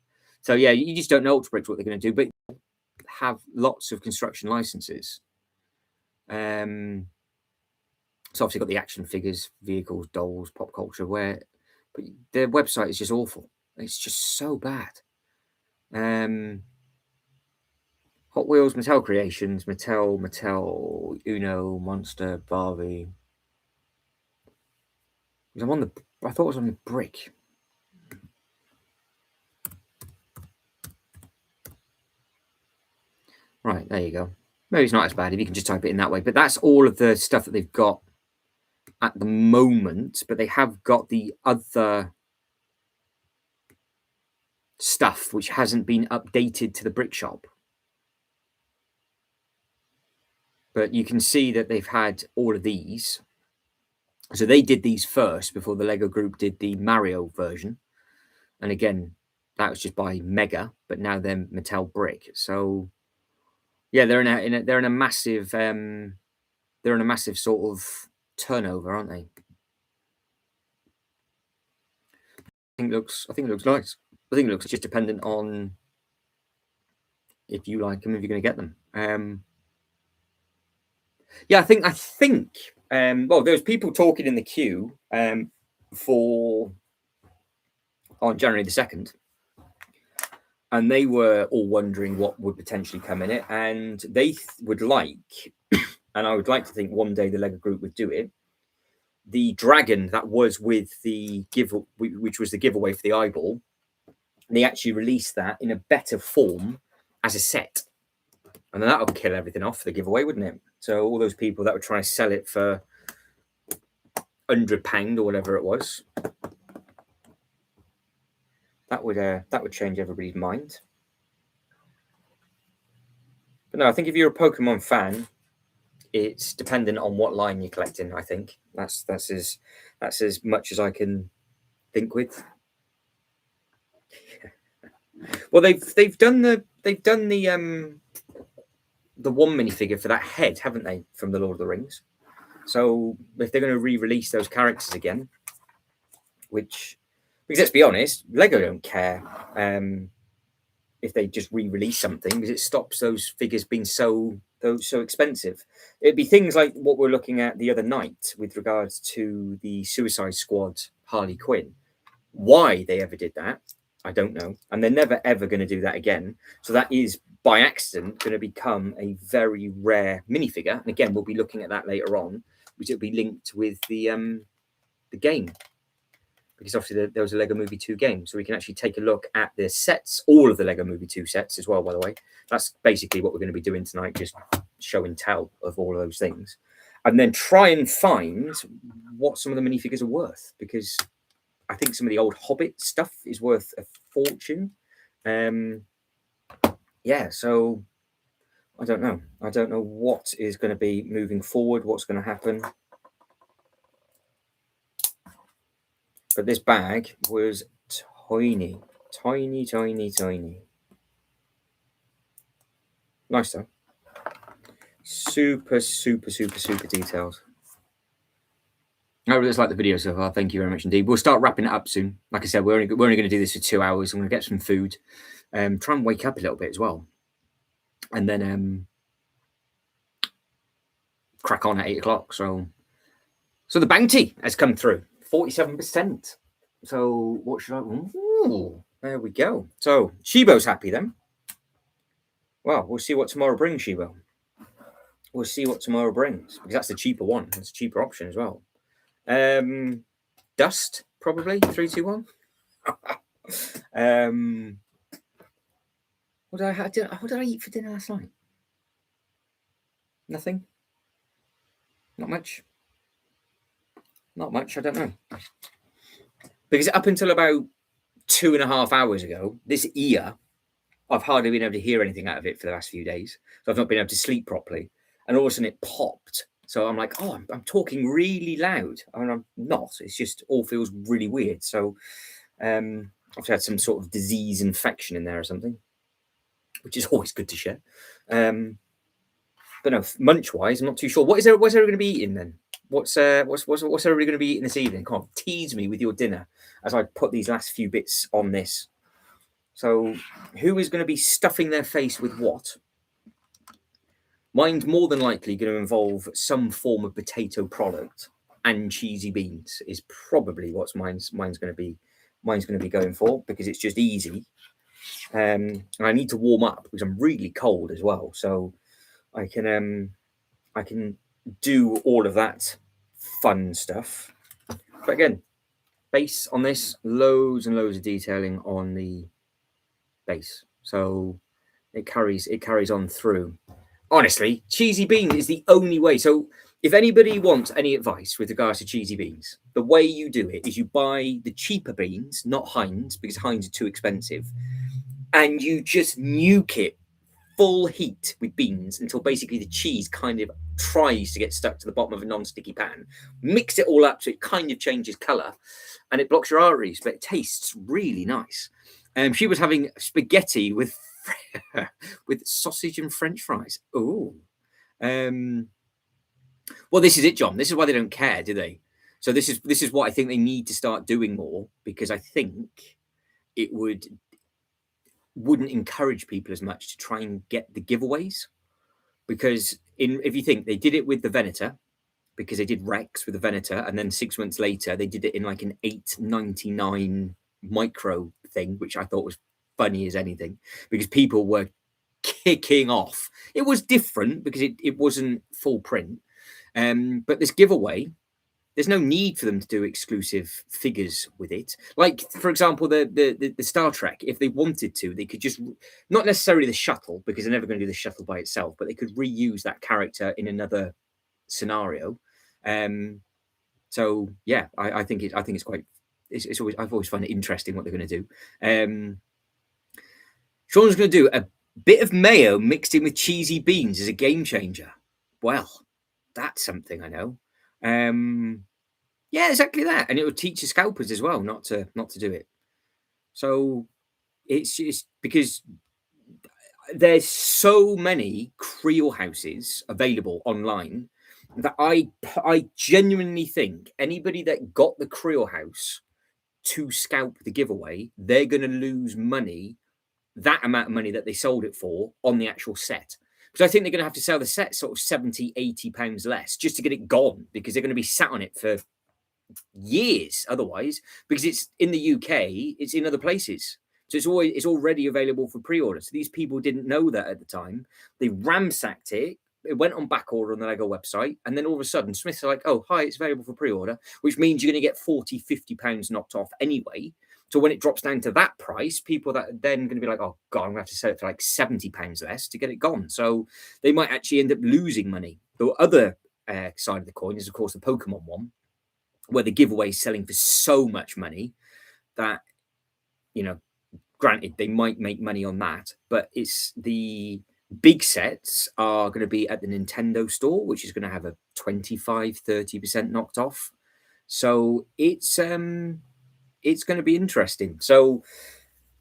So yeah, you just don't know Ultra Bricks what they're going to do, but have lots of construction licenses. So obviously got the action figures, vehicles, dolls, pop culture, but their website is just awful. It's just so bad. Hot Wheels, Mattel Creations, Mattel, Uno, Monster, Barbie. I thought it was on the Brick. Right, there you go. Maybe it's not as bad if you can just type it in that way. But that's all of the stuff that they've got at the moment. But they have got the other stuff which hasn't been updated to the brick shop. But you can see that they've had all of these. So they did these first before the Lego group did the Mario version. And again, that was just by Mega, but now they're Mattel Brick. So yeah, they're in a massive sort of turnover, aren't they? I think it looks nice. I think it looks just dependent on if you like them, if you're going to get them. Yeah, I think. Well, there was people talking in the queue for on January the 2nd, and they were all wondering what would potentially come in it, and they would like, and I would like to think one day the Lego Group would do it. The dragon that was with the which was the giveaway for the eyeball, they actually released that in a better form as a set, and then that would kill everything off the giveaway, wouldn't it? So all those people that were trying to sell it for £100 or whatever it was, that would change everybody's mind. But no, I think if you're a Pokemon fan, it's dependent on what line you're collecting. I think that's as much as I can think with. Well, they've done the one minifigure for that head, haven't they, from the Lord of the Rings? So if they're going to re-release those characters again, because let's be honest, Lego don't care if they just re-release something, because it stops those figures being so expensive. It'd be things like what we're looking at the other night with regards to the Suicide Squad Harley Quinn. Why they ever did that, I don't know, and they're never ever going to do that again. So that is by accident going to become a very rare minifigure. And again, we'll be looking at that later on, which will be linked with the game, because obviously there was a Lego Movie 2 game, so we can actually take a look at the sets, all of the Lego Movie 2 sets as well. By the way, that's basically what we're going to be doing tonight, just show and tell of all of those things, and then try and find what some of the minifigures are worth, because I think some of the old Hobbit stuff is worth a fortune. Yeah, so I don't know. I don't know what is going to be moving forward, what's going to happen. But this bag was tiny, tiny, tiny, tiny. Nice though. Super, super, super, super detailed. I really like the video so far. Thank you very much indeed. We'll start wrapping it up soon. Like I said, we're only going to do this for 2 hours. I'm going to get some food, try and wake up a little bit as well, and then crack on at 8 o'clock. So the bounty has come through, 47%. So what should I? Ooh, there we go. So Shibo's happy then. Well, we'll see what tomorrow brings, Shibo. We'll see what tomorrow brings, because that's the cheaper one. That's a cheaper option as well. Dust, probably 3, 2, 1. What did I eat for dinner last night? Nothing. Not much. Not much. I don't know. Because up until about 2.5 hours ago, this ear, I've hardly been able to hear anything out of it for the last few days. So I've not been able to sleep properly. And all of a sudden it popped. So I'm like, oh, I'm talking really loud. I mean, I'm not. It's just all feels really weird. So I've had some sort of disease infection in there or something, which is always good to share. But no, munch-wise, I'm not too sure. What's everybody going to be eating then? What's everybody going to be eating this evening? Come on, tease me with your dinner as I put these last few bits on this. So who is going to be stuffing their face with what? Mine's more than likely going to involve some form of potato product and cheesy beans is probably what mine's going to be. Mine's going to be going for, because it's just easy. And I need to warm up because I'm really cold as well. So I can do all of that fun stuff. But again, base on this, loads and loads of detailing on the base. So It carries on through. Honestly, cheesy beans is the only way. So if anybody wants any advice with regards to cheesy beans, the way you do it is you buy the cheaper beans, not Heinz, because Heinz are too expensive, and you just nuke it full heat with beans until basically the cheese kind of tries to get stuck to the bottom of a non-sticky pan. Mix it all up so it kind of changes colour, and it blocks your arteries, but it tastes really nice. She was having spaghetti with with sausage and French fries. Oh, well, this is it, John. This is why they don't care, do they? So this is what I think they need to start doing more, because I think it wouldn't encourage people as much to try and get the giveaways. Because if you think, they did it with the Venator, because they did Rex with the Venator, and then 6 months later they did it in like an $8.99 micro thing, which I thought was funny as anything, because people were kicking off. It was different because it wasn't full print, but this giveaway, there's no need for them to do exclusive figures with it. Like, for example, the Star Trek, if they wanted to, they could just, not necessarily the shuttle, because they're never going to do the shuttle by itself, but they could reuse that character in another scenario. So yeah, I think it's quite, it's always, I've always found it interesting what they're going to do. Sean's going to do a bit of mayo mixed in with cheesy beans as a game changer. Well, that's something I know. Yeah, exactly that, and it would teach the scalpers as well not to do it. So it's just because there's so many creel houses available online that I genuinely think anybody that got the creel house to scalp the giveaway, they're going to lose money, that amount of money that they sold it for, on the actual set. Because I think they're going to have to sell the set sort of 70, 80 pounds less just to get it gone, because they're going to be sat on it for years otherwise, because it's in the UK, it's in other places. So it's already available for pre-order. So these people didn't know that at the time. They ransacked it. It went on back order on the Lego website. And then all of a sudden, Smiths are like, oh, hi, it's available for pre-order, which means you're going to get 40, 50 pounds knocked off anyway. So when it drops down to that price, people that are then going to be like, oh, God, I'm going to have to sell it for like 70 pounds less to get it gone. So they might actually end up losing money. The other side of the coin is, of course, the Pokemon one, where the giveaway is selling for so much money that, you know, granted, they might make money on that, but it's the big sets are going to be at the Nintendo store, which is going to have a 25-30% knocked off. So it's going to be interesting. So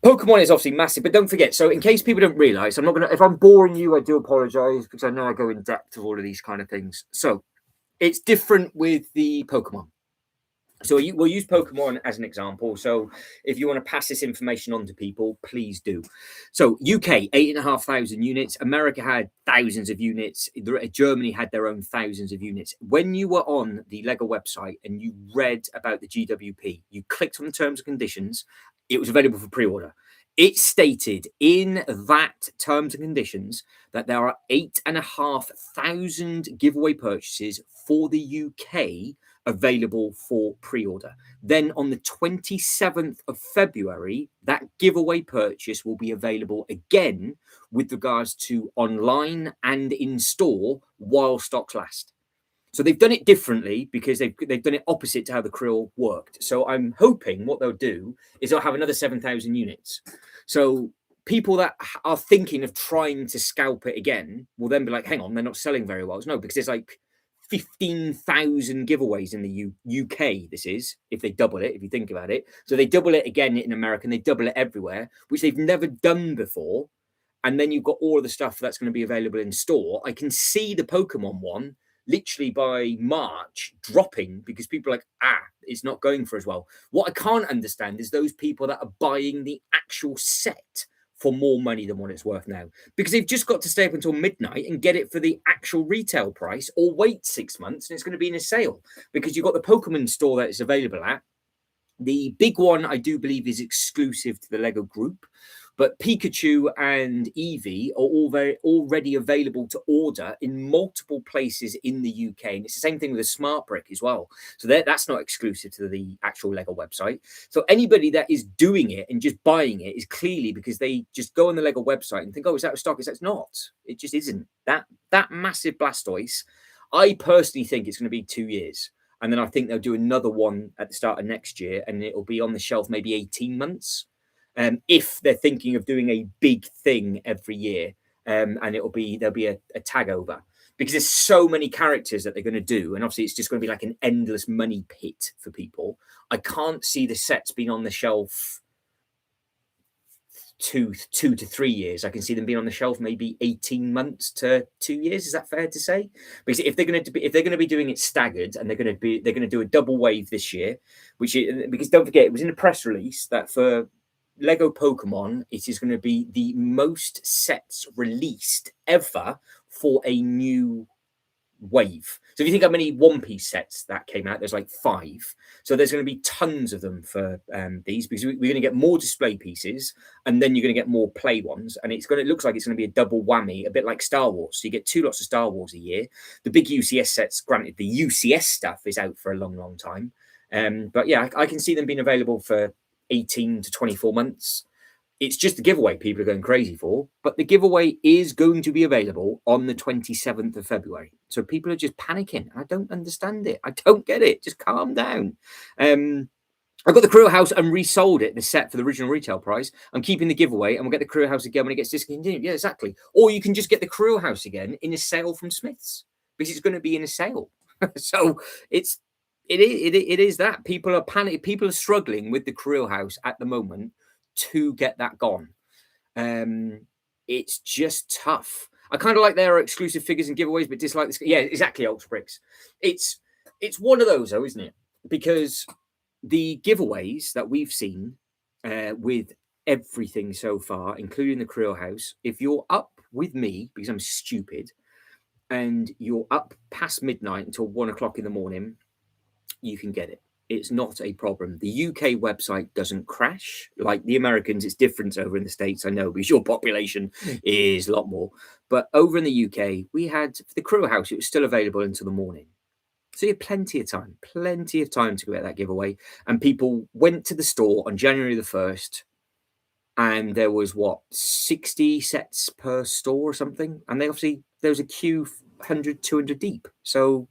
Pokemon is obviously massive, but don't forget. So in case people don't realize, I'm not going to, if I'm boring you, I do apologize, because I know I go in depth of all of these kind of things. So it's different with the Pokemon. So we'll use Pokemon as an example. So if you want to pass this information on to people, please do. So UK, 8,500 units. America had thousands of units. Germany had their own thousands of units. When you were on the Lego website and you read about the GWP, you clicked on the terms and conditions, it was available for pre-order. It stated in that terms and conditions that there are 8,500 giveaway purchases for the UK available for pre-order. Then on the 27th of February, that giveaway purchase will be available again with regards to online and in store while stocks last. So they've done it differently because they've done it opposite to how the krill worked. So I'm hoping what they'll do is they'll have another 7,000 units. So people that are thinking of trying to scalp it again will then be like, hang on, they're not selling very well. No, because there's like 15,000 giveaways in the UK. This is, if they double it, if you think about it. So they double it again in America, and they double it everywhere, which they've never done before. And then you've got all of the stuff that's going to be available in store. I can see the Pokemon one literally by March dropping because people are like, it's not going for as well. What I can't understand is those people that are buying the actual set for more money than what it's worth now, because they've just got to stay up until midnight and get it for the actual retail price, or wait 6 months and it's going to be in a sale, because you've got the Pokemon store that it's available at. The big one, I do believe, is exclusive to the Lego group, But Pikachu and Eevee are already available to order in multiple places in the UK. And it's the same thing with a smart brick as well. So that's not exclusive to the actual Lego website. So anybody that is doing it and just buying it is clearly because they just go on the Lego website and think, oh, it's out of stock. It's not. It just isn't. That massive Blastoise, I personally think it's going to be 2 years. And then I think they'll do another one at the start of next year, and it'll be on the shelf maybe 18 months. If they're thinking of doing a big thing every year, and there'll be a tag over, because there's so many characters that they're going to do, and obviously it's just going to be like an endless money pit for people. I can't see the sets being on the shelf 2 to 3 years. I can see them being on the shelf maybe 18 months to 2 years. Is that fair to say? Because if they're going to be doing it staggered, and they're going to do a double wave this year, because don't forget, it was in a press release that for Lego Pokemon, it is going to be the most sets released ever for a new wave. So if you think how many One Piece sets that came out, there's like 5. So there's going to be tons of them for these, because we're going to get more display pieces, and then you're going to get more play ones, and it looks like it's going to be a double whammy, a bit like Star Wars. So you get 2 lots of Star Wars a year. The big UCS sets, granted, the UCS stuff is out for a long time, but yeah, I can see them being available for 18 to 24 months. It's just a giveaway people are going crazy for, but the giveaway is going to be available on the 27th of February. So people are just panicking. I don't understand it. I don't get it. Just calm down. I got the Crew House and resold it, the set, for the original retail price. I'm keeping the giveaway, and we'll get the Crew House again when it gets discontinued. Yeah, exactly. Or you can just get the Crew House again in a sale from Smith's, because it's going to be in a sale. So it is that people are panic. People are struggling with the Crew House at the moment to get that gone. It's just tough. I kind of like their exclusive figures and giveaways, but dislike this. Yeah, exactly. Ultra Bricks. It's one of those, though, isn't it? Because the giveaways that we've seen with everything so far, including the Crew House, if you're up with me, because I'm stupid, and you're up past midnight until 1 o'clock in the morning, you can get it. It's not a problem. The UK website doesn't crash like the Americans. It's different over in the States, I know, because your population is a lot more. But over in the UK, we had the Crew House. It was still available until the morning. So you had plenty of time to get that giveaway. And people went to the store on January the 1st, and there was 60 sets per store or something. And there was a queue 100, 200 deep. So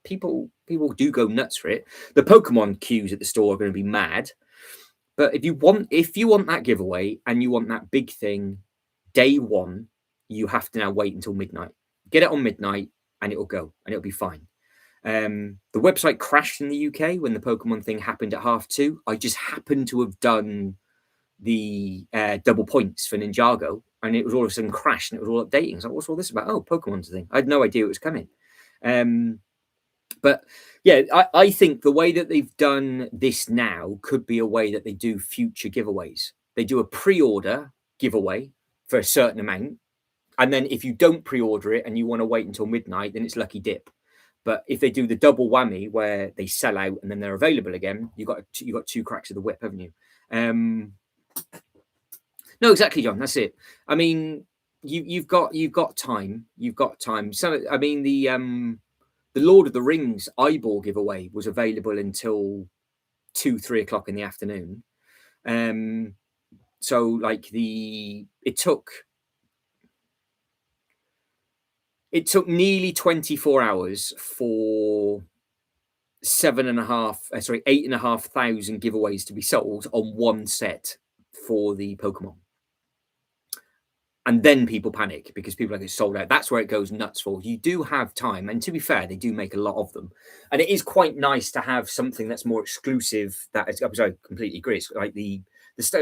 people do go nuts for it. The Pokemon queues at the store are going to be mad. But if you want that giveaway and you want that big thing day one, you have to now wait until midnight. Get it on midnight and it'll go and it'll be fine. The website crashed in the UK when the Pokemon thing happened at 2:30. I just happened to have done the double points for Ninjago, and it was all of a sudden crashed and it was all updating. So what's all this about? Oh, Pokemon's a thing. I had no idea it was coming. But yeah, I think the way that they've done this now could be a way that they do future giveaways. They do a pre-order giveaway for a certain amount, and then if you don't pre-order it and you want to wait until midnight, then it's lucky dip. But if they do the double whammy where they sell out and then they're available again, you got 2 cracks of the whip, haven't you? No, exactly, John. That's it. I mean, you've got time. You've got time. So I mean, the Lord of the Rings eyeball giveaway was available until 2-3 o'clock in the afternoon. So like it took nearly 24 hours for 8,500 giveaways to be sold on one set for the Pokemon. And then people panic because people are like, it's sold out. That's where it goes nuts for. You do have time. And to be fair, they do make a lot of them. And it is quite nice to have something that's more exclusive. I completely agree. It's like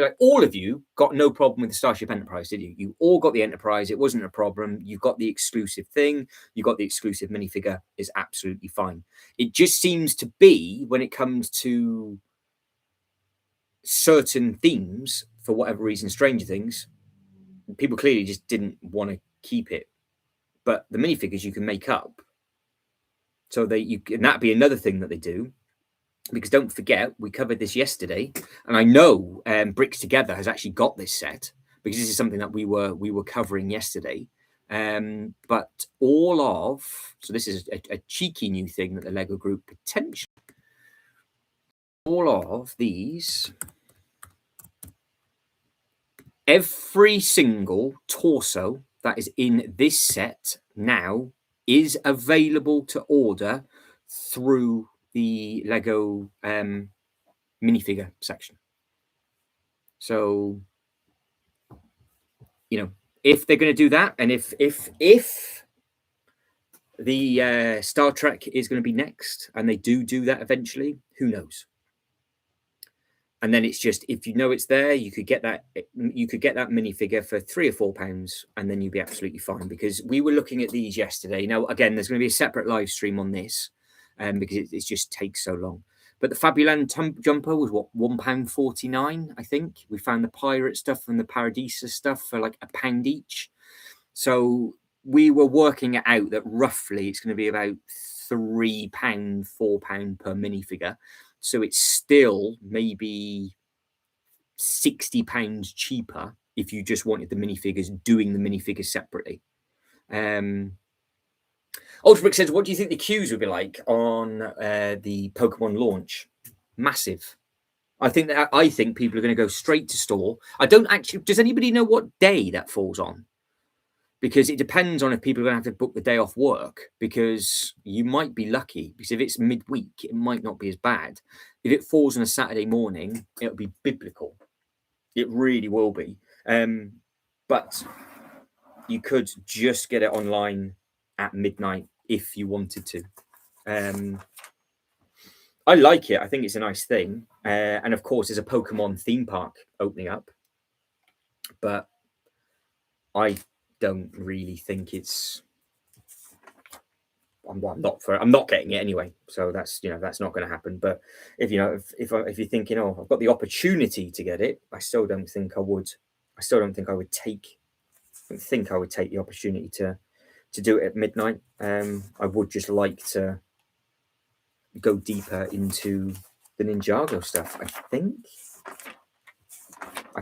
like all of you got no problem with the Starship Enterprise, did you? You all got the Enterprise. It wasn't a problem. You got the exclusive thing. You got the exclusive minifigure. Is absolutely fine. It just seems to be when it comes to certain themes, for whatever reason, Stranger Things, people clearly just didn't want to keep it. But the minifigures you can make up. So and that'd be another thing that they do. because don't forget, we covered this yesterday, and I know Bricks Together has actually got this set because this is something that we were covering yesterday. But so this is a cheeky new thing that the Lego Group potentially, all of these, every single torso that is in this set now is available to order through the Lego minifigure section. So, if they're going to do that, and if the Star Trek is going to be next, and they do that eventually, who knows? And then it's just, if you know it's there, you could get that minifigure for £3 or £4, and then you'd be absolutely fine. Because we were looking at these yesterday. Now, again, there's going to be a separate live stream on this, because it just takes so long. But the Fabuland jumper was what, £1.49, I think. We found the pirate stuff and the Paradisa stuff for like £1 each. So we were working it out that roughly it's going to be about £3, £4 per minifigure. So it's still maybe £60 cheaper if you just wanted the minifigures, doing the minifigures separately. Ultrabrick says, what do you think the queues would be like on the Pokemon launch? Massive. I think people are going to go straight to store. I don't actually. Does anybody know what day that falls on? Because it depends on if people are going to have to book the day off work, because you might be lucky, because if it's midweek, it might not be as bad. If it falls on a Saturday morning, it'll be biblical. It really will be. But you could just get it online at midnight if you wanted to. I like it. I think it's a nice thing. And of course, there's a Pokemon theme park opening up. But I don't really think it's. I'm not getting it anyway, so that's not going to happen. But if you're thinking, oh, I've got the opportunity to get it, I still don't think I would. I still don't think I would take. I don't think I would take the opportunity to do it at midnight. I would just like to go deeper into the Ninjago stuff. I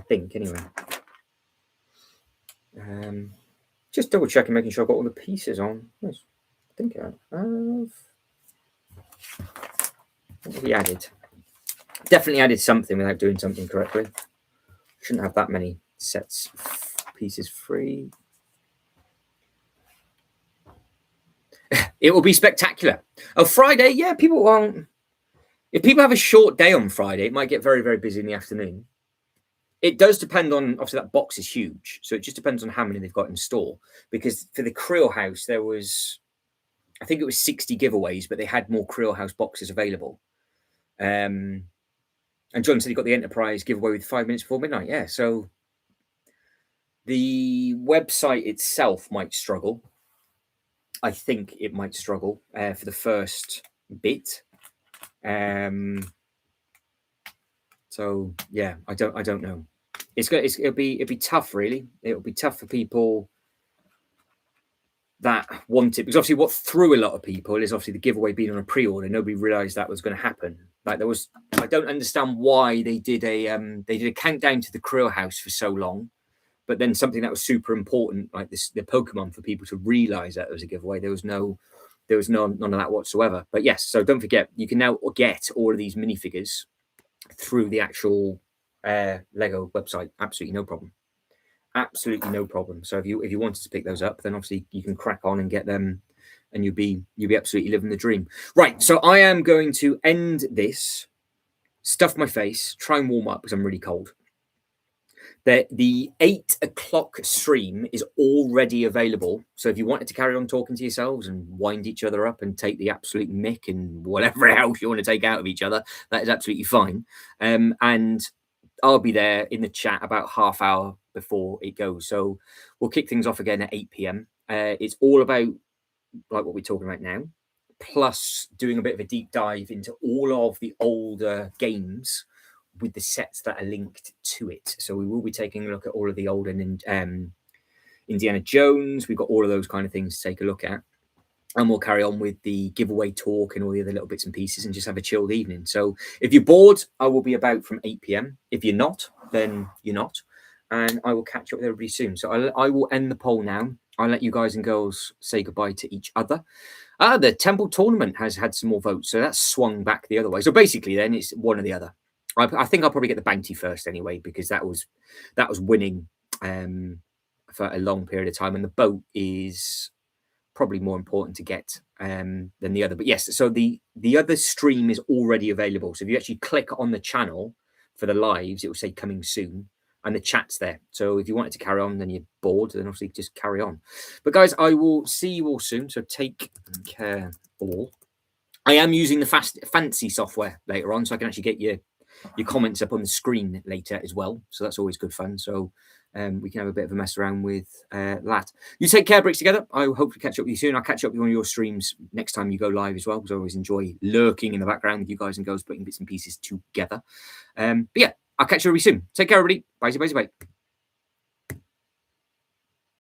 think anyway. Just double checking, making sure I've got all the pieces on. Yes, I think I have. What have we added? Definitely added something without doing something correctly. Shouldn't have that many sets pieces free. It will be spectacular. Oh, Friday, yeah, people won't. If people have a short day on Friday, it might get very, very busy in the afternoon. It does depend on, obviously, that box is huge. So it just depends on how many they've got in store. Because for the Creel House, there was, I think it was 60 giveaways, but they had more Creel House boxes available. And John said he got the Enterprise giveaway with 5 minutes before midnight. Yeah, so the website itself might struggle. I think it might struggle for the first bit. So yeah, I don't know. It'll be tough, really. It'll be tough for people that want it, because obviously what threw a lot of people is obviously the giveaway being on a pre-order. Nobody realized that was going to happen. Like I don't understand why they did a countdown to the Creel House for so long, but then something that was super important, like the Pokemon, for people to realize that there was a giveaway. There was none of that whatsoever. But yes, so don't forget, you can now get all of these minifigures through the actual Lego website. Absolutely no problem. Absolutely no problem. So if you wanted to pick those up, then obviously you can crack on and get them, and you'll be absolutely living the dream. Right. So I am going to end this, stuff my face, try and warm up because I'm really cold. The 8 o'clock stream is already available. So if you wanted to carry on talking to yourselves and wind each other up and take the absolute mick and whatever else you want to take out of each other, that is absolutely fine. And I'll be there in the chat about half hour before it goes. So we'll kick things off again at 8 p.m. It's all about like what we're talking about now, plus doing a bit of a deep dive into all of the older games with the sets that are linked to it. So we will be taking a look at all of the older Indiana Jones. We've got all of those kind of things to take a look at. and we'll carry on with the giveaway talk and all the other little bits and pieces and just have a chilled evening. So if you're bored, I will be about from 8 p.m. If you're not, then you're not. And I will catch up with everybody soon. So I will end the poll now. I'll let you guys and girls say goodbye to each other. The Temple tournament has had some more votes, so that's swung back the other way. So basically, then it's one or the other. I think I'll probably get the bounty first anyway, because that was winning for a long period of time, and the boat is probably more important to get than the other. But yes, so the other stream is already available. So if you actually click on the channel for the lives, it will say coming soon, and the chat's there. So if you wanted to carry on, then you're bored, then obviously just carry on. But guys, I will see you all soon. So take care all. I am using the fancy software later on, so I can actually get your comments up on the screen later as well. So that's always good fun. So we can have a bit of a mess around with that. You take care, Bricks Together. I hope to catch up with you soon. I'll catch up with one of your streams next time you go live as well, because I always enjoy lurking in the background with you guys and girls, putting bits and pieces together. But yeah, I'll catch you really soon. Take care, everybody. Bye, bye, bye.